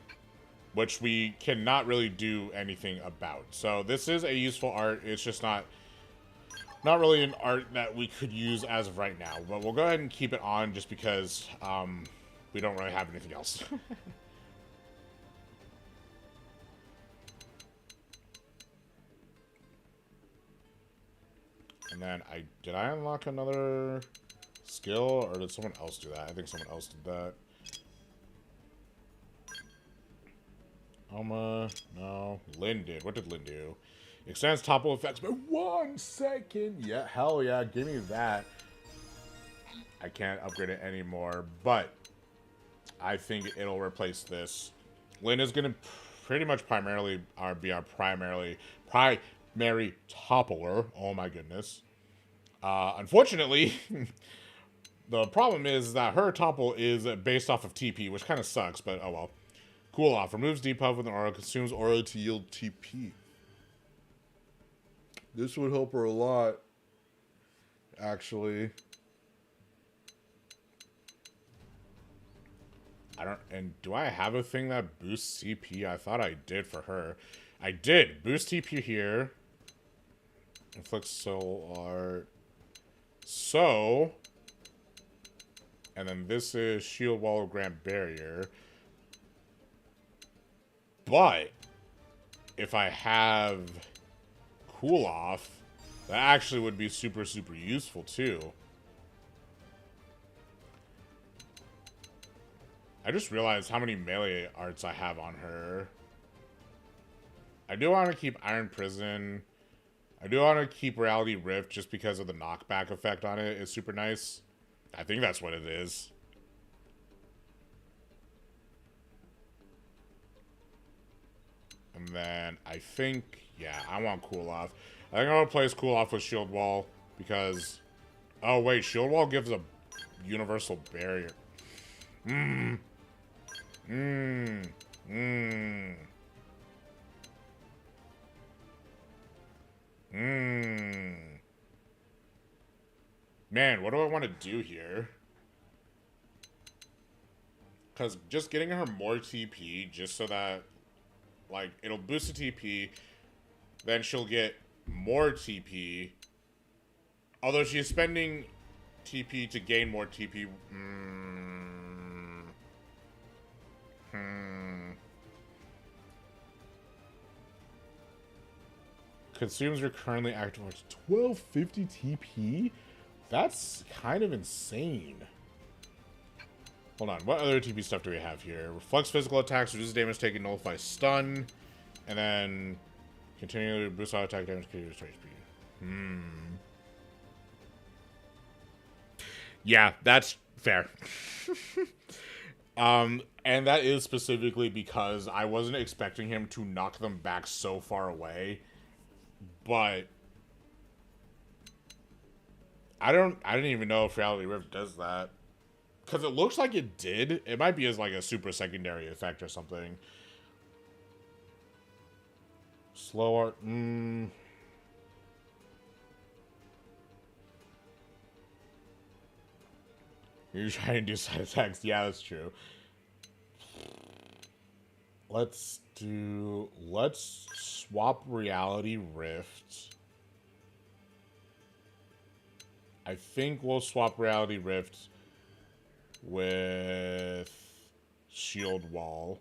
Which we cannot really do anything about. So this is a useful art. It's just not really an art that we could use as of right now. But we'll go ahead and keep it on just because we don't really have anything else. And then did I unlock another skill, or did someone else do that? I think someone else did that. Alma, no. Lynn did. What did Lynn do? Extends topple effects by 1 second. Yeah, hell yeah, give me that. I can't upgrade it anymore, but I think it'll replace this. Lynn is going to pretty much primarily be our primary toppler. Oh my goodness. Unfortunately, the problem is that her topple is based off of TP, which kind of sucks, but oh well. Cool off. Removes depuff with an aura. Consumes aura to yield TP. This would help her a lot, actually. And do I have a thing that boosts CP? I thought I did for her. I did. Boost TP here. Inflicts soul art. So. And then this is shield wall of grant barrier. But if I have cool off, that actually would be super, super useful too. I just realized how many melee arts I have on her. I do want to keep Iron Prison. I do want to keep Reality Rift just because of the knockback effect on it. It's super nice. I think that's what it is. And then I think, yeah, I want Cool Off. I think I'm going to place Cool Off with Shield Wall because... Oh, wait, Shield Wall gives a universal barrier. Man, what do I want to do here? Because just getting her more TP, just so that, like, it'll boost the TP, then she'll get more TP. Although she's spending TP to gain more TP. Consumes your currently active 1250 TP? That's kind of insane. Hold on, what other TP stuff do we have here? Reflects physical attacks, reduces damage taken, nullifies stun, and then continually boosts auto attack damage, can restore HP. Yeah, that's fair. And that is specifically because I wasn't expecting him to knock them back so far away. But I didn't even know if Reality Rift does that. Because it looks like it did. It might be as like a super secondary effect or something. Slow art. You're trying to do side attacks. Yeah, that's true. Let's swap Reality Rift. I think we'll swap Reality Rift with Shield Wall.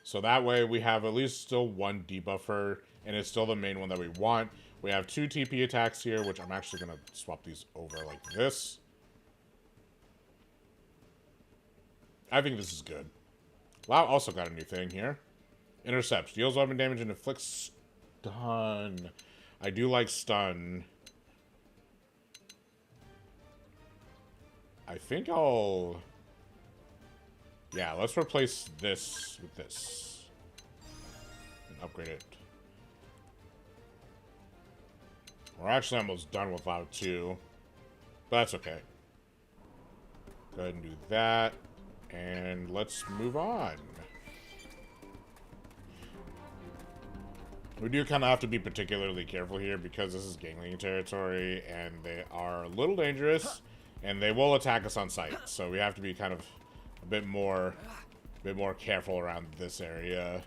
So that way we have at least still one debuffer, and it's still the main one that we want. We have 2 TP attacks here, which I'm actually going to swap these over like this. I think this is good. Wow, also got a new thing here. Intercepts. Deals weapon damage and inflicts stun. I do like stun. I think I'll... Yeah, let's replace this with this. And upgrade it. We're actually almost done with Loud 2. But that's okay. Go ahead and do that. And let's move on. We do kind of have to be particularly careful here because this is gangling territory and they are a little dangerous and they will attack us on sight. So we have to be kind of a bit more careful around this area.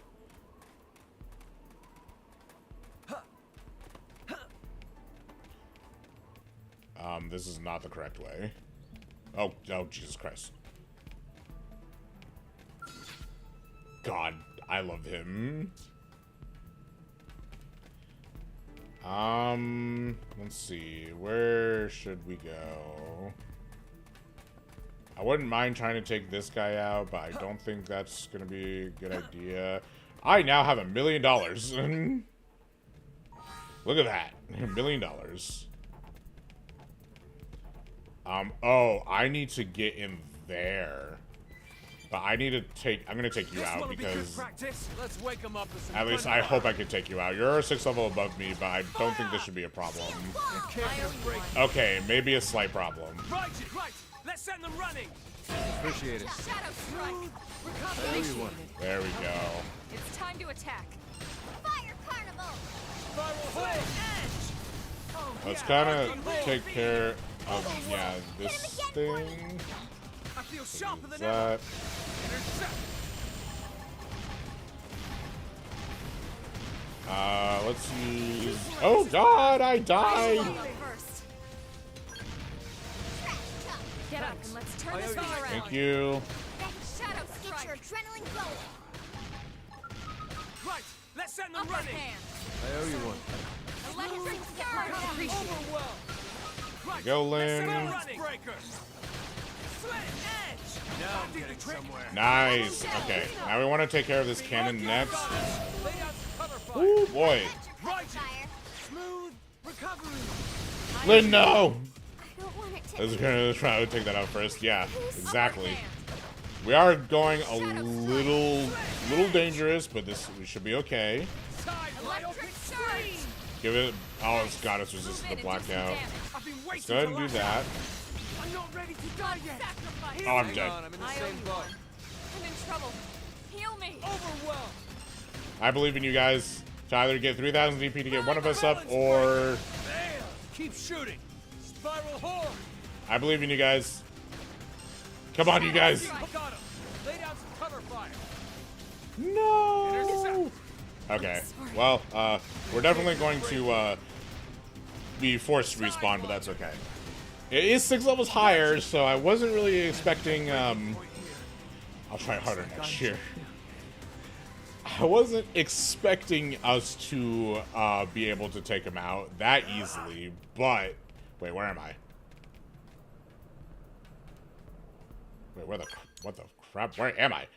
This is not the correct way. Oh, Jesus Christ. God, I love him. Let's see. Where should we go? I wouldn't mind trying to take this guy out, but I don't think that's gonna be a good idea. I now have $1 million. Look at that. $1 million. Oh, I need to get in there. But I need to take... I'm going to take you out because... Let's wake them up with some at least I hope I can take you out. You're 6 level above me, but I don't think this should be a problem. Okay, maybe a slight problem. Right. Let's send them running. Appreciate it. Shadow strike. There we go. It's time to attack. Fire Carnival! Let's kind of take care of, yeah, this thing. I feel sharper than That. Let's use... Oh God, I died! Get up and let's turn this thing around. Thank you. Shadow strike! Get your adrenaline going! Right, let's send send them Upper running. hand. I owe you one. Electric surge. Appreciate it. Overwhelm. Right. Go, Let's Lynn. balance breaker. Slit edge. Now I'm getting somewhere. Nice. Okay, now we want to take care of this cannon next. Lay down some cover fire. Ooh, boy. Right. Smooth recovery. Lynn, no! I don't want it to. I was gonna try to take that out first. Yeah, exactly. We are going a little dangerous, but we should be okay. Side Electric surge. Give it. Oh, it's got us resistant to blackout. I've been waiting Let's go ahead and do that. I'm not ready to die yet. Sacrifice. Oh, I'm Hang dead. on, I'm in the I owe same you boat. one. I'm in trouble. Heal me. Overwhelmed. I believe in you guys. To either get 3,000 DP to get one of us up, or Bam. Keep shooting. Spiral horn. I believe in you guys. Come on, you guys. Got him. Lay down some cover fire. No. Okay. Well, we're definitely going to be forced to respawn, but that's okay. It is 6 levels higher, so I wasn't really expecting. I'll try harder next year. I wasn't expecting us to be able to take him out that easily, but wait, where am I? Wait, what the crap? Where am I?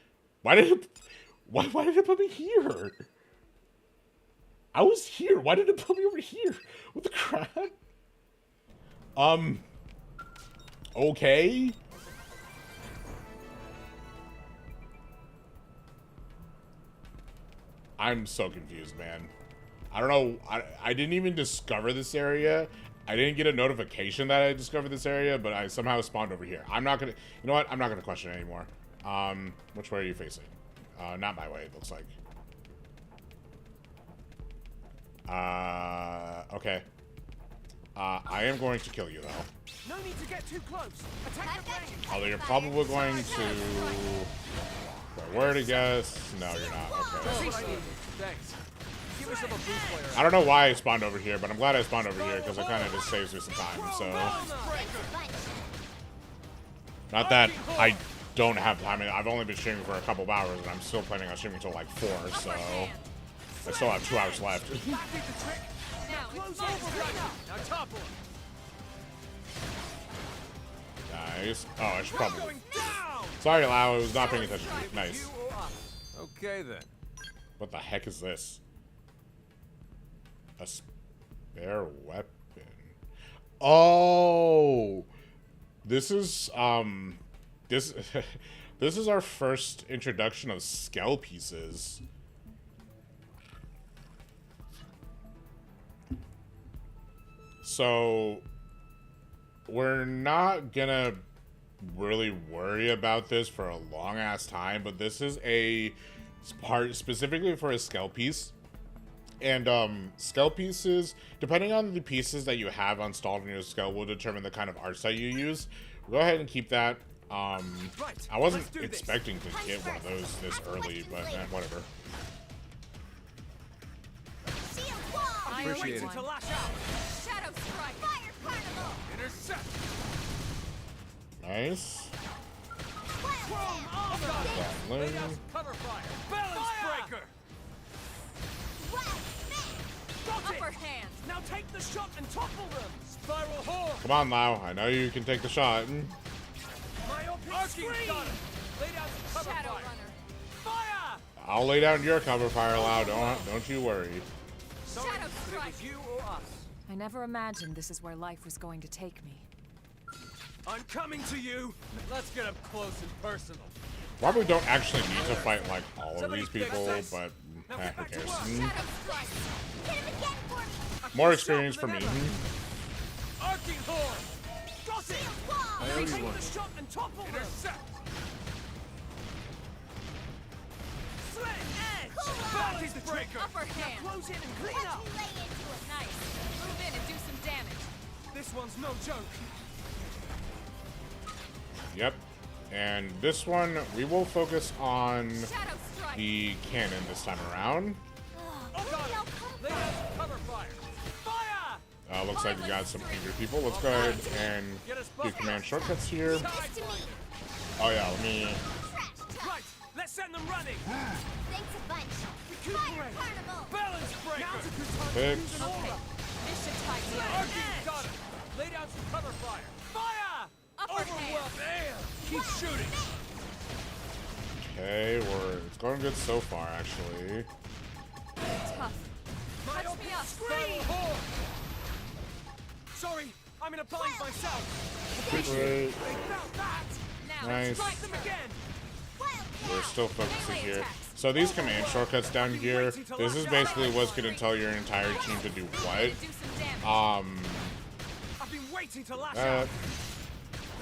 Why did it put me here? I was here. Why did it put me over here? What the crap? Okay. I'm so confused, man. I don't know. I didn't even discover this area. I didn't get a notification that I discovered this area, but I somehow spawned over here. I'm not gonna. You know what? I'm not gonna question it anymore. Which way are you facing? Not my way. It looks like. Okay. I am going to kill you though. No need to get too close. Attack the range. Although you're probably going to. Where to guess? No, you're not. Okay. Thanks. Give yourself a boost player. I don't know why I spawned over here, but I'm glad I spawned over here because it kind of just saves me some time. So, not that I don't have time. I've only been streaming for a couple of hours, and I'm still planning on streaming until like 4. So, I still have 2 hours left. That did the trick. Now Close it's over right now. Now topple him. Nice. Oh, I should probably. Going down. Sorry, Lau. I was not paying attention. Nice. You or us. Okay then. What the heck is this? A spare weapon. Oh, this is this this is our first introduction of skull pieces. So we're not gonna really worry about this for a long ass time, but this is a part specifically for a skull piece. And skull pieces, depending on the pieces that you have installed in your skull, will determine the kind of arts that you use. Go ahead and keep that. I wasn't expecting to get one of those this early, but whatever. Appreciate it. To lash out. Shadow strike. Fire carnival. Intercept. Nice. Chrome armor. Lay down some cover fire. Balance breaker. Got it. Upper hand. Now take the shot and topple them. Spiral horn. Come on, Lau. I know you can take the shot. Myopic screen. Got it. Lay down some cover Shadow fire. runner. Fire. I'll lay down your cover fire, Lau. Don't you worry. Sorry, Shadow but it strike. was you or us. I never imagined this is where life was going to take me. I'm coming to you. Let's get up close and personal. Probably don't actually need to fight like all of these people, but who cares? Shadow strike. Hit him again for me. More experience for me. Arcing horn. Got it. I Take the shot and topple them. Intercept. Slit edge. Balance breaker. Upper hand. Close in and clean up. Lay into it. Nice. Move in and do some damage. This one's no joke. Yep. And this one, we will focus on Shadow strike. the cannon this time around. Oh, got it. Lay down some cover fire. Fire. Looks like we got some angry people. Let's go ahead and do command shortcuts here. Side To me. Oh yeah, let me. Trash talk. Right. Let's send them running. Thanks a bunch. Fire Recuperate. carnival. Balance Fix. Okay. This should tie you. Archie, got it. Lay down some cover fire. Fire! Upper hand. Bam! Keep shooting. Okay, it's going good so far, actually. Tough. Touch me up. Scream! Sorry, I'm in a bind myself. Great. They found that. Now, Nice. Strike them again. We're still focusing here. So these command shortcuts down here, this is basically what's going to tell your entire team to do what. do some damage. I've been waiting to lash out.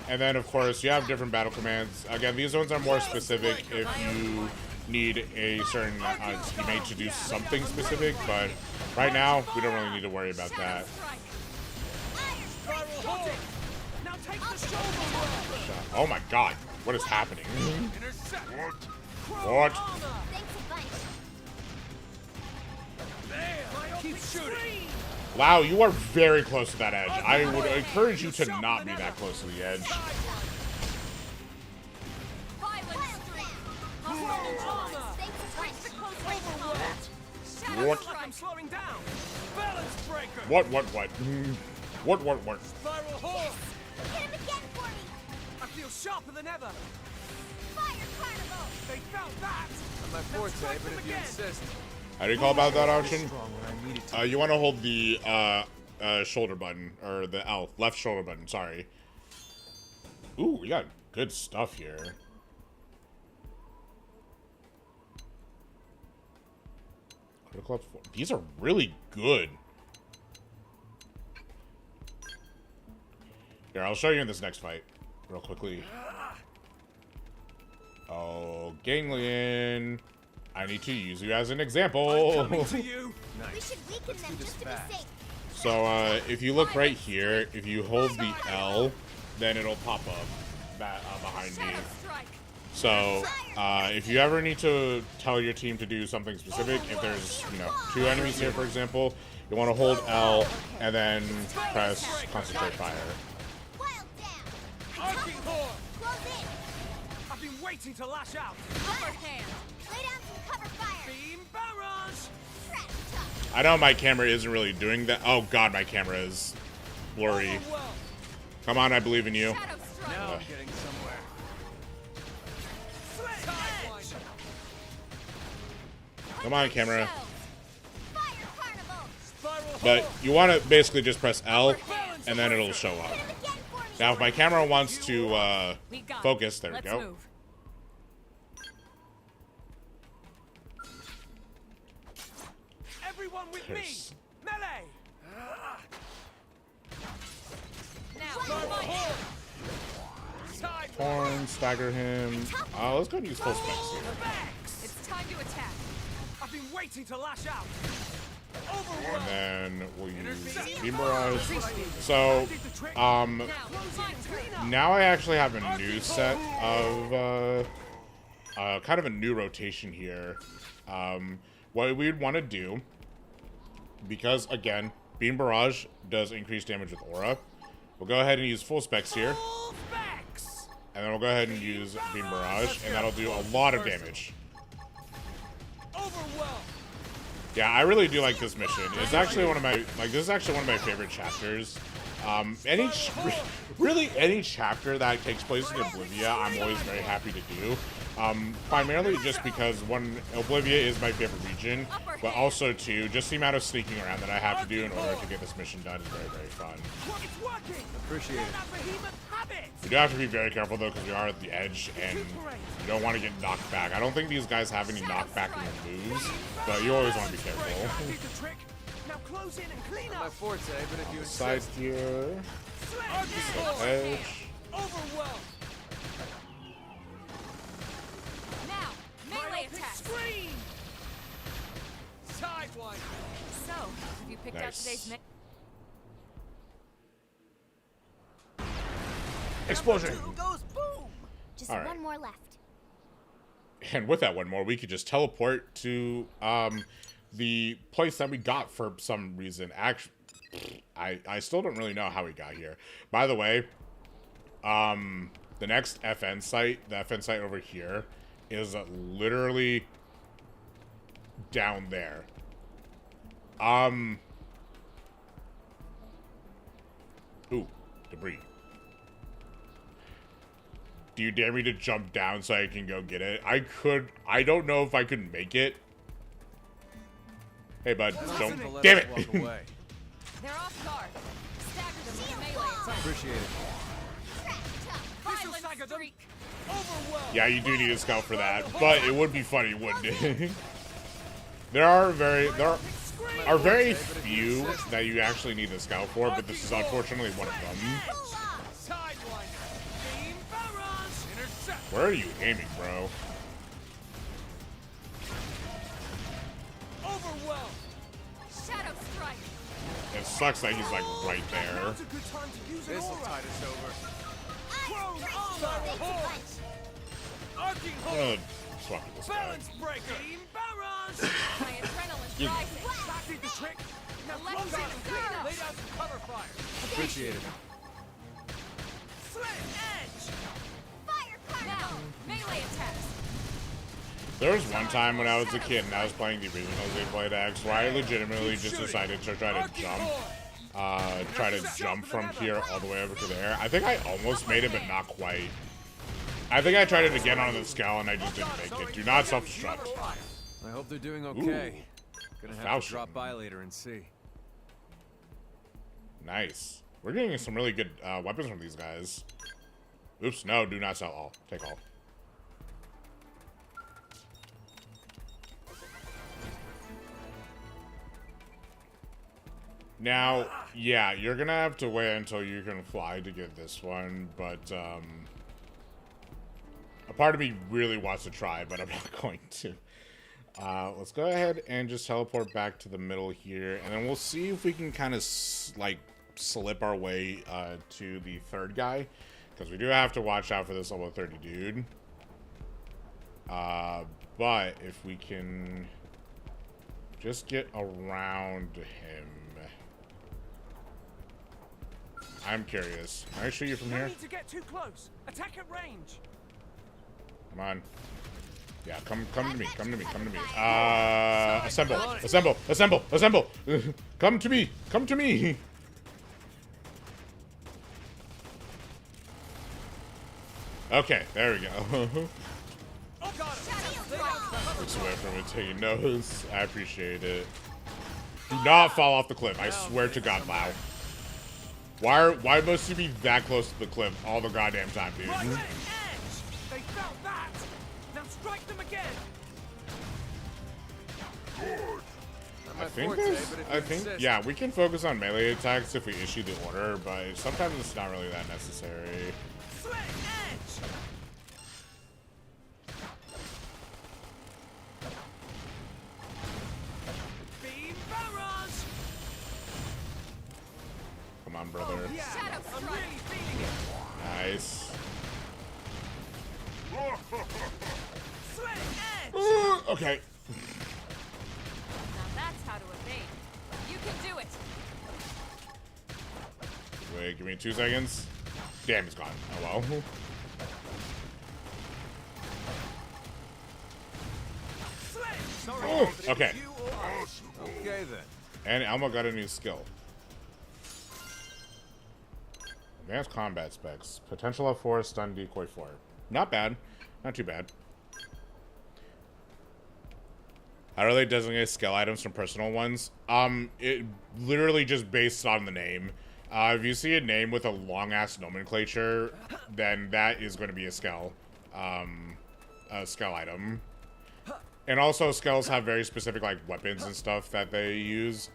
And then, of course, you have different battle commands. Again, these ones are more specific if you need a certain teammate to do something specific, but right now, we don't really need to worry about that. Now take the shoulder roll. Oh my god, what is happening? Intercept. What? Thanks a bunch. Bam! Keep shooting. Wow, you are very close to that edge. I would encourage you to not be that close to the edge. What? I'm slowing down. Balance breaker. What? What? Spiral horse. Hit him again for me. I feel sharper than ever. Fire carnival. They found that. Not my forte, but if you insist. How do you call about that option? Strong when I need it to. You want to hold the shoulder button, or the L, left shoulder button, sorry. Ooh, we got good stuff here. Critical up 4. These are really good. Here, I'll show you in this next fight, real quickly. Oh, Ganglion. I need to use you as an example. Coming to you. We should weaken them just to be safe. So, if you look right here, if you hold the L, then it'll pop up behind me. So, if you ever need to tell your team to do something specific, if there's, 2 enemies here, for example, you want to hold L and then press concentrate fire. Wild down. Arching horn. Close in. I've been waiting to lash out. Upper hand. Lay down some cover fire. Beam barrage. Trash tough. I know my camera isn't really doing that. Oh god, my camera is blurry. Overwhelm. Come on, I believe in you. Shadow strike. Now I'm getting somewhere. Sidewinder. Come on, camera. Fire carnival. Spiral But horn. you want to basically just press L, and then it'll show up. Hit him again for me. Now, if my camera wants to We got it. focus, there we Let's go. move. Everyone with me. There's- Melee. Now, Spiral fight. horn. Sidewinder. Horn, stagger him. Let's go and use full specs here. Vex. It's time to attack. I've been waiting to lash out. And Overwhelm. then we'll use Beam Barrage. So, Did the trick. Now, my turn. now I actually have a new set of, kind of a new rotation here. What we'd want to do, because, again, Beam Barrage does increase damage with Aura, we'll go ahead and use full specs here, Full Vex. and then we'll go ahead and use Beam Barrage, and that'll do a lot of damage. Overwhelm. Yeah, I really do like this mission. It's actually one of my, this is actually one of my favorite chapters. Really any chapter that takes place in Oblivia, I'm always very happy to do. Primarily just because, one, Oblivia is my favorite region, but also, two, just the amount of sneaking around that I have to do in order to get this mission done is very, very fun. It's working. Appreciate it. That behemoth habit. We do have to be very careful, though, because we are at the edge, and you don't want to get knocked back. I don't think these guys have any knockback in their moves, but you always want to be Did careful. the trick. Now close in and clean Not my up. forte, but if you Side insist. here, Sledge. edge. Overwhelm. Now, melee attack. Scream. Sidewinder. So, have you picked out Nice. today's Explosion! Two goes boom. Just All right. one more left. And with that one more, we could just teleport to the place that we got for some reason. Actually, I still don't really know how we got here. By the way, the next FN site, the FN site over here, is literally down there. Ooh, debris. Do you dare me to jump down so I can go get it? I could. I don't know if I could make it. Hey, bud. Don't. Damn it. Walk away. They're off guard. Stagger them with melee attack. Appreciate it. Violent streak. Yeah, you do need a scout for that, but it would be funny, wouldn't it? there are very few that you actually need a scout for, but this is unfortunately one of them. Where are you aiming, bro? Shadow strike. It sucks that he's like right there. This will tide us over. I'm gonna swap with this guy. Balance breaker. My adrenaline's rising. That did the trick. Now Left close side out. is cleared up. Lay down some cover fire. Appreciate it. Slit edge. Now, melee attacks. There was one time when I was a kid and I was playing the original Xenoblade X where I legitimately just decided to try to jump from here all the way over to there. I think I almost made it, but not quite. I think I tried it again on the scale and I just didn't make it. Do not self-destruct. I hope they're doing okay. Gonna have Falchion. to drop by later and see. Nice. We're getting some really good weapons from these guys. Oops, no, do not sell all. Take all. Now, yeah, you're gonna have to wait until you can fly to get this one, but a part of me really wants to try, but I'm not going to. Let's go ahead and just teleport back to the middle here, and then we'll see if we can kind of like slip our way to the third guy, because we do have to watch out for this level 30 dude. But if we can just get around him. I'm curious. Can I shoot you from No here? need to get too close. Attack at range. Come on. Yeah, come to me. Come to me. Come to me. Assemble. Assemble. Assemble. Assemble. Come to me. Come to me. Okay, there we go. Oh, got it. Looks away from it, taking notes. I appreciate it. Do not fall off the cliff. I swear to God, Lau. Why must you be that close to the cliff all the goddamn time, dude? Right edge. They felt that. Now strike them again. I think, yeah, we can focus on melee attacks if we issue the order, but sometimes it's not really that necessary. Slit edge. Beam barrage. Come on, brother. Yeah, Shadow I'm strike. really feeling it. Nice. Slit edge. Okay. Now that's how to evade. You can do it. Wait, give me 2 seconds. Damn, he's gone. Oh well. Sorry, Okay. you or us. Okay then. And Elmo got a new skill. Advanced combat specs. Potential of 4, stun decoy 4. Not bad. Not too bad. How do they designate skill items from personal ones? It literally just based on the name. If you see a name with a long-ass nomenclature, then that is going to be a skill item. And also, skulls have very specific, like, weapons and stuff that they use.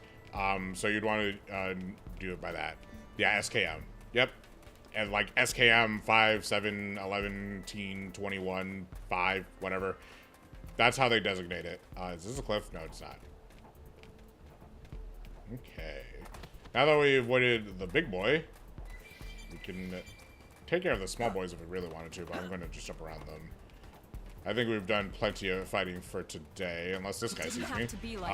So you'd want to do it by that. Yeah, SKM. Yep. And, like, SKM 5, 7, 11, 21, 5, whatever. That's how they designate it. Is this a cliff? No, it's not. Okay. Now that we avoided the big boy, we can take care of the small boys if we really wanted to, but I'm going to just jump around them. I think we've done plenty of fighting for today, unless this guy sees me.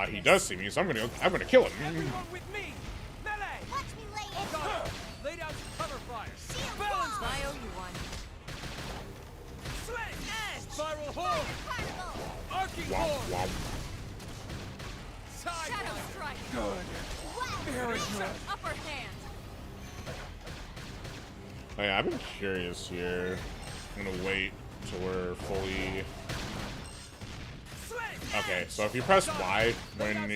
He does see me, so I'm gonna kill him. Everyone with me. Melee. Watch me lay it. Got it. Lay down some cover fire. Shield Balance. wall. I owe you one. Slit edge. Spiral horn. Particle. Arcing Womp horn. womp. Side Shadow wire. strike. Upper hand. Oh, yeah, I've been curious here. I'm gonna wait till we're fully. Okay, so if you press Y when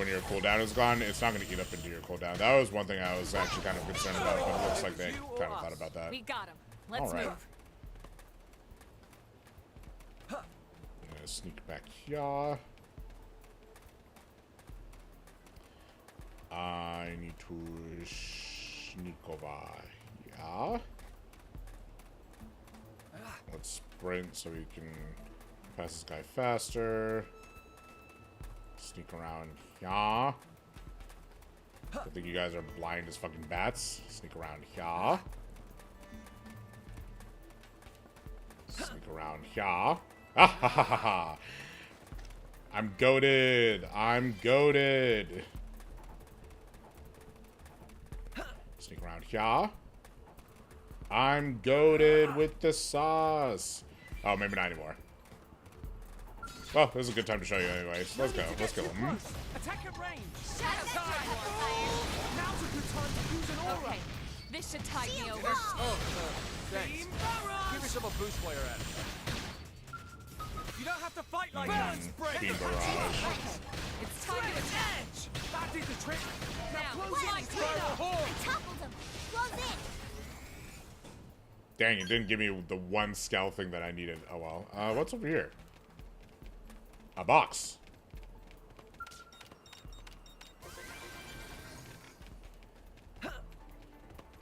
your cooldown is gone, it's not gonna eat up into your cooldown. That was one thing I was actually kind of concerned about, but it looks like they kind of thought about that. We got him. Let's All right. move. I'm gonna sneak back here. I need to sneak over here. Let's sprint so we can pass this guy faster. Sneak around here. I think you guys are blind as fucking bats. Sneak around here. Sneak around here. Ah ha ha ha ha. I'm goated. I'm goated. Sneak around here. I'm goated with the sauce. Oh, maybe not anymore. Well, this is a good time to show you anyways. Let's go. Let's kill him. Attack at range. Shadow strike. Now's a good time to use an aura. Okay, this should tide me over. Oh, thanks. Give yourself a boost while you're at it. You don't have to fight like that. Beam barrage. It's time to attack. That did the trick. Now, Close my in. Spiral turn. horn. I toppled him. Close in. Dang, it didn't give me the one scout thing that I needed. Oh well. What's over here? A box.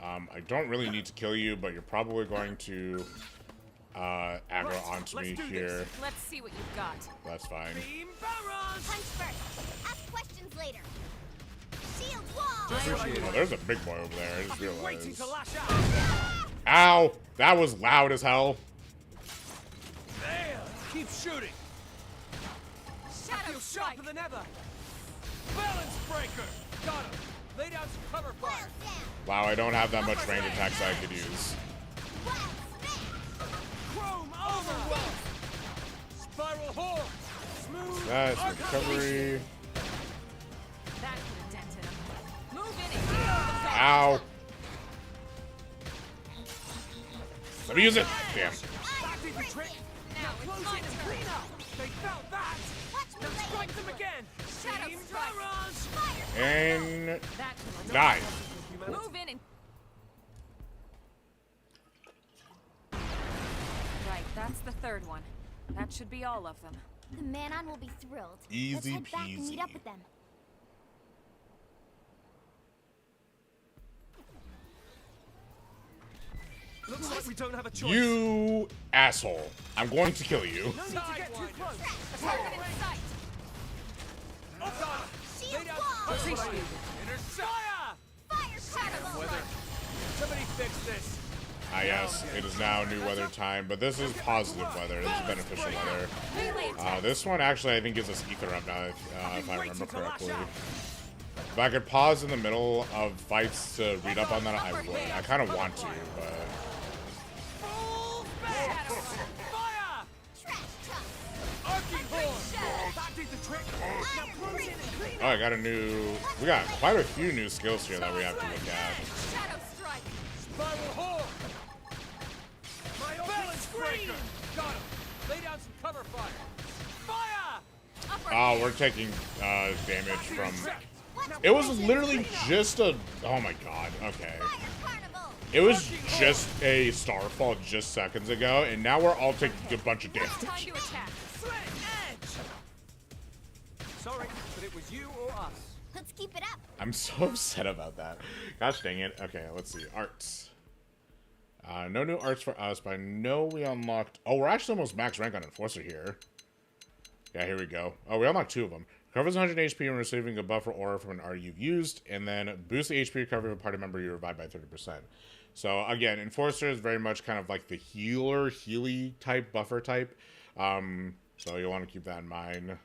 I don't really need to kill you, but you're probably going to aggro onto me here. Let's see what you've got. That's fine. Beam barrage. Punch first. Ask questions later. Shield wall. Oh, there's a big boy over there. I just Waiting realized. to lash out. Ow! That was loud as hell. There. Keep shooting. Shadow Feel strike. sharper than ever. Balance breaker. Got him. Lay down some cover fire. Wow, I don't have that much range attacks I could use. Chrome overwhelm. Spiral horn. Smooth. That's recovery. That could have dented him. Move in and get out the back. Ow! Let me use it. Damn. That did the trick. Now it's Close my in and turn. clean up. They felt that. Now strike them again. Shadow Beam strike. barrage. And That could have die. Move in and... Right, that's the third one. That should be all of them. The Manon will be thrilled. Easy Let's head back and meet peasy. up with them. Looks like we don't have a choice. You asshole. I'm going to kill you. No need to get too close. Target in sight. Lay down some cover fire. Intercept. Fire. Shadow Weather. strike. Somebody fix this. Ah yes, it is now new weather time, but this is positive weather. This is beneficial weather. Melee attack. This one actually I think gives us ether up now, if I remember correctly. If I could pause in the middle of fights to read up on that, I would. I kind of want to, but... Full back. Fire. Arcing horn. That did the trick. Now close in and clean Oh, I got a new... We got quite a few new skills here that we have to look at. Shadow strike. Spiral horn. My balance breaker. Got him. Lay down some cover fire. Fire. Upper Oh, hand. we're taking damage from... Intercept. Now It was close in and literally clean up. just a... Oh my god, okay. Fire carnival. It was just a starfall just seconds ago, and now we're all taking a bunch of Time damage. to attack. Slit edge. Sorry, but it was you or us. Let's keep it up. I'm so upset about that. Gosh dang it. Okay, let's see. Arts. No new arts for us, but I know we unlocked... Oh, we're actually almost max rank on Enforcer here. Yeah, here we go. Oh, we unlocked 2 of them. Recovers 100 HP when receiving a buffer aura from an aura you've used, and then boost the HP recovery of a party member you revive by 30%. So, again, Enforcer is very much kind of like the healer, healy type, buffer type. So you'll want to keep that in mind.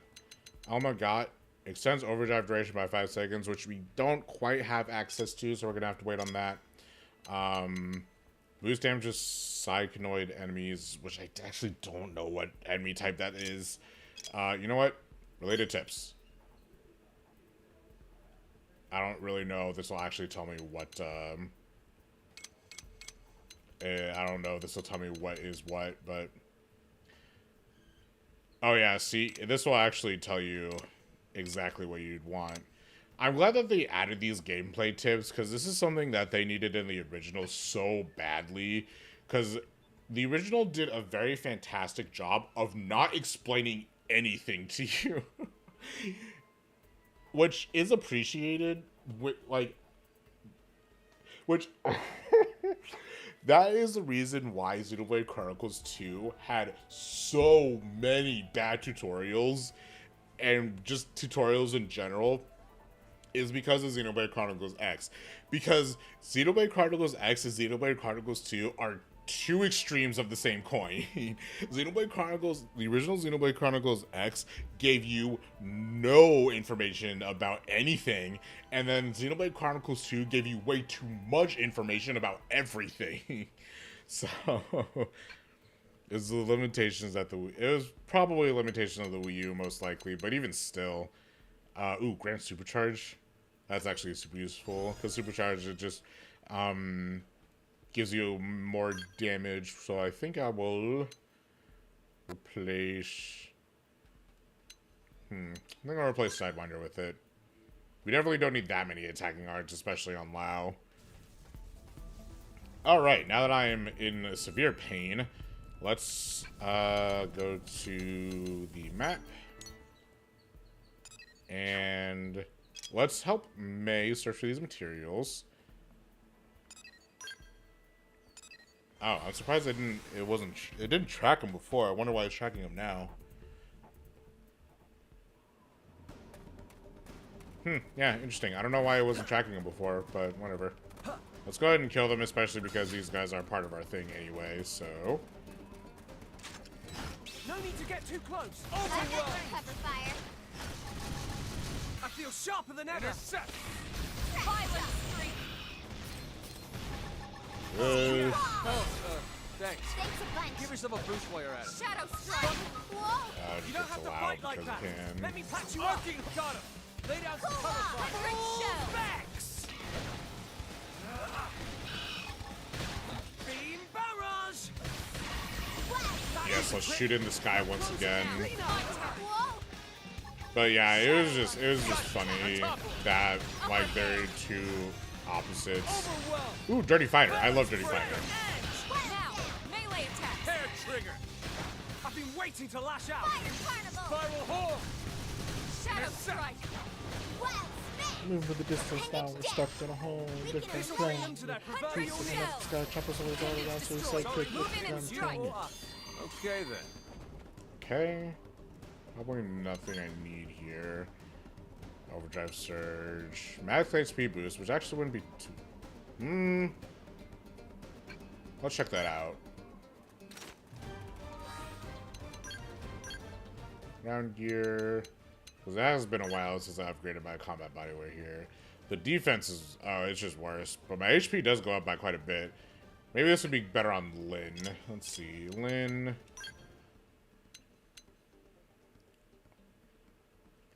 Alma got extends overdrive duration by 5 seconds, which we don't quite have access to, so we're going to have to wait on that. Boost damage to cycloid enemies, which I actually don't know what enemy type that is. You know what? Related tips. I don't really know if this will actually tell me what, I don't know if this will tell me what is what, but... Oh yeah, see, this will actually tell you exactly what you'd want. I'm glad that they added these gameplay tips, because this is something that they needed in the original so badly, because the original did a very fantastic job of not explaining anything to you. Which is appreciated, which that is the reason why Xenoblade Chronicles 2 had so many bad tutorials, and just tutorials in general, is because of Xenoblade Chronicles X. Because Xenoblade Chronicles X and Xenoblade Chronicles 2 are two extremes of the same coin. Xenoblade Chronicles, the original Xenoblade Chronicles X gave you no information about anything, and then Xenoblade Chronicles 2 gave you way too much information about everything. So it's the limitations that it was probably a limitation of the Wii U most likely, but even still, ooh, Grand Supercharge, that's actually super useful, because Supercharge, it just, gives you more damage, so I think I will replace... I think I'll replace Sidewinder with it. We definitely don't need that many attacking arts, especially on Lao. Alright, now that I am in severe pain, let's go to the map. And let's help May search for these materials. Oh, I'm surprised it didn't track him before. I wonder why it's tracking him now. Yeah, interesting. I don't know why it wasn't tracking him before, but whatever. Let's go ahead and kill them, especially because these guys are part of our thing anyway, so... No need to get too close. I got your cover fire. I feel sharper than ever. Intercept. Violent streak. Thanks. Thanks a bunch. Give yourself a boost while you're at it. Shadow strike. Whoa. You don't have to fight like that. Let me patch you up. Got him. Lay down some cover fire. Shell. Max. Beam barrage. Yes, let's shoot in the sky once again. Whoa. But yeah, it was just funny that, like, they're two opposites. Ooh, Dirty Fighter. I love Dirty Fighter. Now, melee attack. Hair trigger. I've been waiting to lash out. Fire carnival. Spiral horn. Shadow strike. Wild spin. Move with the distance now, we're stuck in a hole, different plane. Into that Trees proverbial in the sky, choppers always all around, so we say quick, Okay then. Okay. Probably nothing I need here. Overdrive Surge. Max HP boost, which actually wouldn't be too... Let's check that out. Ground gear. Because it has been a while since I upgraded my combat bodyweight here. The defense is... Oh, it's just worse. But my HP does go up by quite a bit. Maybe this would be better on Lyn. Let's see. Lyn.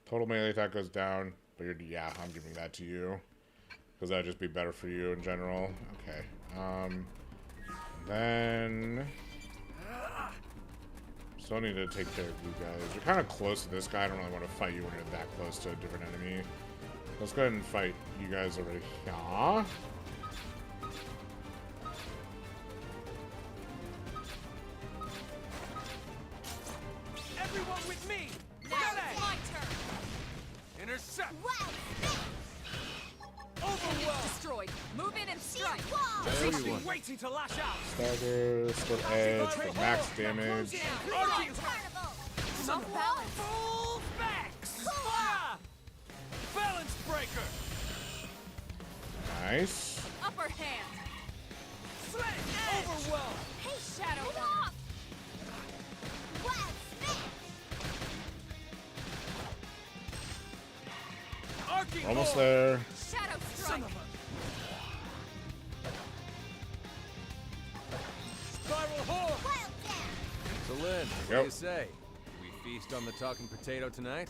Total melee attack goes down. But you're... Yeah, I'm giving that to you. Because that would just be better for you in general. Okay. Then... Still need to take care of you guys. You're kind of close to this guy. I don't really want to fight you when you're that close to a different enemy. Let's go ahead and fight you guys over here. Everyone with me. Now it's my turn. Intercept. Wild spin. Overwhelm. Destroyed. Move in and strike. I've been waiting to lash out. Stagger, split edge for max damage. Arcing Carnival. Some balance. full max. Fire. Balance breaker. Nice. Upper hand. Sledge. Overwhelm. Hey, Shadow. Move off. Wild spin. Arcing Almost horn. there. Shadow strike. Spiral horn. Wild dare. So Lynn, what do Yep. you say? We feast on the talking potato tonight?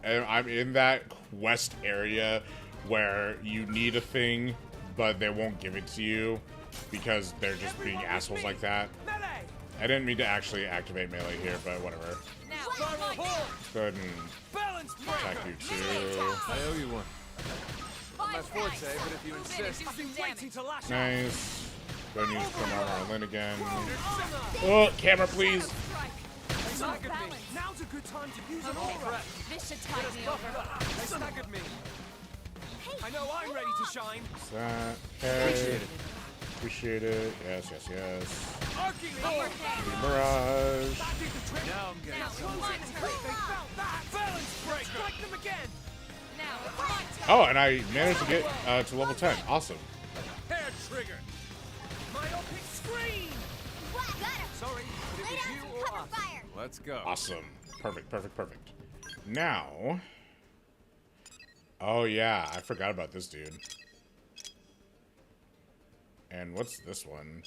I'm in that quest area where you need a thing, but they won't give it to you because they're just being assholes like that. I didn't mean to actually activate melee here, but whatever. Let's go ahead and attack you too. I owe you one. Not my forte, but if you insist. Nice. Go ahead and use some armor on Lynn again. Oh, camera, please. Now's a good time to use an aura. This should tide me over. They staggered me. I know I'm ready to shine. What's that? Okay. Appreciate it. Yes, yes, yes. Mirage. Now I'm getting somewhere. They felt that. Balance breaker. Strike them again. Now it's my turn. Oh, and I managed to get to level 10. Awesome. Hair trigger. Myopic screen. Sorry, but it was you or us. Let's go. Awesome. Perfect, perfect, perfect. Now. Oh, yeah. I forgot about this dude. And what's this one?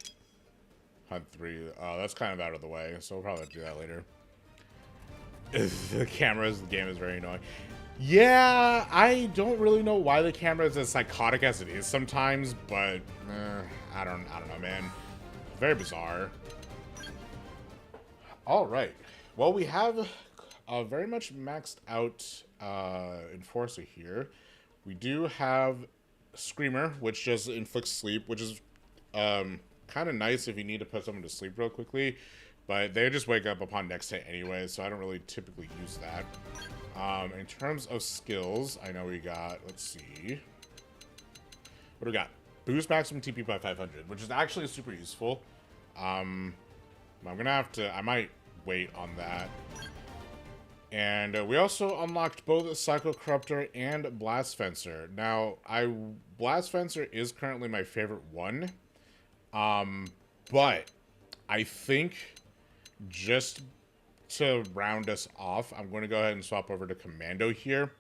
Hunt 3. Oh, that's kind of out of the way, so we'll probably do that later. The game is very annoying. Yeah, I don't really know why the camera is as psychotic as it is sometimes, but I don't know, man. Very bizarre. All right. Well, we have a very much maxed out Enforcer here. We do have Screamer, which just inflicts sleep, which is kind of nice if you need to put someone to sleep real quickly, but they just wake up upon next hit anyway, so I don't really typically use that. In terms of skills, I know we got, let's see, what do we got? Boost maximum TP by 500, which is actually super useful. I'm gonna have to, I might wait on that. And we also unlocked both Psycho Corruptor and Blast Fencer. Now, Blast Fencer is currently my favorite one. But I think just to round us off, I'm going to go ahead and swap over to Commando here.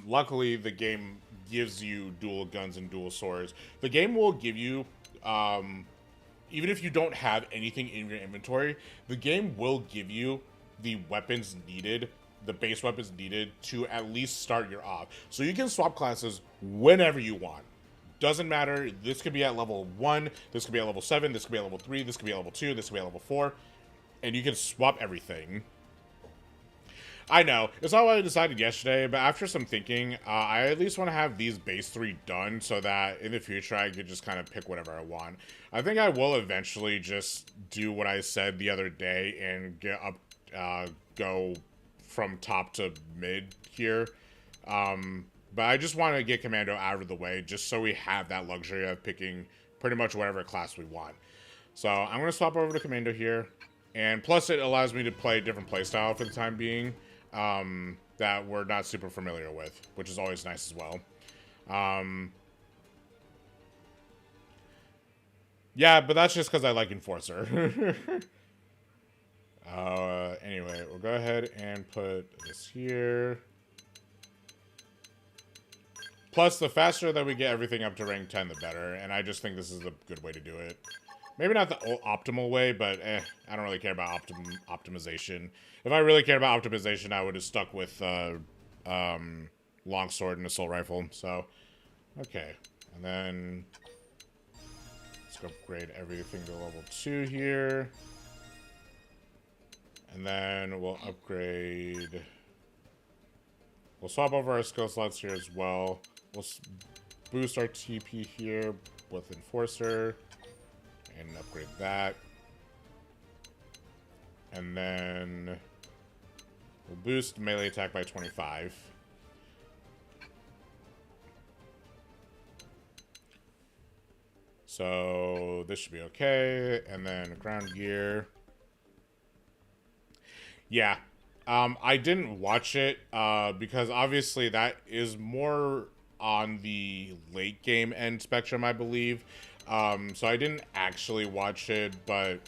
Luckily, the game gives you dual guns and dual swords. The game will give you, even if you don't have anything in your inventory, the game will give you the weapons needed, the base weapons needed to at least start your off. So you can swap classes whenever you want. Doesn't matter. This could be at level 1, this could be at level 7, this could be at level 3, this could be at level 2, this could be at level 4. And you can swap everything. I know, it's not what I decided yesterday, but after some thinking, I at least want to have these base 3 done so that in the future I could just kind of pick whatever I want. I think I will eventually just do what I said the other day and get up, go from top to mid here. But I just want to get Commando out of the way just so we have that luxury of picking pretty much whatever class we want. So I'm going to swap over to Commando here. And plus it allows me to play a different playstyle for the time being that we're not super familiar with, which is always nice as well. Yeah, but that's just because I like Enforcer. Anyway, we'll go ahead and put this here. Plus, the faster that we get everything up to rank 10, the better. And I just think this is a good way to do it. Maybe not the optimal way, but I don't really care about optimization. If I really cared about optimization, I would have stuck with longsword and assault rifle. So, okay. And then let's go upgrade everything to level 2 here. And then we'll upgrade... We'll swap over our skill slots here as well. We'll boost our TP here with Enforcer. And upgrade that. And then we'll boost melee attack by 25. So this should be okay. And then ground gear. Yeah. I didn't watch it because obviously that is more on the late game end spectrum, I believe. So I didn't actually watch it, but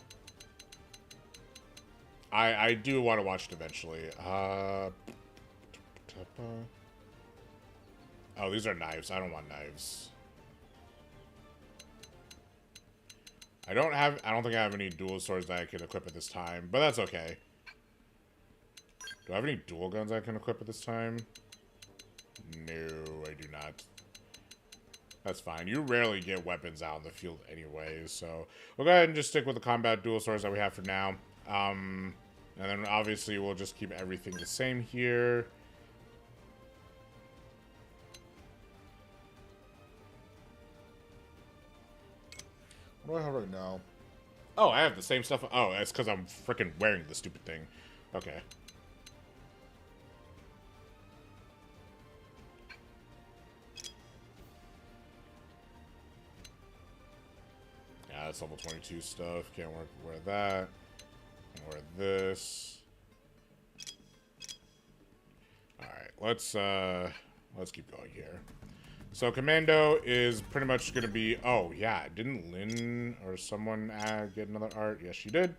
I do want to watch it eventually. Oh, these are knives. I don't want knives. I don't think I have any dual swords that I can equip at this time, but that's okay. Do I have any dual guns I can equip at this time? No, I do not. That's fine. You rarely get weapons out in the field anyway, so we'll go ahead and just stick with the combat dual swords that we have for now. And then obviously we'll just keep everything the same here. What do I have right now? Oh, I have the same stuff. Oh, that's because I'm freaking wearing the stupid thing. Okay. Yeah, that's level 22 stuff. Can't wear that. Can't wear this. Alright, let's keep going here. So Commando is pretty much going to be... Oh, yeah. Didn't Lynn or someone get another art? Yes, she did.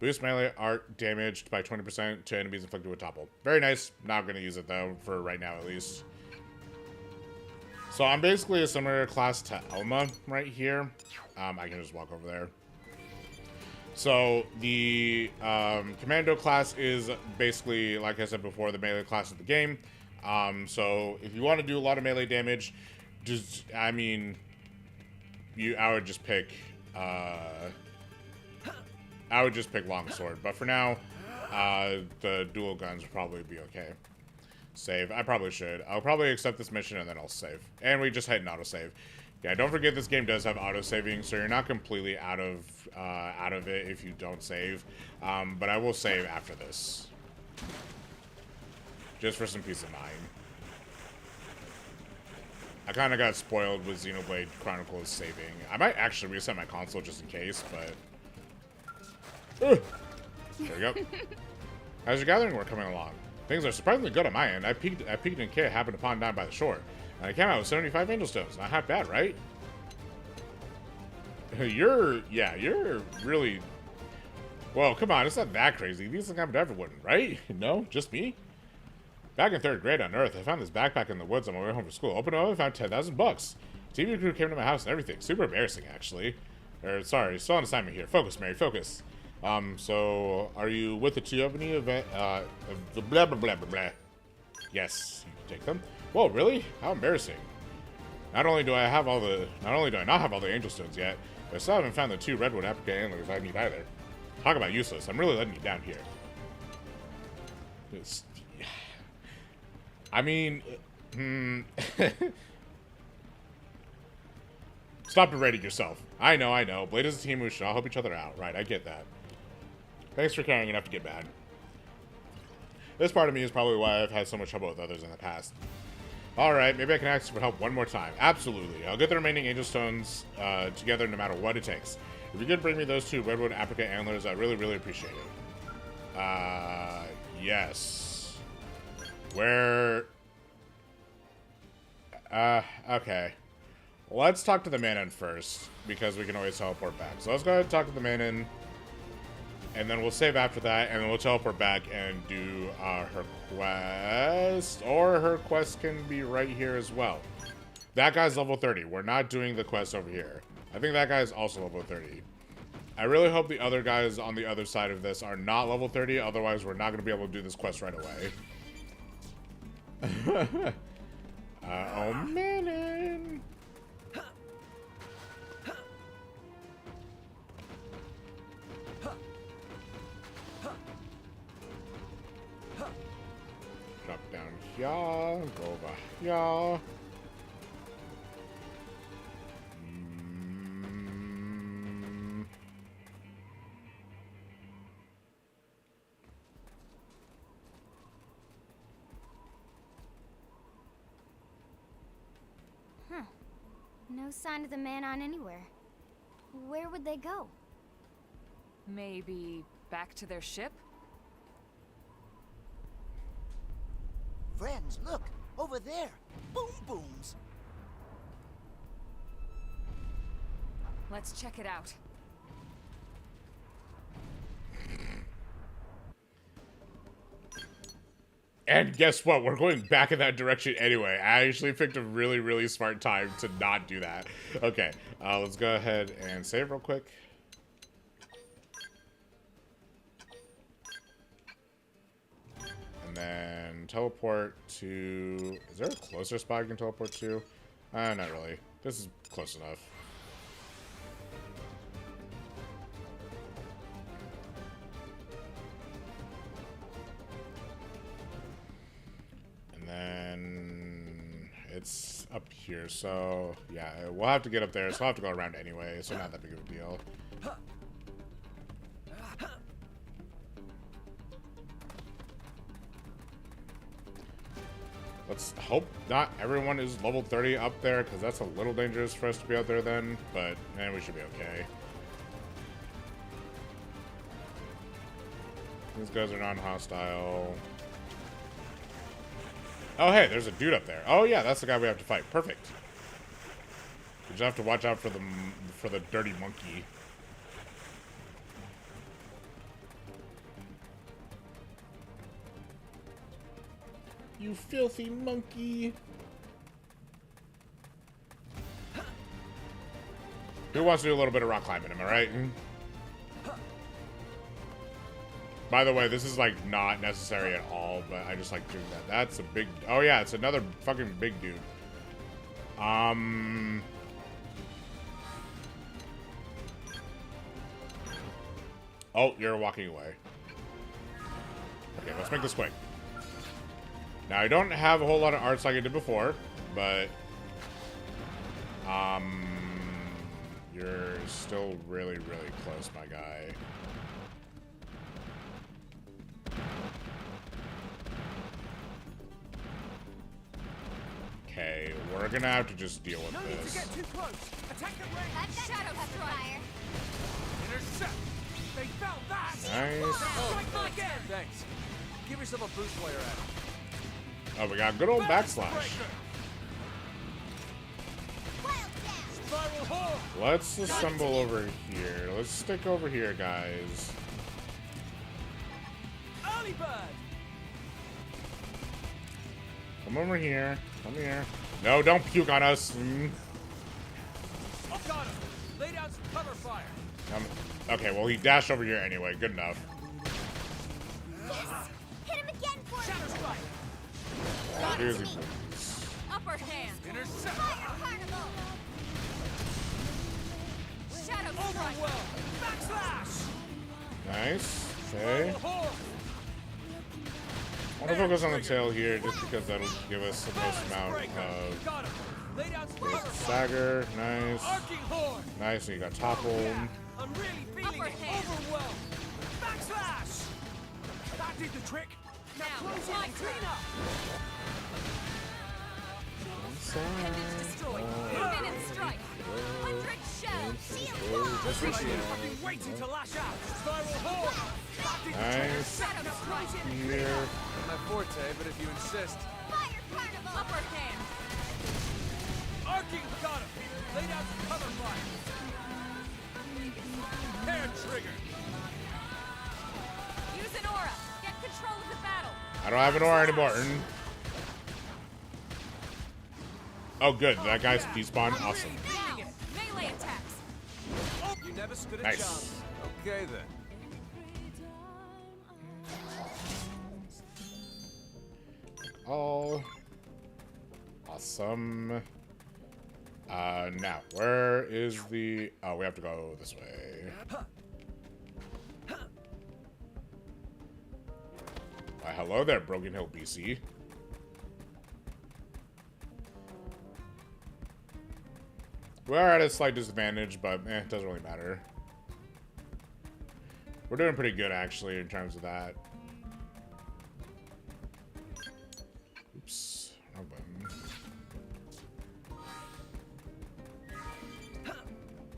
Boost melee art damaged by 20% to enemies inflicted with topple. Very nice. Not going to use it, though, for right now, at least. So I'm basically a similar class to Elma right here. I can just walk over there. So the Commando class is basically, like I said before, the melee class of the game. So if you want to do a lot of melee damage, I would just pick longsword. But for now, the dual guns would probably be okay. Save. I probably should. I'll probably accept this mission and then I'll save. And we just hit an autosave. Yeah, don't forget this game does have autosaving, so you're not completely out of it if you don't save. But I will save after this. Just for some peace of mind. I kind of got spoiled with Xenoblade Chronicles saving. I might actually reset my console just in case, but... There we go. How's your gathering work coming along? Things are surprisingly good on my end. I peeked in Kit, happened upon down by the shore. And I came out with 75 angel stones. Not half bad, right? You're really... Well, come on, it's not that crazy. These things happen to everyone, right? No? Just me? Back in 3rd grade on Earth, I found this backpack in the woods on my way home from school. Opened it up and found 10,000 bucks. TV crew came to my house and everything. Super embarrassing, actually. Sorry, still on assignment here. Focus, Mary, focus. So, are you with the company event? The blah, blah, blah, blah, blah. Yes, you can take them. Whoa, really? How embarrassing. Not only do I not have all the angel stones yet, but I still haven't found the 2 redwood apricot antlers I need either. Talk about useless. I'm really letting you down here. I mean, stop berating yourself. I know. Blade is a team, we should all help each other out. Right, I get that. Thanks for caring enough to get mad. This part of me is probably why I've had so much trouble with others in the past. Alright, maybe I can ask for help one more time. Absolutely. I'll get the remaining angel stones together no matter what it takes. If you could bring me those 2 redwood apricot antlers, I'd really, really appreciate it. Yes. Where... okay. Let's talk to the Manon first, because we can always teleport back. So let's go ahead and talk to the Manon, and then we'll save after that, and then we'll teleport back and do her quest. Or her quest can be right here as well. That guy's level 30. We're not doing the quest over here. I think that guy's also level 30. I really hope the other guys on the other side of this are not level 30, otherwise we're not going to be able to do this quest right away. Oh, Manon! Drop down here, go over here. No sign of the Manon anywhere. Where would they go? Maybe back to their ship? Friends, look! Over there! Boom booms! Let's check it out. And guess what? We're going back in that direction anyway. I actually picked a really, really smart time to not do that. Okay, let's go ahead and save real quick. And then teleport to... Is there a closer spot I can teleport to? Not really. This is close enough. And then it's up here, so yeah, we'll have to get up there, so I'll have to go around anyway, so not that big of a deal. Let's hope not everyone is level 30 up there, because that's a little dangerous for us to be out there then, but we should be okay. These guys are non-hostile. Oh, hey, there's a dude up there. Oh, yeah, that's the guy we have to fight. Perfect. You just have to watch out for the dirty monkey. You filthy monkey. Who wants to do a little bit of rock climbing, am I right? By the way, this is like not necessary at all, but I just like doing that. That's a big... Oh yeah, it's another fucking big dude. Oh, you're walking away. Okay, let's make this quick. Now, I don't have a whole lot of arts like I did before, but... You're still really, really close, my guy. Okay, we're gonna have to just deal with this. No need to get too close. Attack at range. I've got shadow fire. Intercept. They found that. Nice. Strike again. Thanks. Give yourself a boost while you're at it. Oh, we got good old backslash. Let's assemble over here. Let's stick over here, guys. Early bird. Come over here. Come here. No, don't puke on us. Got him. Lay down some cover fire. Okay, well, he dashed over here anyway. Good enough. Yes! Hit him again for Shadow strike. Here's a... Upper hand. Intercept. Fire carnival! Shadow strike. Overwhelm. Backslash. Nice. Okay. Horn. I want to focus on the tail here just because that'll give us the most amount of... Got him. Lay down some cover fire. Stagger. Nice. Arcing horn. Nice, and you got toppled. I'm really feeling Upper it. hand. Overwhelm. Backslash. That did the trick. Now close in and clean up. Appendage destroyed. Spin and strike. 100 shells. Just fucking waiting to lash out. Spiral horn. That did the trick. Nice. Shadow strike. Here. My forte, but if you insist. Fire carnival! Upper hand. Arcing got him. Lay down some cover fire. Hair trigger. Use an aura. Get control of the battle. I don't have an aura anymore. Oh, good. That guy's despawned. Awesome. Now, melee attacks. Oh, you never stood a Nice. chance. Okay then. Oh. Awesome. Now, where is the... Oh, we have to go this way. Why, hello there, Broken Hill, BC. We're at a slight disadvantage, but it doesn't really matter. We're doing pretty good, actually, in terms of that. Oops. Wrong button.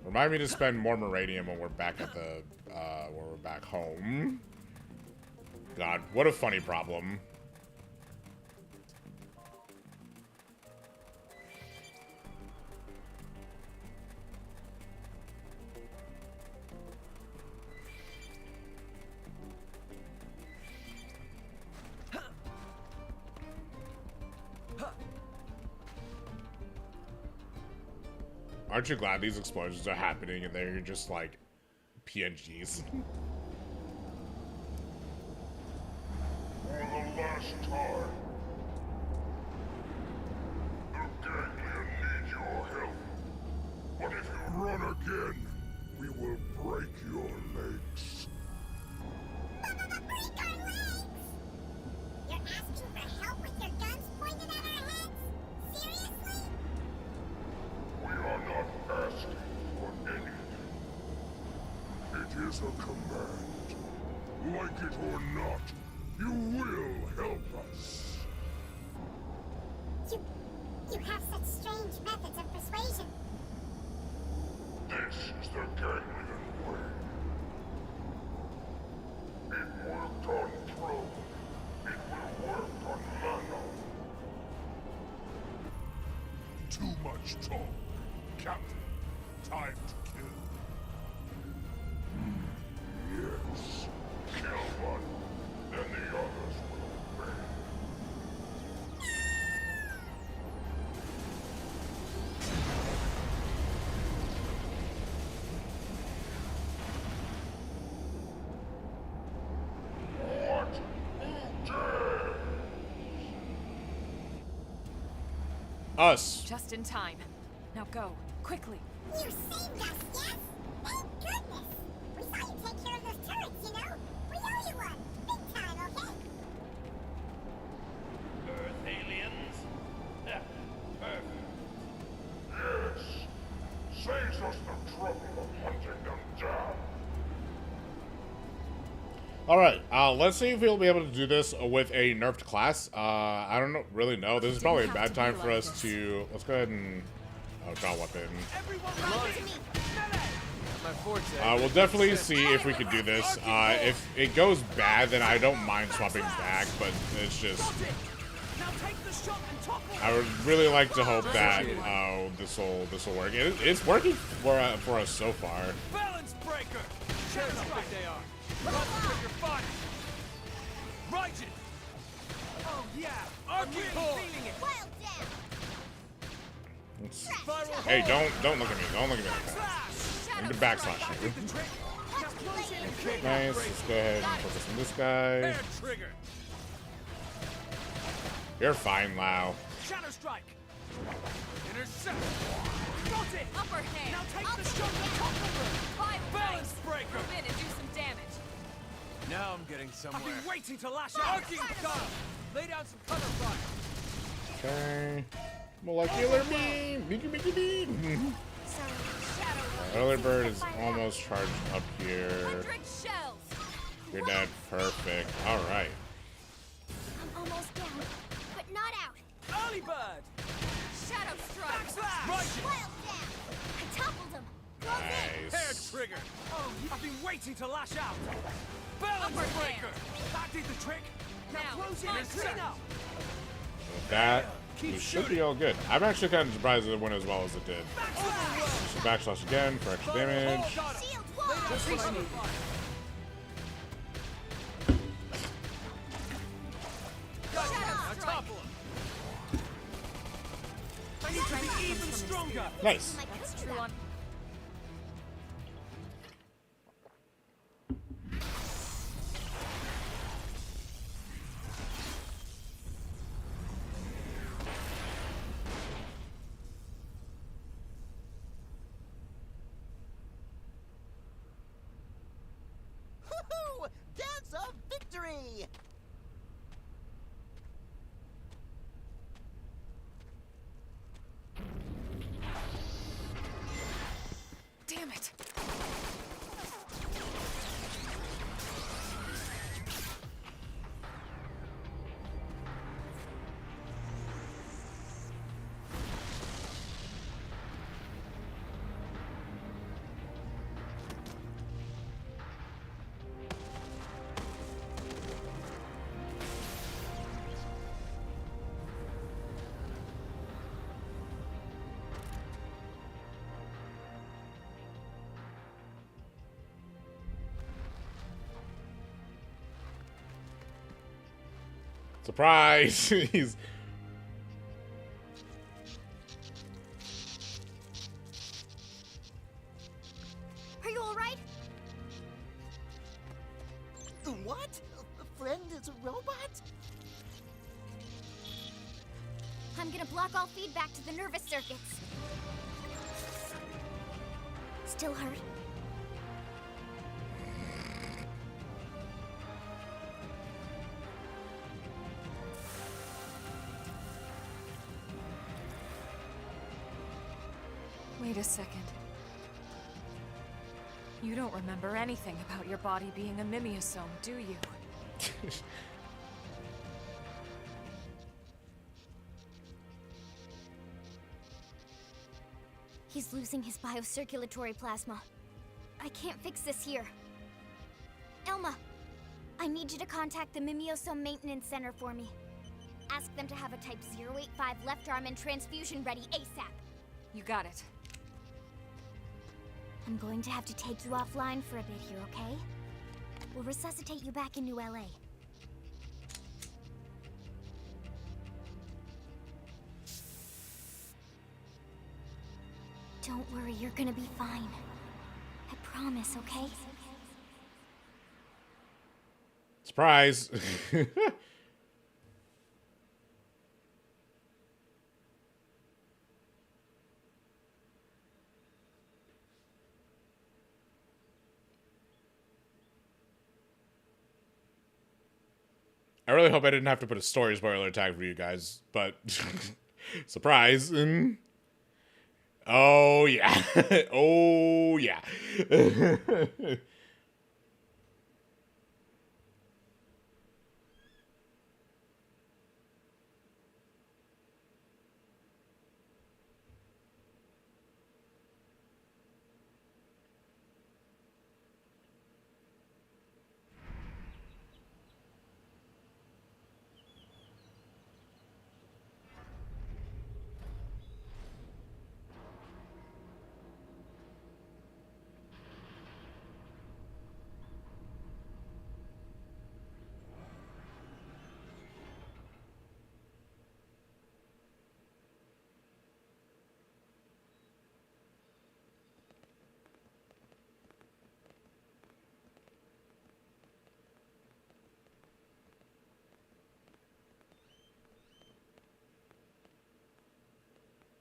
Remind me to spend more Moradium when we're back at the, when we're back home. God, what a funny problem. Aren't you glad these explosions are happening and they're just like PNGs? last time. The Ganglion need your help. But if you run again, we will break your legs. Break our legs! You're asking for help with your guns pointed at our heads? Seriously? We are not asking for anything. It is a command. Like it or not, you will help us. You have such strange methods of persuasion. This is the Ganglion way. It worked on Throne. It will work on Lano. Too much talk. Captain, time to kill. Yes. Kill one, then the others will obey. What? Who dares? Us. Just in time. Now go, quickly. You saved us, yes? Thank goodness! We saw you take care of those turrets, you know? We owe you one! Big time, okay? Earth aliens? Perfect. Yes. Saves us the trouble of hunting them down. All right, let's see if we'll be able to do this with a nerfed class. I don't really know. This is probably a bad time for us to. Let's go ahead and draw weapon. Everyone ready? My forte. We'll definitely see if we can do this. If it goes bad, then I don't mind swapping back, but it's just. Now take the shot and topple. I would really like to hope that this will work. It's working for us so far. Balance breaker. Check how big they are. Balance breaker fire. Rigid. Oh yeah. I'm really feeling it. Wild down! Hey, don't look at me. Don't look at me like that. I need to backslash you. The trick. Now close in. Nice. Let's go ahead and focus on this guy. Air trigger. You're fine, Lau. Shadow strike. Intercept. Got it. Upper hand. Now take the shot and topple. Five Balance dice. breaker. Move in and do some damage. Now I'm getting I've somewhere. been waiting to lash out. Arcing gun. Lay down some cover fire. Okay. Molecular beam. Beaky beam. Early bird is almost charged up here. 100 shells. You're dead. Perfect. All right. I'm almost down, but not out. Early bird. Shadow strike. Backslash. Right. Wild down! I toppled him! Hair Nice. trigger. Oh, I've been waiting to lash out. Balance Upper breaker. That did the trick. Now Now, close in on and set up. With that, we should be all good. I'm actually kind of surprised it went as well as it did. Backslash. So backslash again for extra damage. Got it. Shield Just wall! what I need. Got it. Now topple him. I need to be even stronger. Nice. That's true on. Woohoo! Dance of victory! Damn it. Surprise! He's. Are you alright? What? A friend is a robot? I'm gonna block all feedback to the nervous circuits. Still hurt? Wait a second. You don't remember anything about your body being a mimeosome, do you? He's losing his biocirculatory plasma. I can't fix this here. Elma, I need you to contact the Mimeosome Maintenance Center for me. Ask them to have a Type 085 left arm and transfusion ready ASAP. You got it. I'm going to have to take you offline for a bit here, okay? We'll resuscitate you back in New LA. Don't worry, you're gonna be fine. I promise, okay? Surprise! I really hope I didn't have to put a story spoiler tag for you guys, but surprise. Oh yeah. Oh yeah.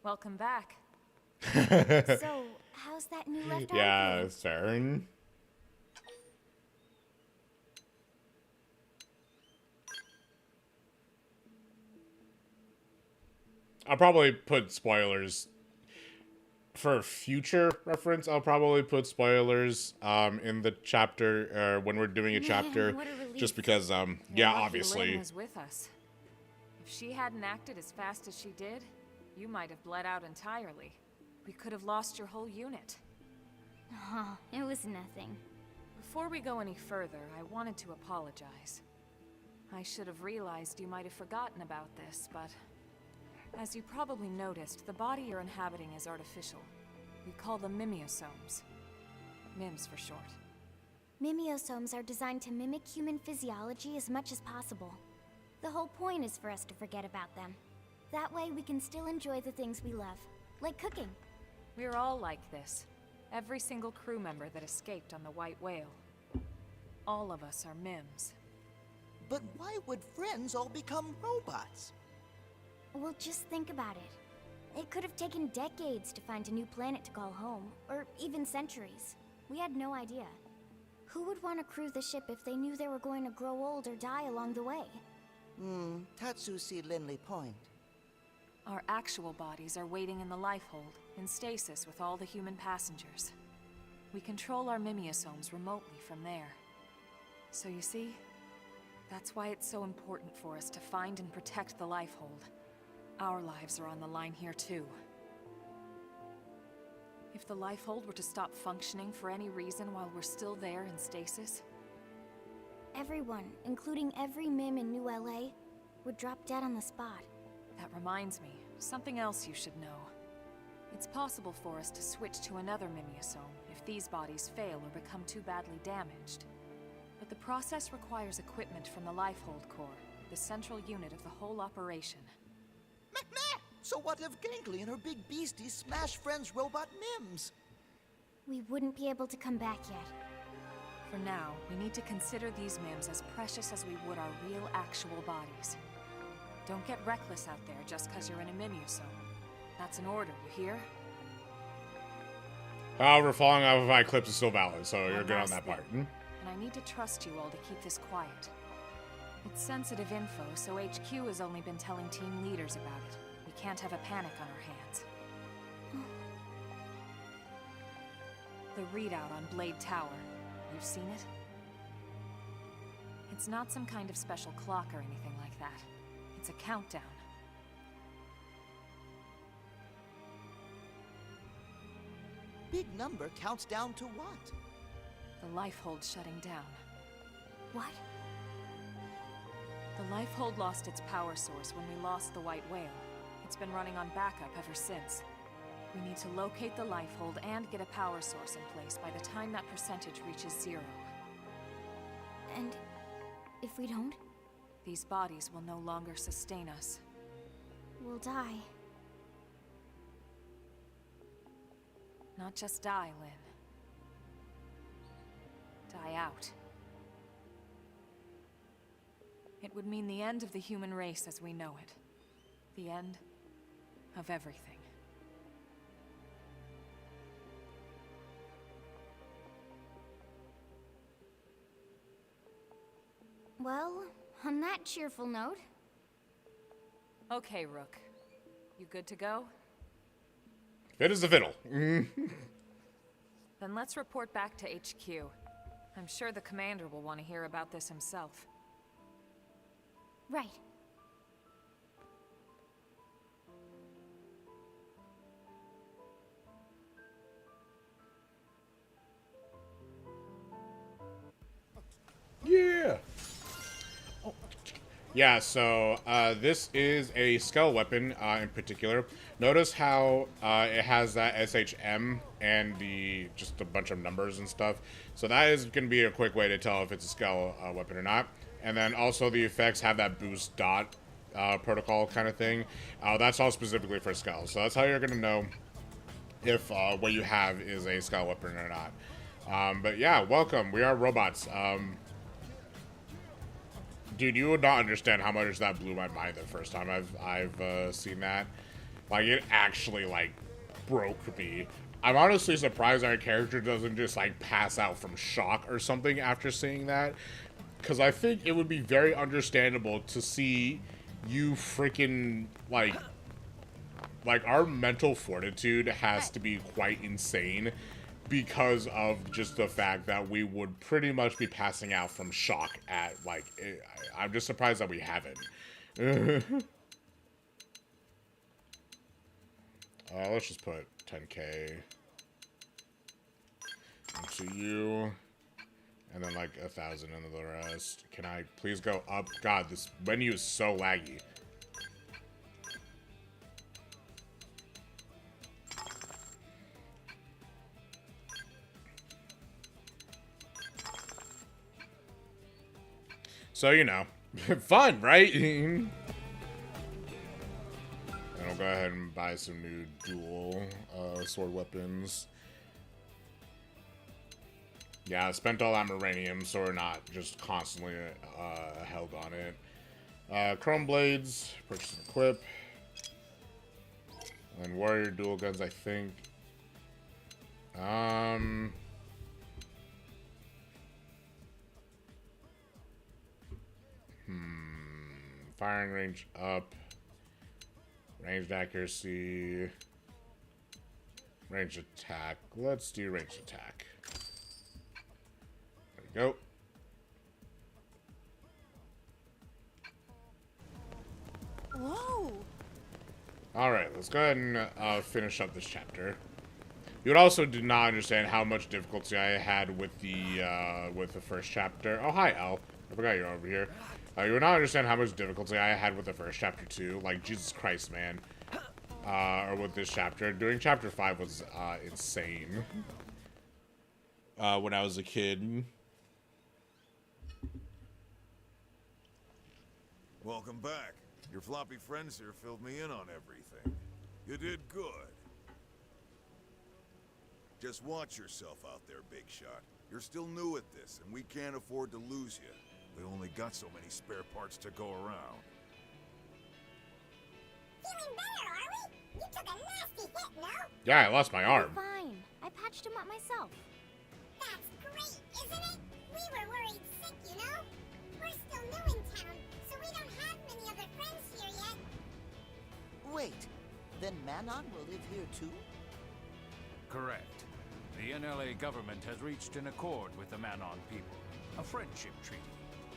Welcome back. So, how's that new left arm? Yeah, Saren. I'll probably put spoilers for future reference. I'll probably put spoilers in the chapter when we're doing a chapter, what a relief. just because You're yeah, lucky obviously. Lynn was with us. If she hadn't acted as fast as she did, you might have bled out entirely. We could have lost your whole unit. Oh, it was nothing. Before we go any further, I wanted to apologize. I should have realized you might have forgotten about this, but as you probably noticed, the body you're inhabiting is artificial. We call them mimeosomes. MIMS for short. Mimeosomes are designed to mimic human physiology as much as possible. The whole point is for us to forget about them. That way we can still enjoy the things we love, like cooking. We're all like this. Every single crew member that escaped on the White Whale. All of us are MIMS. But why would friends all become robots? Well, just think about it. It could have taken decades to find a new planet to call home, or even centuries. We had no idea. Who would want to crew the ship if they knew they were going to grow old or die along the way? Tatsu see Linley point. Our actual bodies are waiting in the lifehold, in stasis with all the human passengers. We control our mimeosomes remotely from there. So you see, that's why it's so important for us to find and protect the lifehold. Our lives are on the line here too. If the lifehold were to stop functioning for any reason while we're still there in stasis, Everyone, including every MIM in New LA, would drop dead on the spot. that reminds me, something else you should know. It's possible for us to switch to another mimeosome if these bodies fail or become too badly damaged. But the process requires equipment from the Lifehold Core, the central unit of the whole operation. Meh! So what if Gangley and her big beasties smash Friends robot MIMS? We wouldn't be able to come back yet. For now, we need to consider these MIMS as precious as we would our real, actual bodies. Don't get reckless out there just because you're in a mimeosome. That's an order, you hear? However, falling off of my clips is still valid, so you're One good on last that part. thing, and I need to trust you all to keep this quiet. It's sensitive info, so HQ has only been telling team leaders about it. We can't have a panic on our hands. The readout on Blade Tower. You've seen it? It's not some kind of special clock or anything like that. It's a countdown. Big number counts down to what? The Lifehold shutting down. What? The Lifehold lost its power source when we lost the White Whale. It's been running on backup ever since. We need to locate the Lifehold and get a power source in place by the time that percentage reaches 0. And if we don't, these bodies will no longer sustain us. we'll die. Not just die, Lynn. Die out. It would mean the end of the human race as we know it. The end of everything. Well, on that cheerful note... Okay, Rook. You good to go? Fit as a fiddle. Then let's report back to HQ. I'm sure the commander will want to hear about this himself. Right. Yeah. Yeah, so this is a skull weapon in particular. Notice how it has that SHM and just a bunch of numbers and stuff. So that is going to be a quick way to tell if it's a skull weapon or not. And then also the effects have that boost dot protocol kind of thing. That's all specifically for skulls. So that's how you're going to know if what you have is a skull weapon or not. But yeah, welcome. We are robots. Dude, you would not understand how much that blew my mind the first time I've seen that. Like, it actually, like, broke me. I'm honestly surprised our character doesn't just, like, pass out from shock or something after seeing that. Because I think it would be very understandable to see you freaking, like, our mental fortitude has to be quite insane. Because of just the fact that we would pretty much be passing out from shock at, like, I'm just surprised that we haven't. Let's just put 10K into you, and then like 1,000 into the rest. Can I please go up? God, this menu is so laggy. So, you know, fun, right? And I'll go ahead and buy some new dual sword weapons. Yeah, I spent all that Moranium, so we're not just constantly held on it. Chrome Blades, purchase and equip. And Warrior dual guns, I think. Firing range up. Ranged accuracy. Ranged attack. Let's do ranged attack. There we go. Whoa! Alright, let's go ahead and finish up this chapter. You would also did not understand how much difficulty I had with the first chapter. Oh, hi, Al. I forgot you're over here. You would not understand how much difficulty I had with the first chapter too. Like, Jesus Christ, man. Or with this chapter. Doing chapter 5 was insane. When I was a kid. Welcome back. Your floppy friends here filled me in on everything. You did good. Just watch yourself out there, Big Shot. You're still new at this, and we can't afford to lose you. We only got so many spare parts to go around. Feeling better, are we? You took a nasty hit, no? Yeah, I lost my arm. Fine. I patched him up myself. That's great, isn't it? We were worried sick, you know? We're still new in town, so we don't have many other friends here yet. Wait, then Manon will live here too? Correct. The NLA government has reached an accord with the Manon people. A friendship treaty.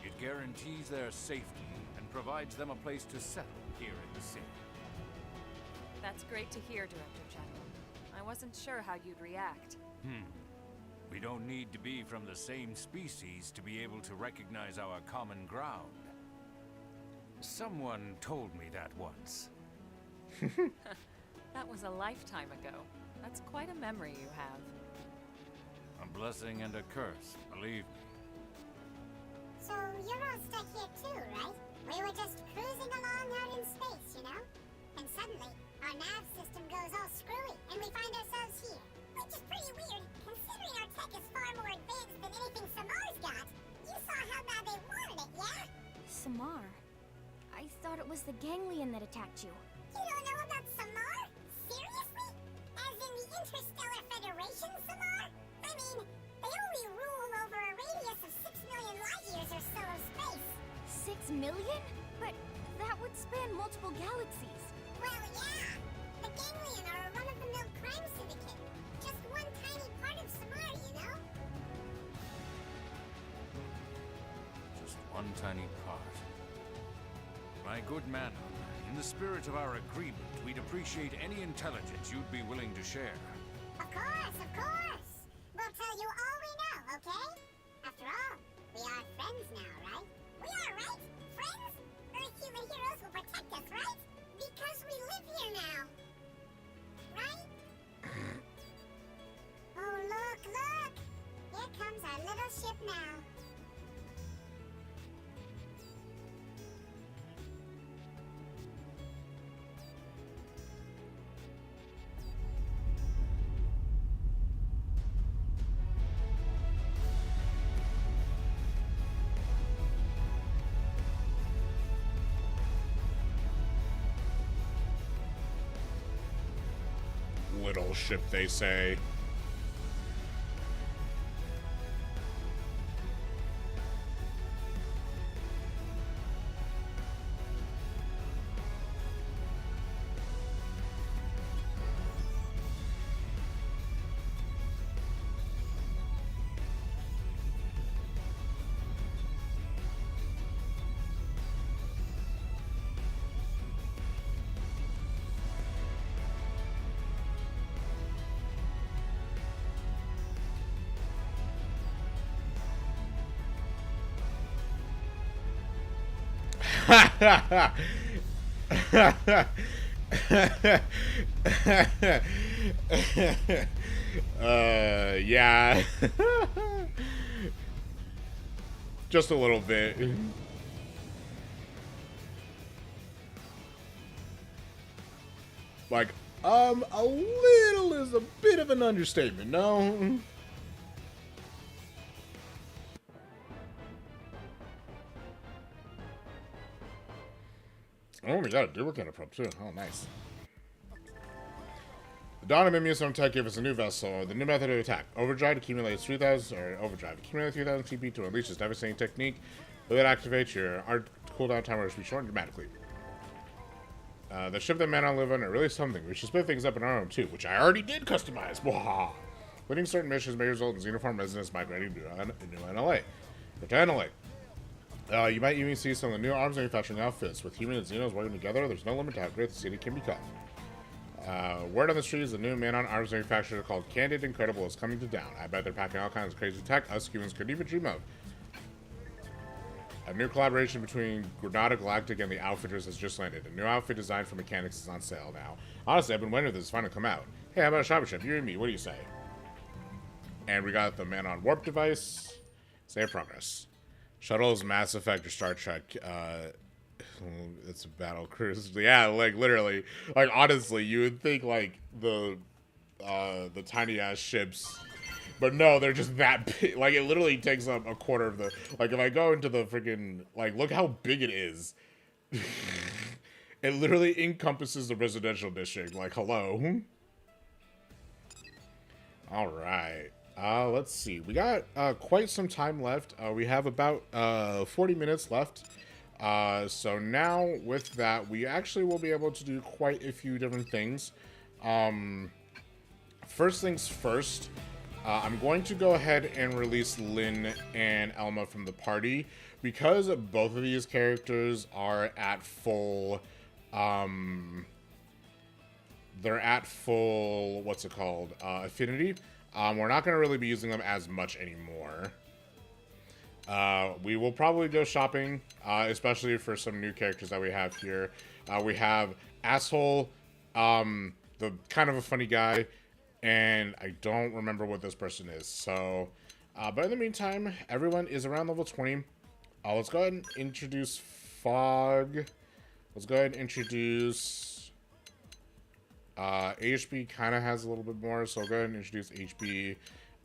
It guarantees their safety and provides them a place to settle here in the city. That's great to hear, Director General. I wasn't sure how you'd react. We don't need to be from the same species to be able to recognize our common ground. Someone told me that once. That was a lifetime ago. That's quite a memory you have. A blessing and a curse, believe me. So you're all stuck here too, right? We were just cruising along out in space, you know? And suddenly, our nav system goes all screwy, and we find ourselves here. Which is pretty weird, considering our tech is far more advanced than anything Samar's got. You saw how bad they wanted it, yeah? Samar. I thought it was the ganglion that attacked you. You don't know about Samar? Seriously? As in the Interstellar Federation, Samar? I mean, they only rule over a radius of 6 million light years or so of space. 6 million? But that would span multiple galaxies. Well, yeah. The Ganglion are a run-of-the-mill crime syndicate. Just one tiny part of Samar, you know? Just one tiny part. My good Manon, in the spirit of our agreement, we'd appreciate any intelligence you'd be willing to share. Of course, of course. We'll tell you all we know, okay? After all, we are friends now, right? We are, right? Friends? Earth human heroes will protect us, right? Because we live here now. Right? Oh, look, look! Here comes our little ship now. Little ship, they say. Yeah. Just a little bit. Like, a little is a bit of an understatement, no? Oh, we got a duplicate from too. Oh, nice. The dawn of Mimio Tech gave us a new vessel. The new method of attack: overdrive accumulates 3,000, or overdrive accumulates 3,000 TP to unleash this devastating technique. When it activates, your art cooldown timer will be shortened dramatically. The ship that Manon live on are really something. We should split things up in our own too, which I already did customize. Waha. Winning certain missions may result in Xenoform residents migrating to new NLA. To NLA. You might even see some of the new arms manufacturing outfits. With human and Xenos working together, there's no limit to how great the city can become. Word on the street is the new man-on arms manufacturer called Candid Incredible is coming to town. I bet they're packing all kinds of crazy tech us humans could even dream of. A new collaboration between Granada Galactic and the Outfitters has just landed. A new outfit designed for mechanics is on sale now. Honestly, I've been waiting for this to finally come out. Hey, how about a shopping trip? You and me, what do you say? And we got the man-on warp device. Save progress. Shuttles, Mass Effect, or Star Trek. It's a battle cruise. Yeah, like literally. Like honestly, you would think like the tiny ass ships, but no, they're just that big. Like it literally takes up a quarter of the. Like if I go into the freaking like, look how big it is. It literally encompasses the residential district. Like, hello. All right. Let's see. We got quite some time left. We have about 40 minutes left. So now with that, we actually will be able to do quite a few different things. First things first, I'm going to go ahead and release Lynn and Elma from the party because both of these characters are at full, they're at full, what's it called, affinity. We're not going to really be using them as much anymore. We will probably go shopping, especially for some new characters that we have here. We have Asshole, the kind of a funny guy, and I don't remember what this person is. So, but in the meantime, everyone is around level 20. Let's go ahead and introduce Fog. Let's go ahead and introduce... HB kind of has a little bit more, so I'll go ahead and introduce HB.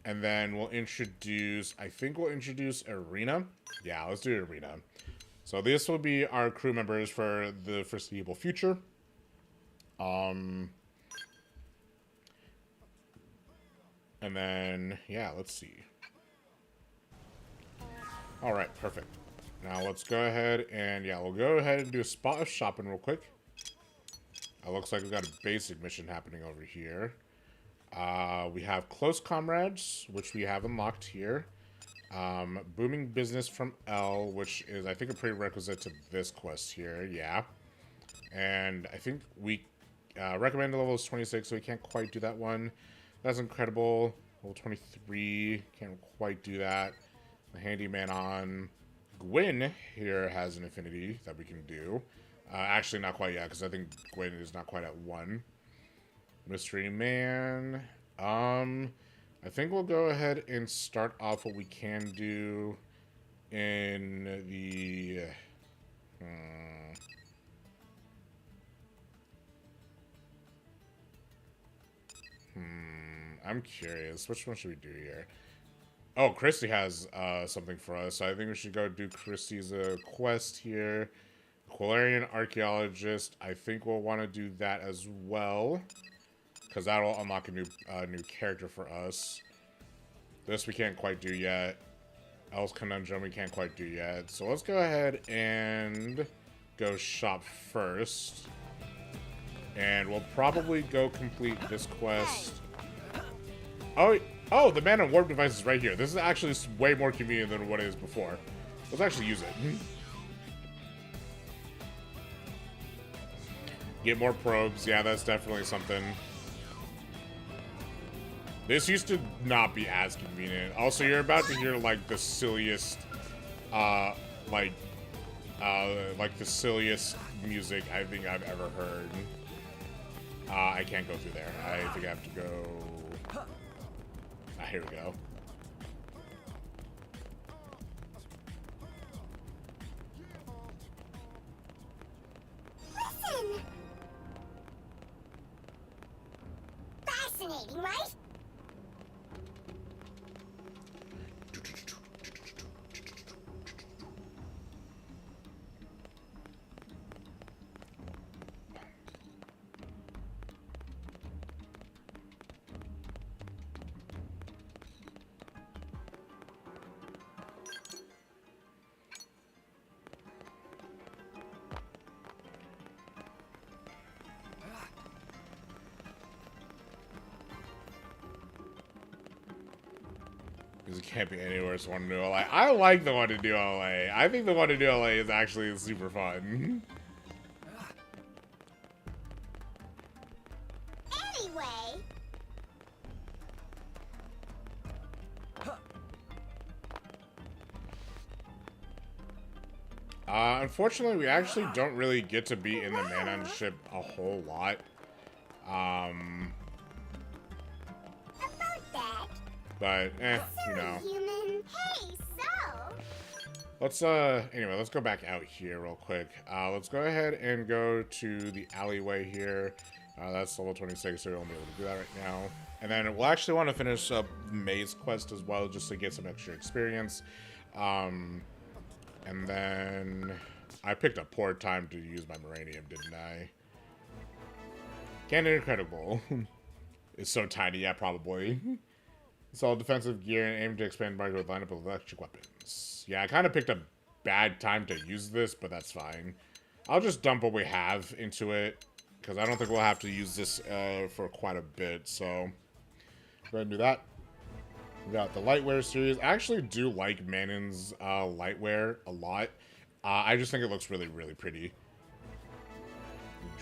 And then we'll introduce... I think we'll introduce Arena. Yeah, let's do Arena. So this will be our crew members for the foreseeable future. And then, yeah, let's see. All right, perfect. Now let's go ahead and, yeah, we'll go ahead and do a spot of shopping real quick. Looks like we've got a basic mission happening over here. We have Close Comrades, which we have unlocked here. Booming Business from L, which is, I think, a prerequisite to this quest here. Yeah. And I think we recommended level is 26, so we can't quite do that one. That's incredible. Level 23, can't quite do that. The Handyman on. Gwen here has an affinity that we can do. Actually, not quite yet, because I think Gwen is not quite at 1. Mystery Man. I think we'll go ahead and start off what we can do in the... I'm curious. Which one should we do here? Oh, Christy has something for us, so I think we should go do Christy's quest here. Quilarian Archaeologist. I think we'll want to do that as well, because that'll unlock a new character for us. This we can't quite do yet. Else Conundrum we can't quite do yet. So let's go ahead and go shop first. And we'll probably go complete this quest. Oh, the mana warp device is right here. This is actually way more convenient than what it is before. Let's actually use it. Get more probes. Yeah, that's definitely something. This used to not be as convenient. Also, you're about to hear like the silliest, like the silliest music I think I've ever heard. I can't go through there. I think I have to go. Here we go. Listen! Fascinating, right? Because it can't be anywhere so one to do LA. I like the one to do LA. I think the one to do LA is actually super fun. Anyway. Unfortunately, we actually don't really get to be in the Manon ship a whole lot. But, you know. Hey, so? Let's, anyway, let's go back out here real quick. Let's go ahead and go to the alleyway here. That's level 26, so we won't be able to do that right now. And then we'll actually want to finish up May's quest as well, just to get some extra experience. And then, I picked a poor time to use my Moranium, didn't I? Cannon Incredible. It's so tiny, yeah, probably. It's all defensive gear and aim to expand market with lineup of electric weapons. Yeah, I kind of picked a bad time to use this, but that's fine. I'll just dump what we have into it, because I don't think we'll have to use this for quite a bit, so go ahead and do that. We got the Lightwear series. I actually do like Manon's Lightwear a lot. I just think it looks really, really pretty.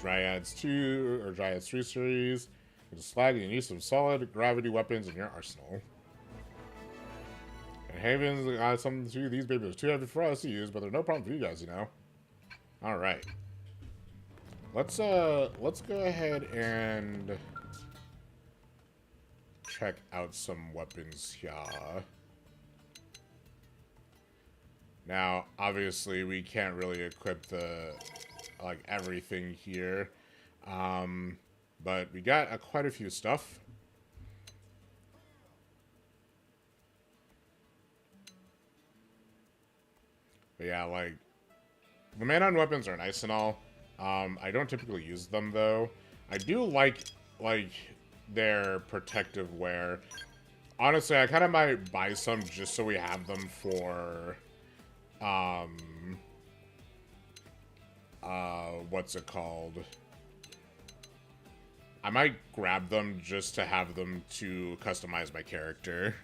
Dryads 2 or Dryads 3 series. With a slag, you need some solid gravity weapons in your arsenal. And Haven's got something too. These babies are too heavy for us to use, but they're no problem for you guys, you know. All right. Let's go ahead and check out some weapons here. Now, obviously, we can't really equip the everything here, but we got quite a few stuff. But yeah, like the man-on weapons are nice and all. I don't typically use them though. I do like their protective wear. Honestly, I kind of might buy some just so we have them for what's it called? I might grab them just to have them to customize my character.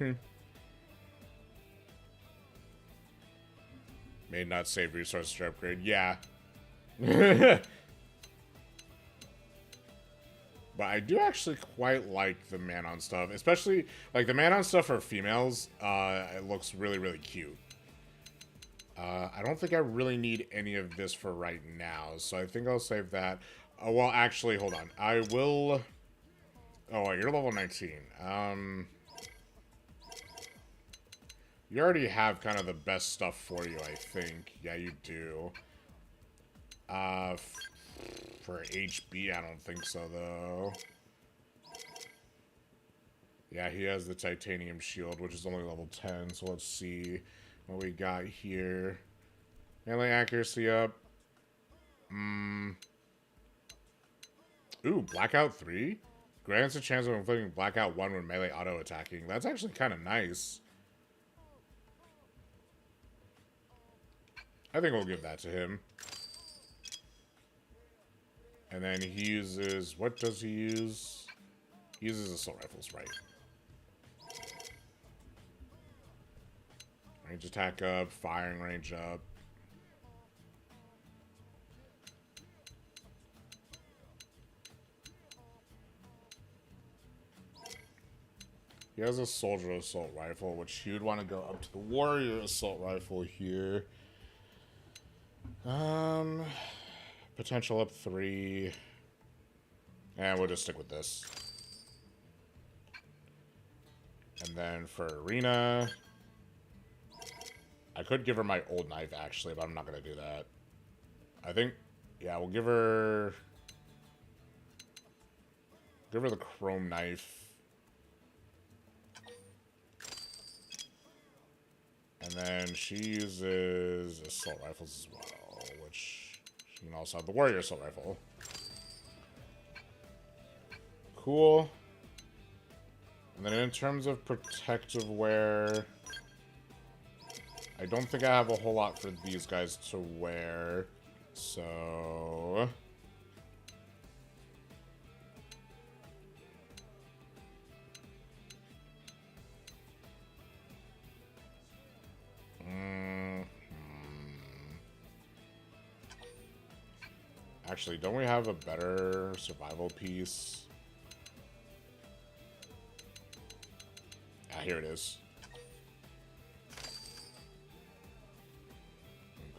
May not save resources to upgrade. Yeah. But I do actually quite like the man-on stuff. Especially, like, the man-on stuff for females, it looks really, really cute. I don't think I really need any of this for right now, so I think I'll save that. Well, actually, hold on. I will... Oh, you're level 19. You already have kind of the best stuff for you, I think. Yeah, you do. For HB, I don't think so, though. Yeah, he has the titanium shield, which is only level 10, so let's see what we got here. Melee accuracy up. Ooh, Blackout 3? Grants a chance of inflicting Blackout 1 when melee auto-attacking. That's actually kind of nice. I think we'll give that to him. And then he uses... What does he use? He uses assault rifles, right. Range attack up, firing range up. He has a soldier assault rifle, which he would want to go up to the warrior assault rifle here. Potential up 3. And we'll just stick with this. And then for arena, I could give her my old knife actually, but I'm not going to do that. I think, yeah, we'll give her the chrome knife. And then she uses assault rifles as well, which she can also have the warrior assault rifle. Cool. And then in terms of protective wear, I don't think I have a whole lot for these guys to wear, so... Actually, don't we have a better survival piece? Ah, here it is.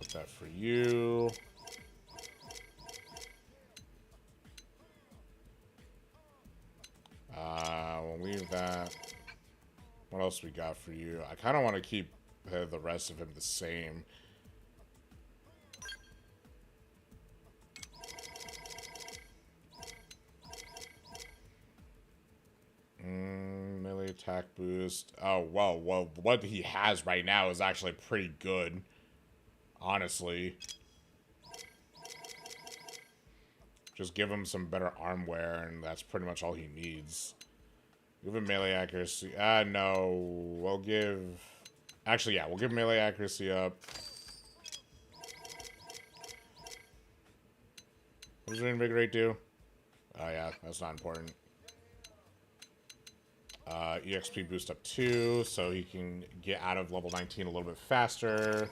Put that for you. We'll leave that. What else we got for you? I kind of want to keep the rest of him the same. Melee attack boost. Oh, well, what he has right now is actually pretty good. Honestly. Just give him some better arm wear, and that's pretty much all he needs. Give him melee accuracy. No. We'll give... Actually, yeah, we'll give melee accuracy up. What does Reinvigorate do? Oh, yeah, that's not important. EXP boost up 2, so he can get out of level 19 a little bit faster.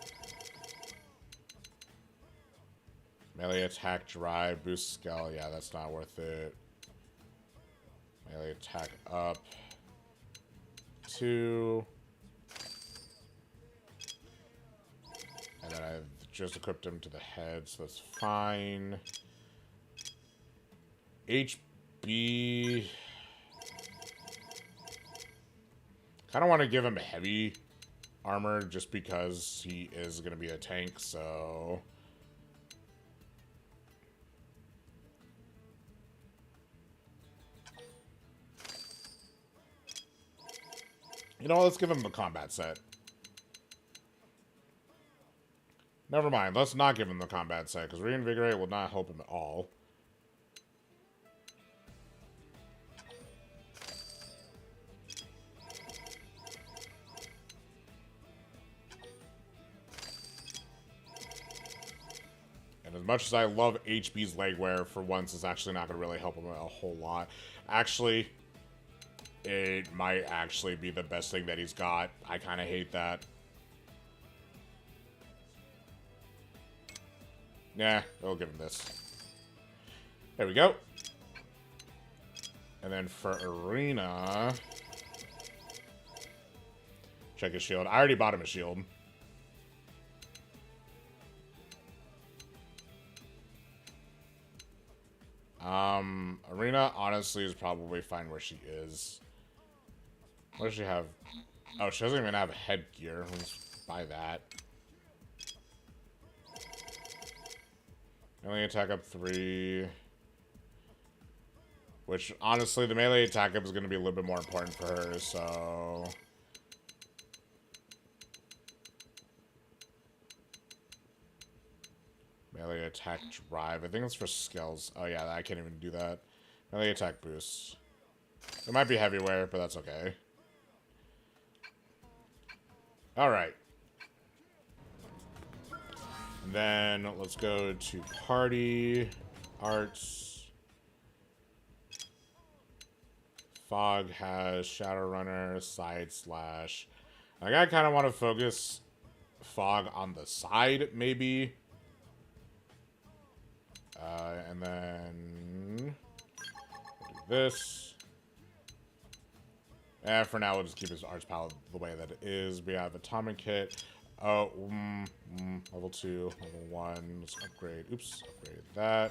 Melee attack drive, boost skill. Yeah, that's not worth it. Melee attack up 2. And then I've just equipped him to the head, so that's fine. HB. I don't want to give him heavy armor just because he is going to be a tank, so... You know, let's give him the combat set. Never mind, let's not give him the combat set, because Reinvigorate will not help him at all. And as much as I love HB's leg wear, for once, it's actually not going to really help him a whole lot. Actually, it might actually be the best thing that he's got. I kind of hate that. Nah, we'll give him this. There we go. And then for Arena... Check his shield. I already bought him a shield. Arena, honestly, is probably fine where she is. What does she have? Oh, she doesn't even have headgear. Let's buy that. Melee attack up 3. Which, honestly, the melee attack up is going to be a little bit more important for her, so... Melee attack drive. I think it's for skills. Oh, yeah, I can't even do that. Melee attack boost. It might be heavy wear, but that's okay. Alright. Then let's go to party. Arts. Fog has Shadowrunner, Side Slash. Like, I kind of want to focus Fog on the side, maybe. And then we'll do this. For now, we'll just keep his arts palette the way that it is. We have Atomic Hit. Oh, level 2, level 1. Let's upgrade. Oops, upgrade that.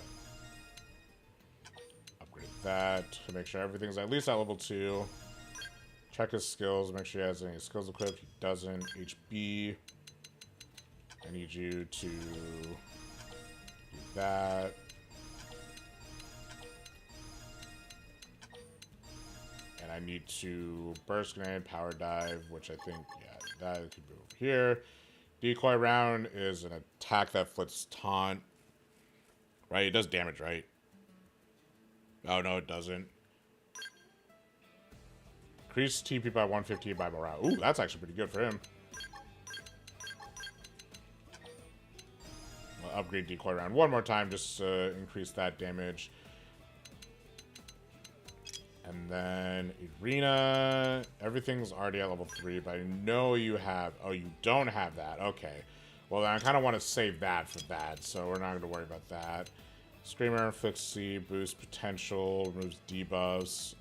Upgrade that to make sure everything's at least at level 2. Check his skills. Make sure he has any skills equipped. He doesn't. HB. I need you to do that. And I need to burst grenade, power dive, which I think, yeah, that could be over here. Decoy round is an attack that flips taunt. Right? It does damage, right? Oh, no, it doesn't. Increase TP by 150 by morale. Ooh, that's actually pretty good for him. I'll upgrade decoy round one more time, just to increase that damage. And then Arena, everything's already at level 3, but I know you have... Oh, you don't have that. Okay. Well, then I kind of want to save that for that, so we're not going to worry about that. Screamer, inflicts C, boost potential, removes debuffs,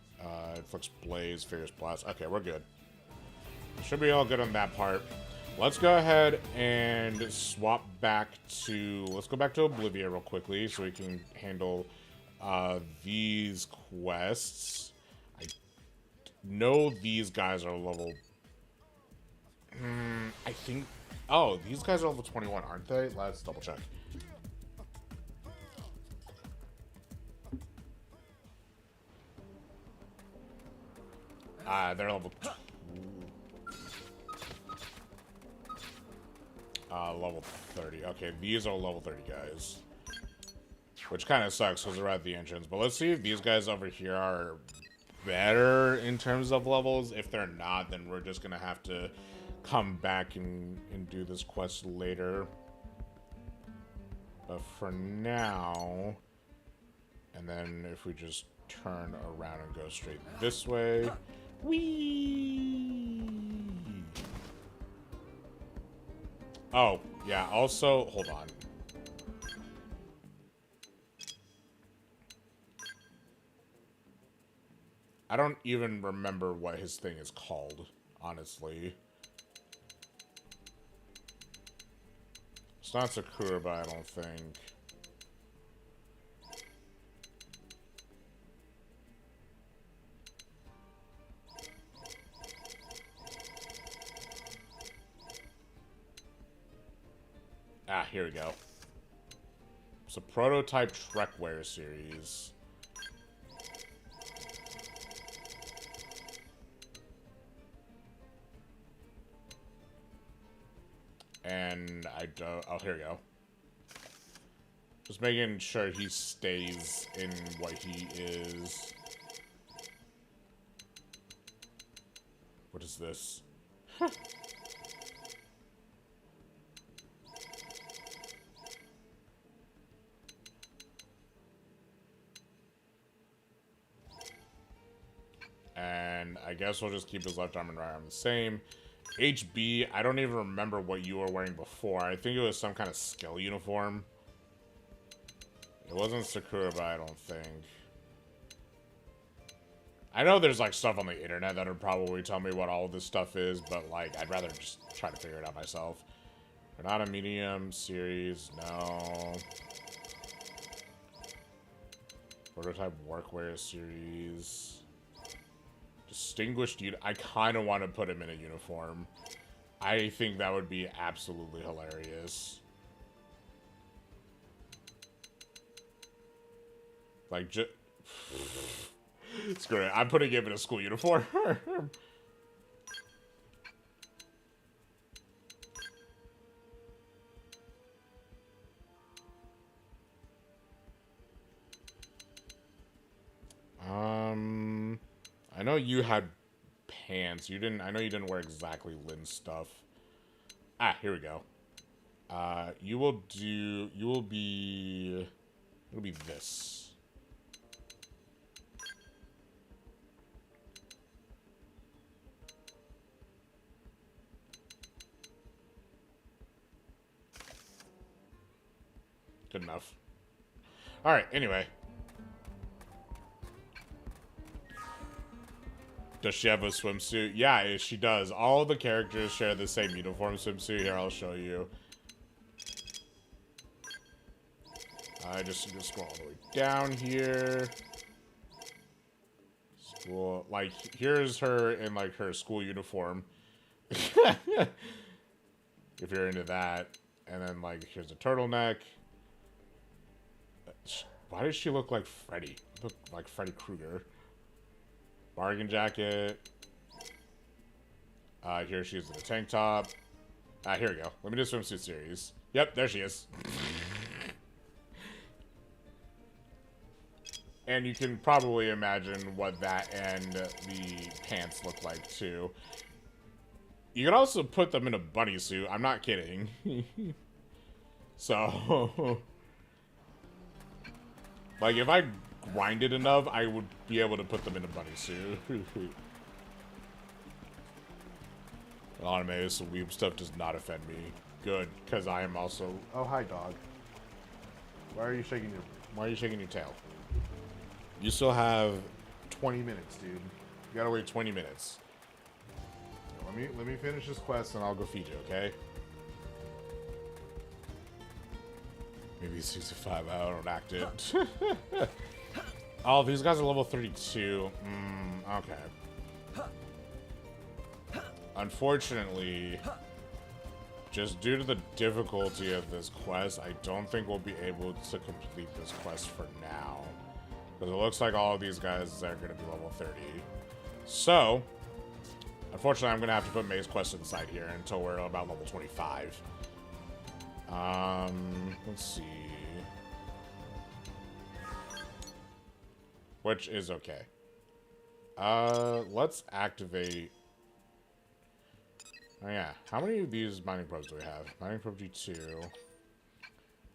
inflicts blaze, fierce blast. Okay, we're good. Should be all good on that part. Let's go ahead and swap back to... Let's go back to Oblivia real quickly so we can handle these quests. I know these guys are level... I think... Oh, these guys are level 21, aren't they? Let's double check. They're level... level 30. Okay, these are level 30 guys. which kind of sucks because they're at the entrance. But let's see if these guys over here are better in terms of levels. If they're not, then we're just gonna have to come back and do this quest later. But for now, and then if we just turn around and go straight this way, whee! Oh, yeah, also, hold on. I don't even remember what his thing is called, honestly. It's not Sakuraba, I don't think. Ah, here we go. It's a prototype Trekware series. And I don't... Oh, here we go. Just making sure he stays in what he is. What is this? And I guess we'll just keep his left arm and right arm the same. HB, I don't even remember what you were wearing before. I think it was some kind of skill uniform. It wasn't Sakuraba, I don't think. I know there's like stuff on the internet that would probably tell me what all of this stuff is, but like I'd rather just try to figure it out myself. We're not a medium series, no. Prototype workwear series. Distinguished unit. I kind of want to put him in a uniform. I think that would be absolutely hilarious. Like, just... Screw it. I'm putting him in a school uniform. I know you had pants. You didn't. I know you didn't wear exactly Lynn's stuff. Ah, here we go. You will do. You will be. It'll be this. Good enough. All right. Anyway. Does she have a swimsuit? Yeah, she does. All the characters share the same uniform swimsuit. Here, I'll show you. I just scroll all the way down here. School, like, here's her in, like, her school uniform. If you're into that. And then, like, here's a turtleneck. Why does she look like Freddy? Look like Freddy Krueger. Bargain jacket. Here she is in a tank top. Here we go. Let me do swimsuit series. Yep, there she is. And you can probably imagine what that and the pants look like too. You can also put them in a bunny suit. I'm not kidding. So, like, if I grinded enough, I would be able to put them in a bunny suit. Anime, so weeb stuff does not offend me. Good, because I am also... Oh, hi, dog. Why are you shaking your tail? You still have 20 minutes, dude. You gotta wait 20 minutes. Let me finish this quest and I'll go feed you, okay? Maybe 65, I don't act it. Oh, these guys are level 32. Okay. Unfortunately, just due to the difficulty of this quest, I don't think we'll be able to complete this quest for now. Because it looks like all of these guys are going to be level 30. So, unfortunately, I'm going to have to put May's quest inside here until we're about level 25. Let's see. which is okay. Let's activate. Oh yeah, how many of these mining probes do we have? Mining probe G2.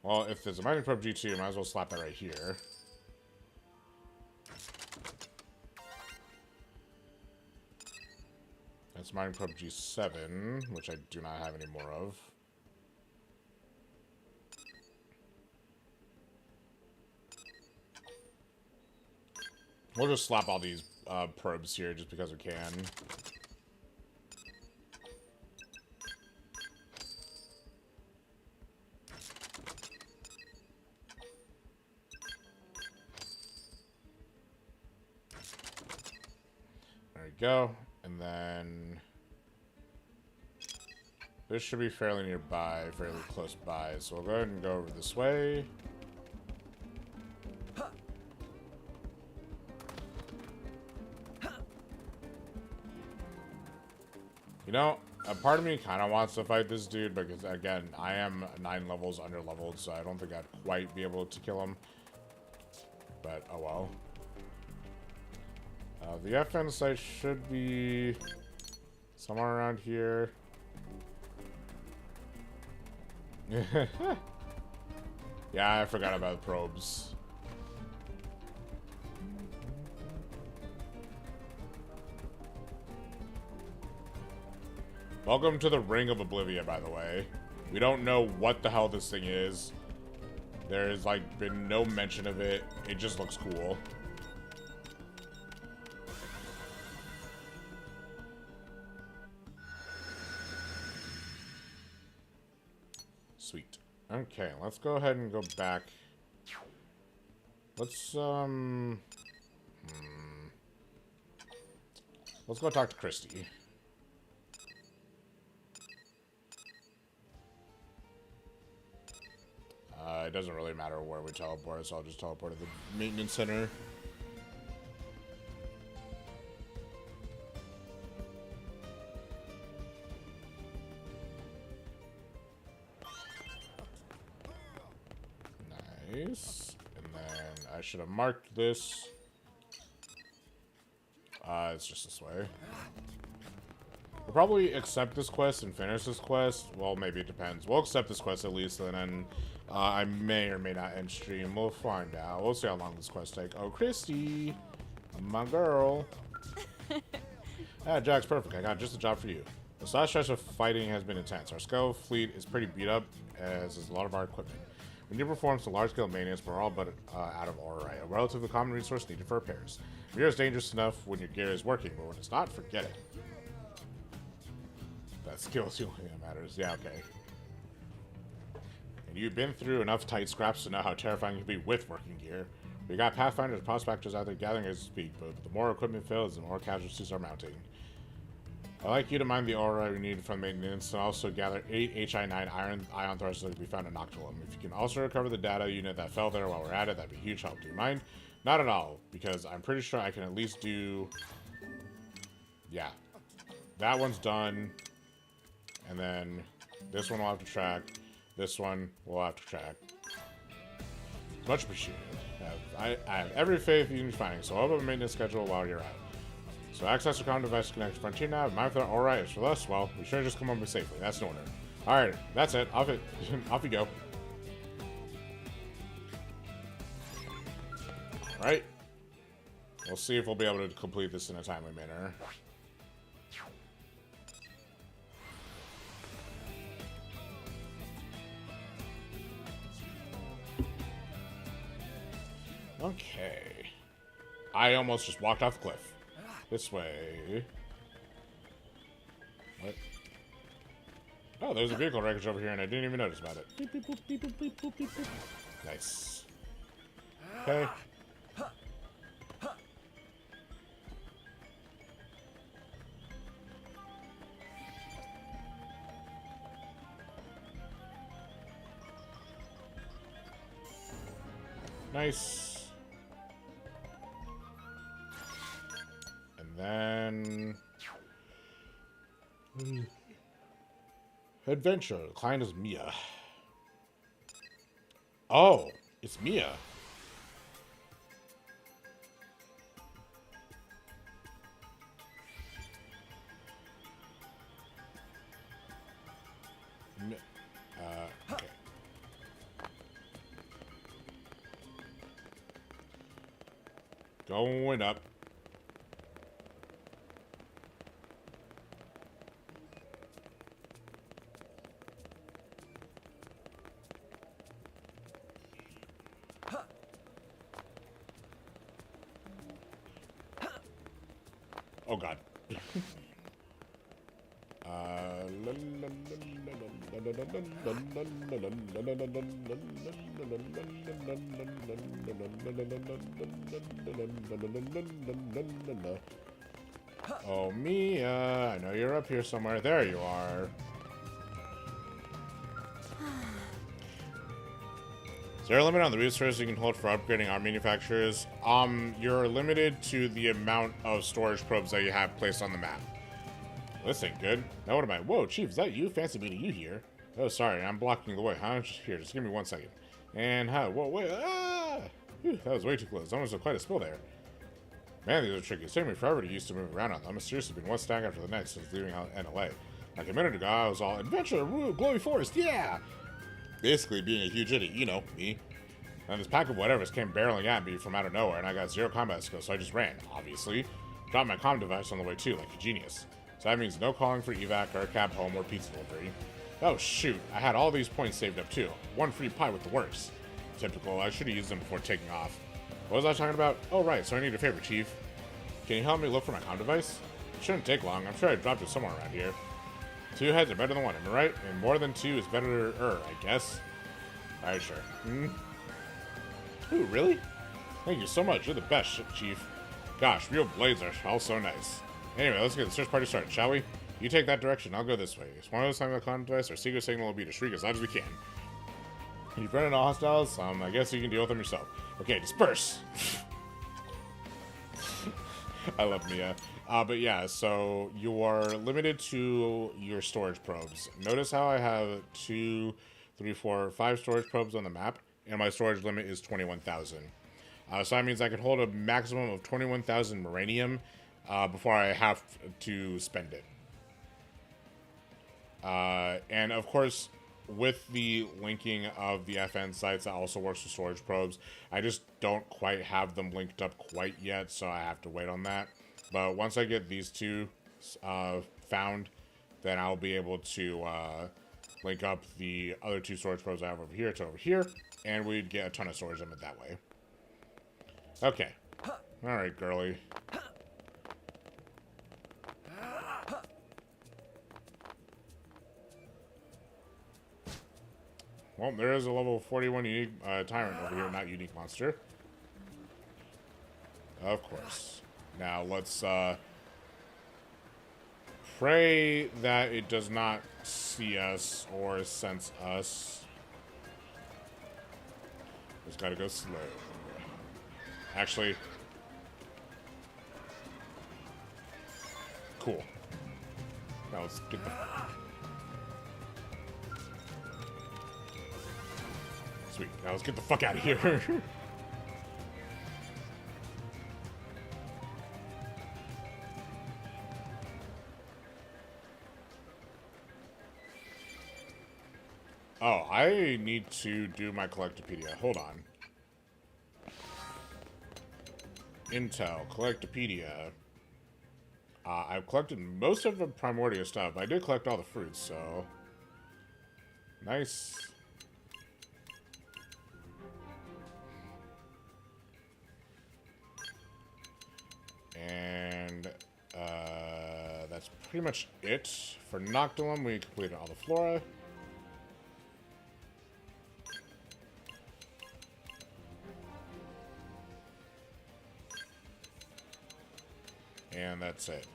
Well, if there's a mining probe G2, might as well slap that right here. That's mining probe G7, which I do not have any more of. We'll just slap all these probes here just because we can. There we go. And then this should be fairly nearby, fairly close by. So we'll go ahead and go over this way. You know, a part of me kind of wants to fight this dude because, again, I am 9 levels under leveled, so I don't think I'd quite be able to kill him. But, oh well. The FN site should be somewhere around here. Yeah, I forgot about probes. Welcome to the Ring of Oblivion, by the way. We don't know what the hell this thing is. There's, like, been no mention of it. It just looks cool. Sweet. Okay, let's go ahead and go back. Let's go talk to Christy. It doesn't really matter where we teleport, so I'll just teleport to the maintenance center. Nice. And then I should have marked this. It's just this way. We'll probably accept this quest and finish this quest. Well, maybe it depends. We'll accept this quest at least, and then I may or may not end stream. We'll find out. We'll see how long this quest takes. Oh, Christy, my girl. Jack's perfect. I got just a job for you. This last stretch of fighting has been intense. Our Skull fleet is pretty beat up, as is a lot of our equipment. We need to perform some large-scale maintenance, but we're all but out of ore, a relatively common resource needed for repairs. Gear is dangerous enough when your gear is working, but when it's not, forget it. That skill is the only thing that matters. Yeah, okay. And you've been through enough tight scraps to know how terrifying it can be with working gear. We got Pathfinders and prospectors out there gathering as we speak, but the more equipment fails, the more casualties are mounting. I'd like you to mine the ore we need from maintenance and also gather 8 HI9 ion thrusters that can be found in Noctilum. If you can also recover the data unit that fell there while we're at it, that'd be a huge help. Do you mind? Not at all, because I'm pretty sure I can at least do... Yeah. That one's done. And then this one we'll have to track. This one we'll have to track. Much appreciated. I have every faith you can be finding, so I'll have a maintenance schedule while you're out. So access your comm device to connect to Frontier nav. Mind if they're alright? As for us, well, we should have just come home safely. That's an order. Alright, that's it. Off you go. Alright. We'll see if we'll be able to complete this in a timely manner. Okay. I almost just walked off the cliff. This way. What? Oh, there's a vehicle wreckage over here and I didn't even notice about it. Beep, beep, boop, beep, boop, beep, boop, beep, boop. Nice. Okay. Nice. And then... Adventure. The client is Mia. Oh, it's Mia. Going up. Oh god. Oh, Mia, I know you're up here somewhere. There you are. Is there a limit on the resources you can hold for upgrading our manufacturers? You're limited to the amount of storage probes that you have placed on the map. This ain't good. Now what am I? Whoa, Chief, is that you? Fancy meeting you here. Oh, sorry, I'm blocking the way, huh? Here, just give me 1 second. And how? Whoa, wait, ah! Whew, that was way too close. Almost quite a spill there. Man, these are tricky. It's taking me forever to use to move around on them. I've seriously been one stack after the next since leaving NLA. Like a minute ago, I was all, adventure, woo, glowy forest, yeah! Basically being a huge idiot, you know, me. And this pack of whatevers came barreling at me from out of nowhere, and I got 0 combat skills, so I just ran, obviously. Dropped my comm device on the way too, like a genius. So that means no calling for evac or cab home or pizza delivery. Oh shoot, I had all these points saved up too. 1 free pie with the works. Typical, I should have used them before taking off. What was I talking about? Oh right, so I need a favor, Chief. Can you help me look for my comm device? It shouldn't take long, I'm sure I dropped it somewhere around here. 2 heads are better than 1, am I right? And more than 2 is better, I guess. Alright, sure. Ooh, really? Thank you so much, you're the best, Chief. Gosh, real blades are all so nice. Anyway, let's get the search party started, shall we? You take that direction, I'll go this way. It's one of those times the comm device, our secret signal will be to shriek as loud as we can. You've run into hostiles, I guess you can deal with them yourself. Okay, disperse! I love Mia. But yeah, so you are limited to your storage probes. Notice how I have 2, 3, 4, 5 storage probes on the map, and my storage limit is 21,000. So that means I can hold a maximum of 21,000 Moranium before I have to spend it. And of course, with the linking of the FN sites, that also works with storage probes. I just don't quite have them linked up quite yet, so I have to wait on that. But once I get these 2 found, then I'll be able to link up the other 2 storage probes I have over here to over here, and we'd get a ton of storage limit that way. Okay. Alright, girly. Well, there is a level 41 unique tyrant over here, not unique monster. Of course. Now, let's pray that it does not see us or sense us. Just gotta go slow. Actually, cool. Now let's get the... Sweet. Now let's get the fuck out of here. Oh, I need to do my Collectopedia. Hold on. Intel, Collectopedia. I've collected most of the Primordia stuff. I did collect all the fruits, so... Nice. And, that's pretty much it. For Noctilum, we completed all the flora. And that's it.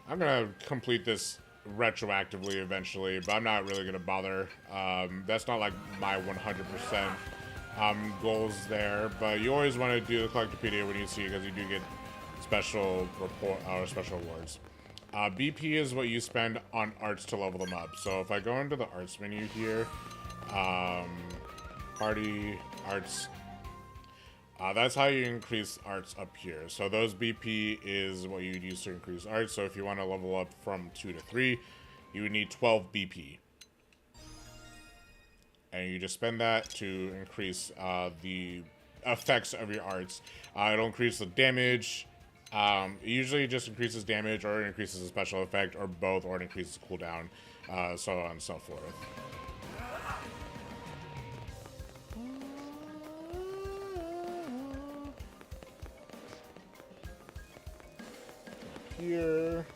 I'm gonna complete this retroactively eventually, but I'm not really gonna bother. That's not like my 100% goals there, but you always want to do the Collectopedia when you see it, because you do get special report or special awards. BP is what you spend on arts to level them up. So if I go into the arts menu here, party arts. That's how you increase arts up here. So those BP is what you'd use to increase arts. So if you want to level up from 2 to 3, you would need 12 BP. And you just spend that to increase the effects of your arts. It'll increase the damage. It usually just increases damage, or it increases a special effect, or both, or it increases cooldown, so on and so forth. Here.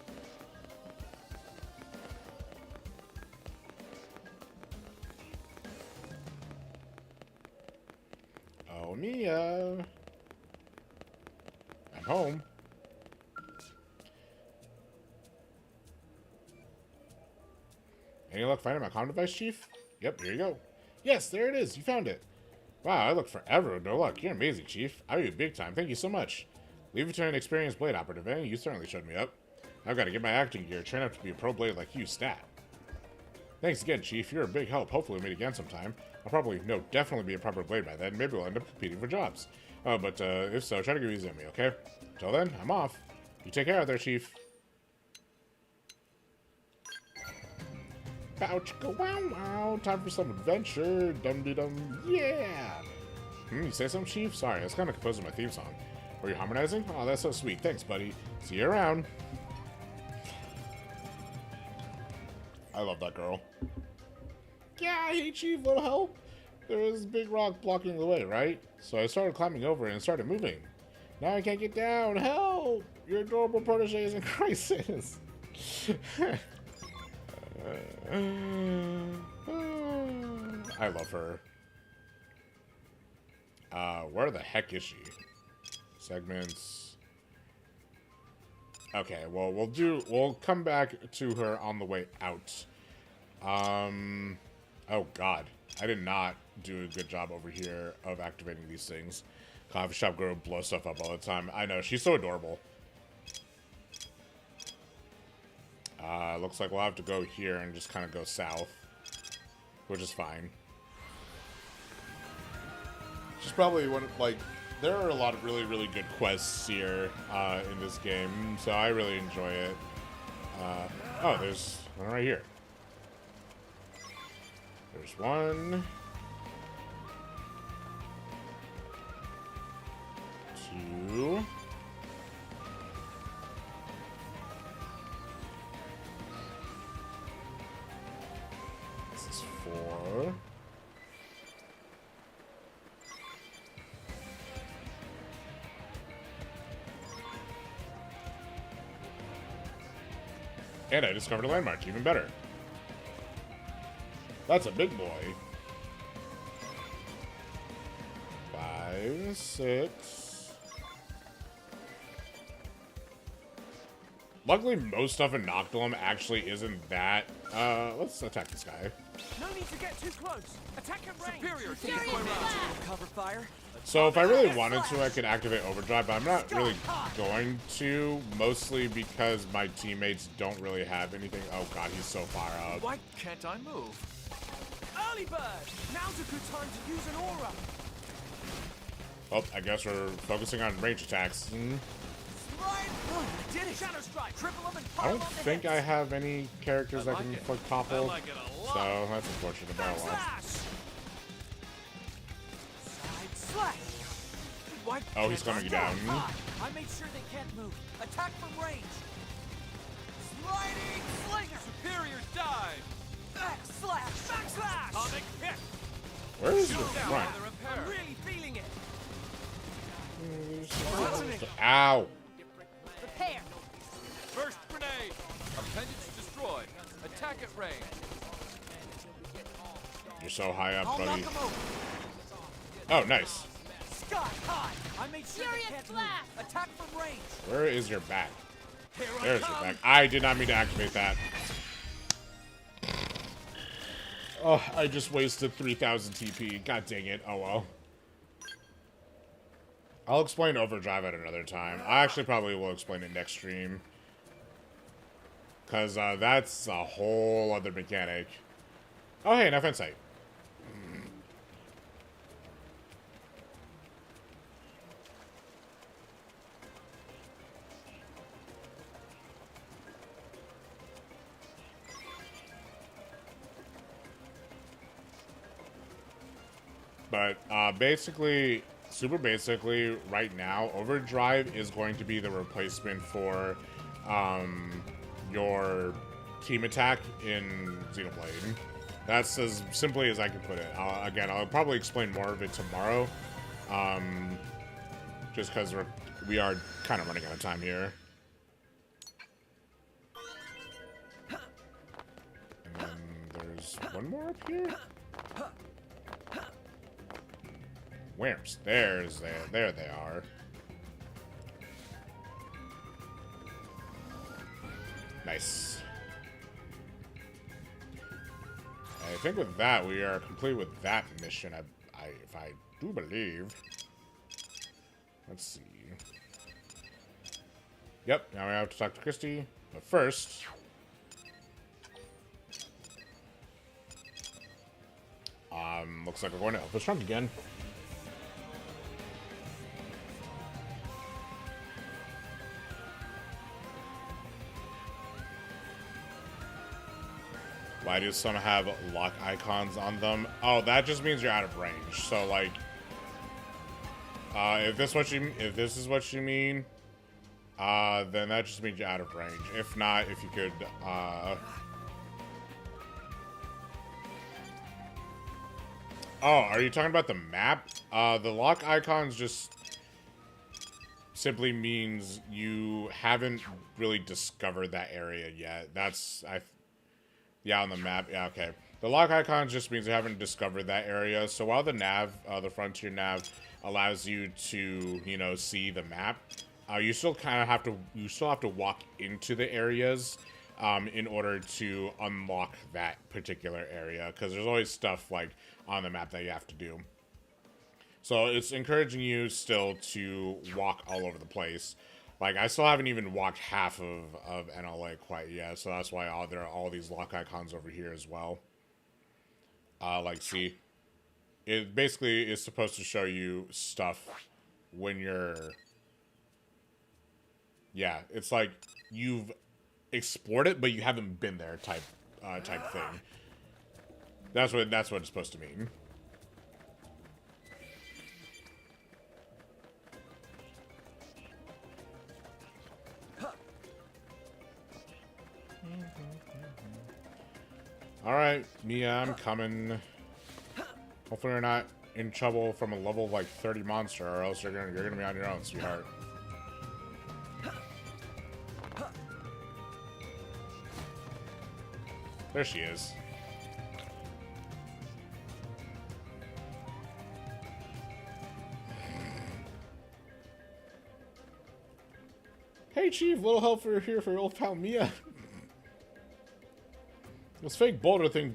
Oh, Mia. I'm home. Any luck finding my comm device, Chief? Yep, here you go. Yes, there it is. You found it. Wow, I looked forever with no luck. You're amazing, Chief. I owe you big time. Thank you so much. Leave it to an experienced blade operative, eh? You certainly showed me up. I've got to get my acting gear, train up to be a pro blade like you, stat. Thanks again, Chief. You're a big help. Hopefully we'll meet again sometime. I'll probably, no, definitely be a proper blade by then. Maybe we'll end up competing for jobs. But if so, try to get easy on me, okay? Until then, I'm off. You take care out there, Chief. Pouch, go wow wow. Time for some adventure. Dum de dum. Yeah. You say something, Chief? Sorry, I was kind of composing my theme song. Were you harmonizing? Oh, that's so sweet. Thanks, buddy. See you around. I love that girl. Yeah, hey, Chief, little help. There was a big rock blocking the way, right? So I started climbing over and started moving. Now I can't get down. Help! Your adorable protege is in crisis. I love her. Where the heck is she? Segments. Okay, well, we'll come back to her on the way out. Oh god. I did not do a good job over here of activating these things. Coffee shop girl blow stuff up all the time. I know, she's so adorable. Looks like we'll have to go here and just kind of go south, which is fine. She's probably one of, like, there are a lot of really, really good quests here in this game, so I really enjoy it. Oh, there's one right here. There's one. Two. This is 4. And I discovered a landmark, even better. That's a big boy. 5, 6. Luckily, most stuff in Noctilum actually isn't that. Let's attack this guy. No need to get too close. Attack at range. Superior Superior cover fire. So if I really wanted to, I could activate Overdrive, but I'm not really going to, mostly because my teammates don't really have anything. Oh god, he's so far up. Why can't I move? Early bird. Now's a good time to use an aura. Oh, I guess we're focusing on range attacks. Did it. Shadow strike. Triple them and I don't think I have any characters that can topple, like it a lot. so that's unfortunate. But well. Slash. Why Oh, he's coming down. I made sure they can't move. Attack from range. Sliding slinger. Superior dive. Backslash. Backslash. Atomic hit. Where is the front? I'm really feeling it. Ow! Prepare. First grenade. Appendage destroyed. Attack at range. You're so high up, I'll buddy. knock 'em over. Oh, nice. Sky high. I made sure Furious they can't blast. move. Attack from range. Where is your back? Here I There's come. your back. I did not mean to activate that. Oh, I just wasted 3,000 TP. God dang it. Oh well. I'll explain Overdrive at another time. I actually probably will explain it next stream. Because that's a whole other mechanic. Oh, hey, enough insight. But basically, super basically, right now, Overdrive is going to be the replacement for your team attack in Xenoblade. That's as simply as I can put it. Again, I'll probably explain more of it tomorrow, just because we are kind of running out of time here. And then there's one more up here. Wimps. There they are. Nice. I think with that, we are complete with that mission, if I do believe. Let's see. Yep, now we have to talk to Christy. But first... looks like we're going to Elvis Trunk again. Why do some have lock icons on them? Oh, that just means you're out of range. So, like, if this is what you mean, then that just means you're out of range. If not, if you could, oh, are you talking about the map? The lock icons just simply means you haven't really discovered that area yet. Yeah, on the map. Yeah, okay. The lock icons just means you haven't discovered that area. So while the nav, the frontier nav, allows you to, you know, see the map, you still kind of have to walk into the areas in order to unlock that particular area, because there's always stuff like on the map that you have to do. So it's encouraging you still to walk all over the place. Like, I still haven't even walked half of NLA quite yet, so that's why there are all these lock icons over here as well. Like, see? It basically is supposed to show you stuff when you're... Yeah, it's like you've explored it, but you haven't been there type thing. That's what it's supposed to mean. Alright, Mia, I'm coming. Hopefully you're not in trouble from a level like 30 monster, or else you're gonna be on your own, sweetheart. There she is. Hey Chief, little help here for old pal Mia. This fake boulder thing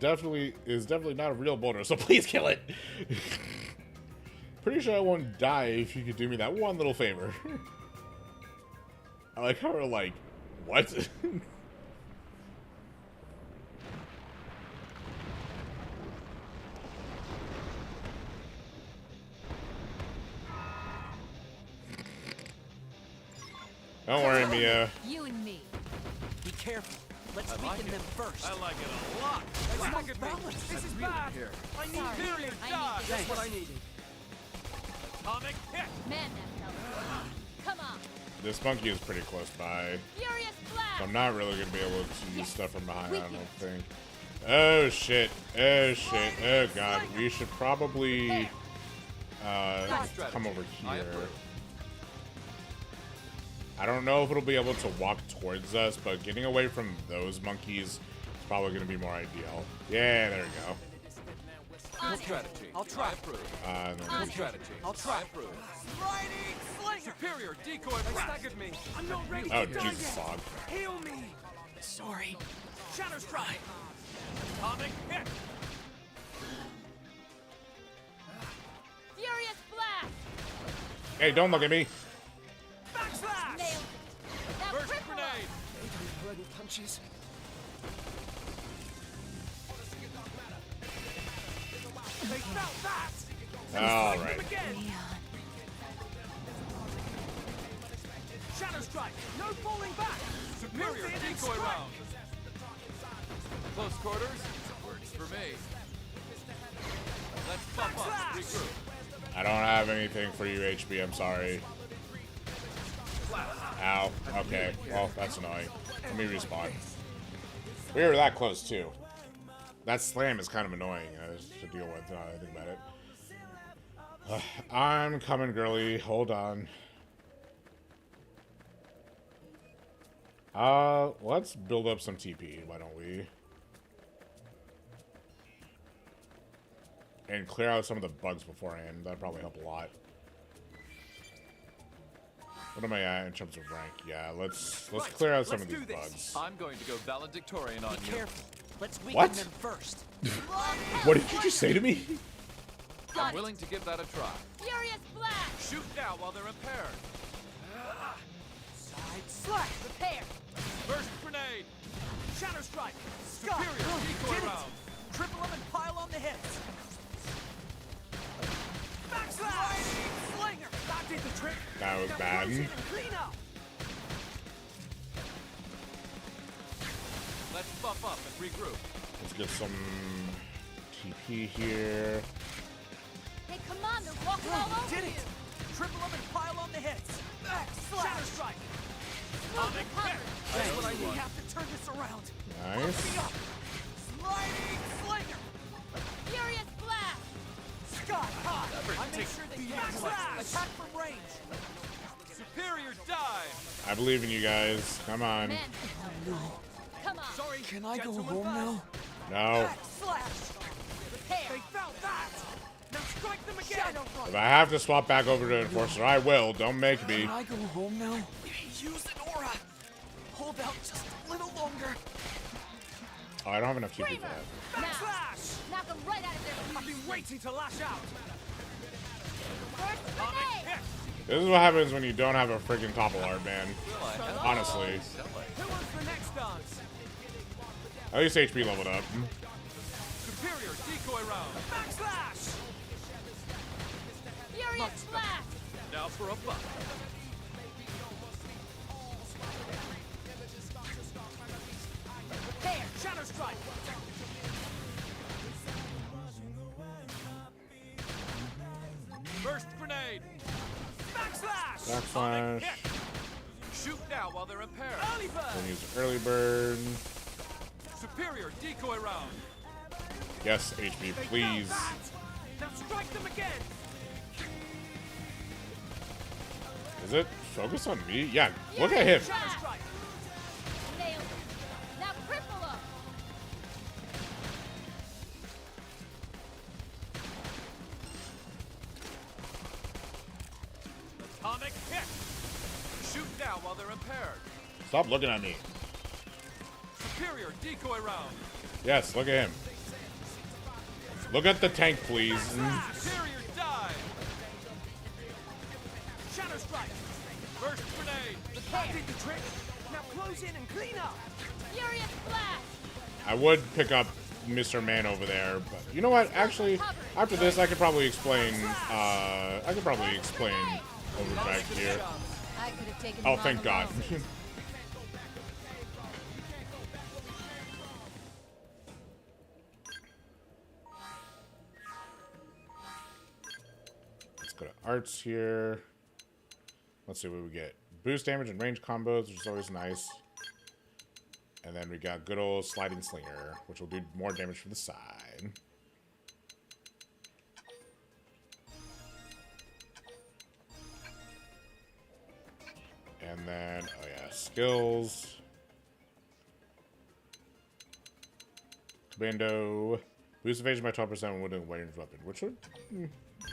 is definitely not a real boulder, so please kill it. Pretty sure I won't die if you could do me that one little favor. I like how we're like, what? Don't worry, Mia. You and me. Be careful. Let's I like weaken it. them first. I like it a lot. Look at balance. This is bad. Here. I need Sorry. period I dodge. need That's what I needed. Atomic hit. Man that fella. Come on. This monkey is pretty close by. Furious blast. So I'm not really gonna be able to use stuff from behind, I don't think. Oh shit. Oh shit. Oh god. We should probably come over here. I don't know if it'll be able to walk towards us, but getting away from those monkeys is probably going to be more ideal. Yeah, there we go. Good strategy. I'll try. Good strategy. I'll try. Riding slinger. Superior decoy. They staggered me. I'm not ready. Oh, Jesus, Fog. Heal me. Sorry. Shatter strike. Atomic hit. Furious blast. Hey, don't look at me. Backslash. Nailed it. Now Burst cripple. grenade. Bloody punches. They felt that. All right. Again. Shatter strike. No falling back. Superior decoy round. Close quarters. Works for me. Let's buff up. Regroup. I don't have anything for you, HB. I'm sorry. Ow. Okay. Well, that's annoying. Let me respawn. We were that close, too. That slam is kind of annoying to deal with, now that I think about it. I'm coming, girly. Hold on. Let's build up some TP, why don't we? And clear out some of the bugs beforehand. That'd probably help a lot. What am I at in terms of rank? Yeah, let's clear out some of these bugs. I'm going to go valedictorian on you. Careful. Let's weaken What? them first. What did you just say to me? I'm willing to give that a try. Furious blast! Shoot now while they're impaired. Side slash. Repair! Burst grenade. Shadow strike. Superior decoy round. Triple them and pile on the hits. Backslash. Slinger. That did the trick. That was Now bad. close in and clean up. Let's buff up and regroup. Let's get some TP here. Hey, come on, they're walking all over Did you! it. Triple them and pile on the hits. Shadow strike. Move recovered! That's what I need. We have to turn this around. Nice. Me up. Sliding slinger. Furious blast! Sky high. I make take sure they the backslash. Attack from range. Superior dive. I believe in you guys. Come on. Men, come on! Sorry. Can I go gentlemen, home now? No. Backslash. Repair! They found that. Now strike them again. Shadow If I have to swap back over to Enforcer, I will. Don't make me. Can I go home now? Use an aura. Hold out just a little longer. Oh, I don't have enough TP for that. Backslash. Knock them right out of their I've been waiting to lash out. first grenade! This is what happens when you don't have a freaking topple art, man. Honestly. Who wants the next dance? At least HP leveled up. Superior decoy round. Backslash. Furious blast! Now for a buff. Repair! Shadow strike. Burst grenade. Backslash. Backslash. Shoot now while they're impaired. Early bird. Then use early burn. Superior decoy round. Yes, HP, please. Now strike them again. Is it focus on me? Yeah, look at him. Shadow strike. Nailed it! Now cripple them! Atomic hit. Shoot now while they're impaired. Stop looking at me. Superior decoy round. Yes, look at him. Look at the tank, please. Superior dive. Shadow strike. Burst grenade. That did the trick. Now close in and clean up. Furious blast! I would pick up Mr. Man over there, but you know what? Actually, after this, I could probably explain. Over back here. I could have taken Oh, them thank on God. alone. Let's go to arts here. Let's see what we get. Boost damage and range combos, which is always nice. And then we got good old sliding slinger, which will do more damage from the side. And then, oh yeah, skills. Commando. Boost evasion by 12% when wielding a ranged weapon, which would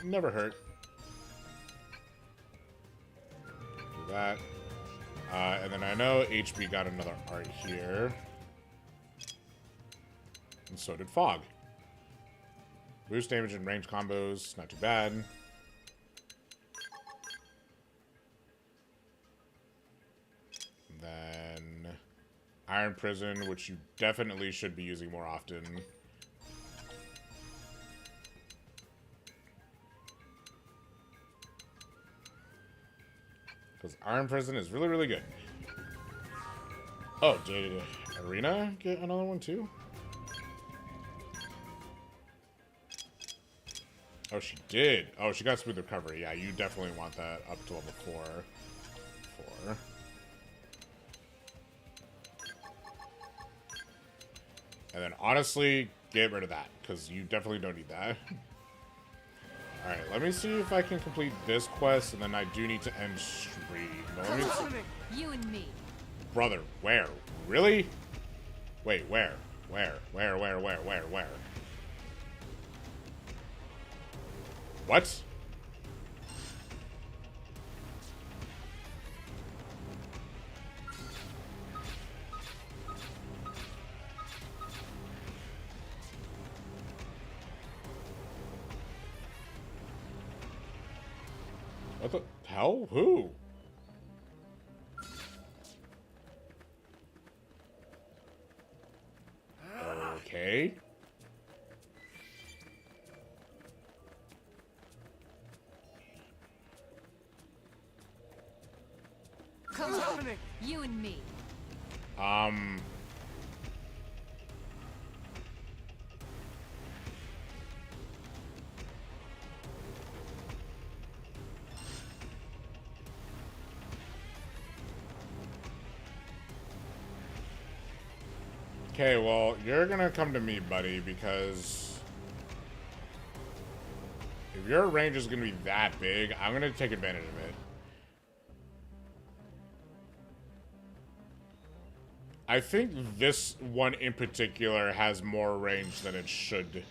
never hurt. Do that. And then I know HB got another art here. And so did Fog. Boost damage and range combos, not too bad. And then Iron Prison, which you definitely should be using more often. Because Iron Prison is really, really good. Oh, did Arena get another one too? Oh, she did. Oh, she got smooth recovery. Yeah, you definitely want that up to level 4. 4. And then, honestly, get rid of that, because you definitely don't need that. Alright, let me see if I can complete this quest, and then I do need to end stream. But let me see. You and me. Brother, where? Really? Wait, where? Where? What? What the hell? Who? Okay. Come on. You and me. Okay, well, you're gonna come to me, buddy, because if your range is gonna be that big, I'm gonna take advantage of it. I think this one in particular has more range than it should.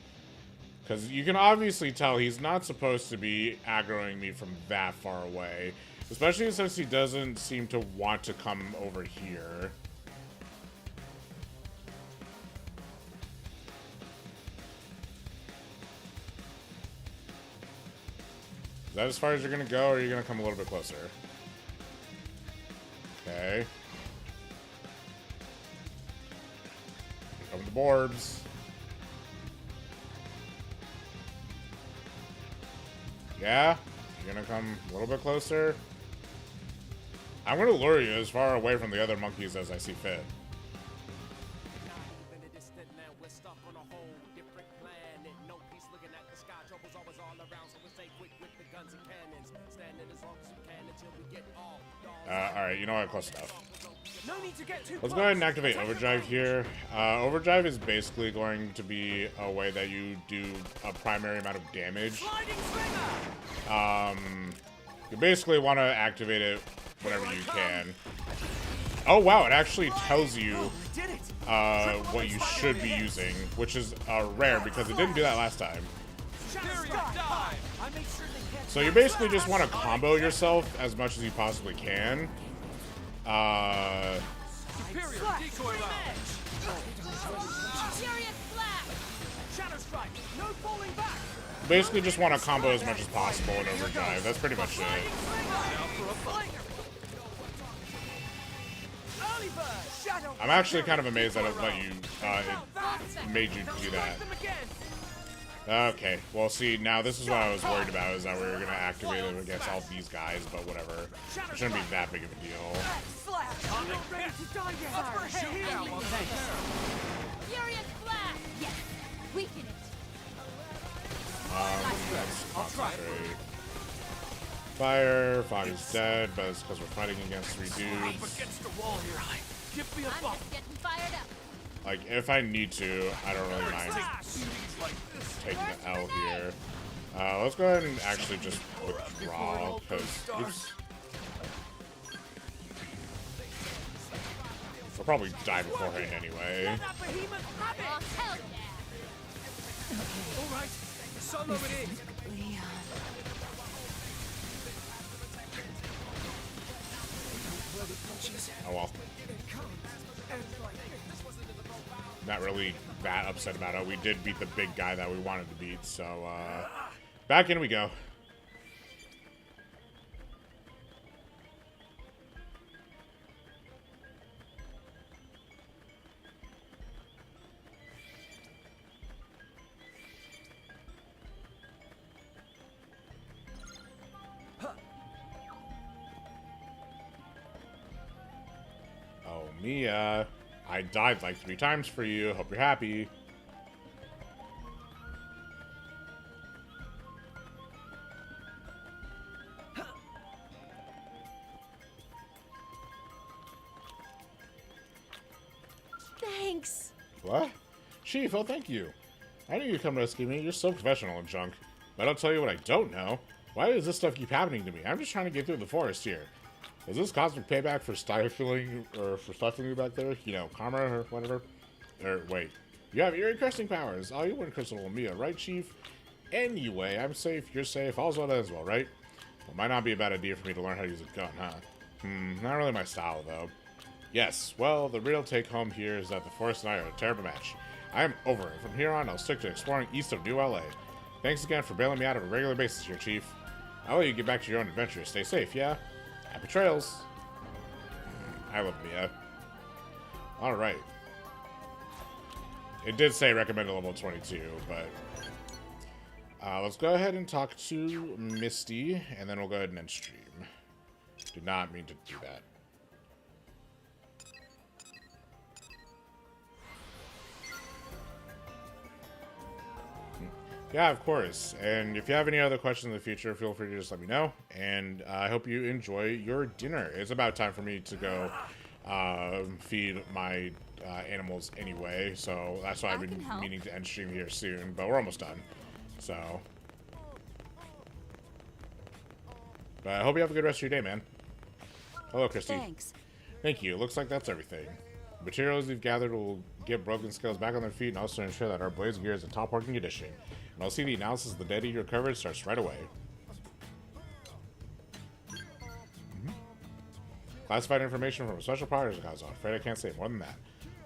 Because you can obviously tell he's not supposed to be aggroing me from that far away. Especially since he doesn't seem to want to come over here. Is that as far as you're gonna go, or are you gonna come a little bit closer? Okay. Here come the Borbs. Yeah? You're gonna come a little bit closer? I'm gonna lure you as far away from the other monkeys as I see fit. Alright, you know what? Close enough. Let's go ahead and activate Overdrive here. Overdrive is basically going to be a way that you do a primary amount of damage. You basically want to activate it whenever you can. Oh wow, it actually tells you what you should be using, which is rare because it didn't do that last time. So you basically just want to combo yourself as much as you possibly can. Basically just want to combo as much as possible in Overdrive. That's pretty much it. I'm actually kind of amazed that it let you, it made you do that. Okay, well see, now this is what I was worried about, is that we were going to activate it against all these guys, but whatever. It shouldn't be that big of a deal. Let's concentrate. Fire, Fog is dead, but it's because we're fighting against 3 dudes. Like, if I need to, I don't really mind taking the L here. Let's go ahead and actually just withdraw, because, oops. I'll probably die beforehand anyway. Oh well. Not really that upset about it. We did beat the big guy that we wanted to beat, so back in we go. Oh, Mia. I died like 3 times for you. Hope you're happy. Thanks. What? Chief, oh thank you. I knew you'd come rescue me. You're so professional and junk. But I'll tell you what I don't know. Why does this stuff keep happening to me? I'm just trying to get through the forest here. Is this cosmic payback for stifling or for stifling you back there? You know, karma or whatever? Or wait. You have eerie cresting powers. Oh, you wouldn't crystal Mia, right, Chief? Anyway, I'm safe, you're safe, all's well that ends well, right? Well, might not be a bad idea for me to learn how to use a gun, huh? Not really my style, though. Yes, well, the real take-home here is that the Forest and I are a terrible match. I am over it. From here on, I'll stick to exploring east of New LA. Thanks again for bailing me out on a regular basis here, Chief. I'll let you get back to your own adventure. Stay safe, yeah? Happy trails. I love Mia. Alright. It did say recommended level 22, but... let's go ahead and talk to Misty, and then we'll go ahead and end stream. Did not mean to do that. Yeah, of course. And if you have any other questions in the future, feel free to just let me know. And I hope you enjoy your dinner. It's about time for me to go feed my animals anyway. So that's why I've been meaning to end stream here soon. But we're almost done. So. But I hope you have a good rest of your day, man. Hello, Christy. Thanks. Thank you. Looks like that's everything. Materials we've gathered will get broken scales back on their feet and also ensure that our blaze gear is in top working condition. And I'll see the analysis of the data you recovered starts right away. Classified information from a special powers account. I'm afraid I can't say more than that.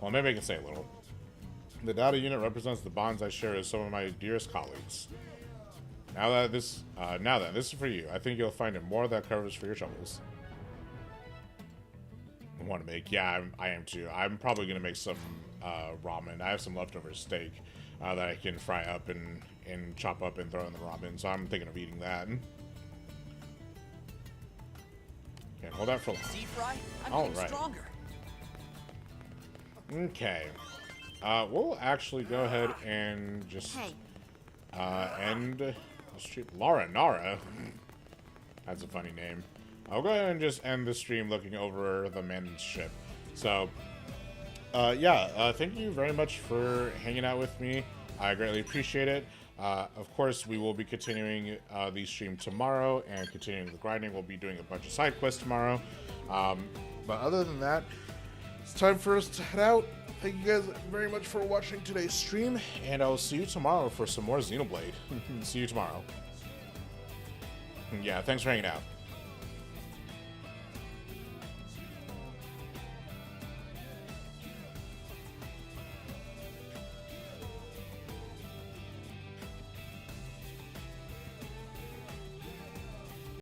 Well, maybe I can say a little. The data unit represents the bonds I share with some of my dearest colleagues. Now that this is for you, I think you'll find it more that covers for your troubles. I want to make, yeah, I am too. I'm probably gonna make some ramen. I have some leftover steak that I can fry up and chop up and throw in the ramen. So I'm thinking of eating that. Can't hold that for long. See, Fry? I'm All getting right. stronger. Okay. We'll actually go ahead and just end the stream. Nara. That's a funny name. I'll go ahead and just end the stream looking over the manned ship. So, thank you very much for hanging out with me. I greatly appreciate it. Of course, we will be continuing the stream tomorrow and continuing the grinding. We'll be doing a bunch of side quests tomorrow. But other than that, it's time for us to head out. Thank you guys very much for watching today's stream, and I'll see you tomorrow for some more Xenoblade. See you tomorrow. Yeah, thanks for hanging out.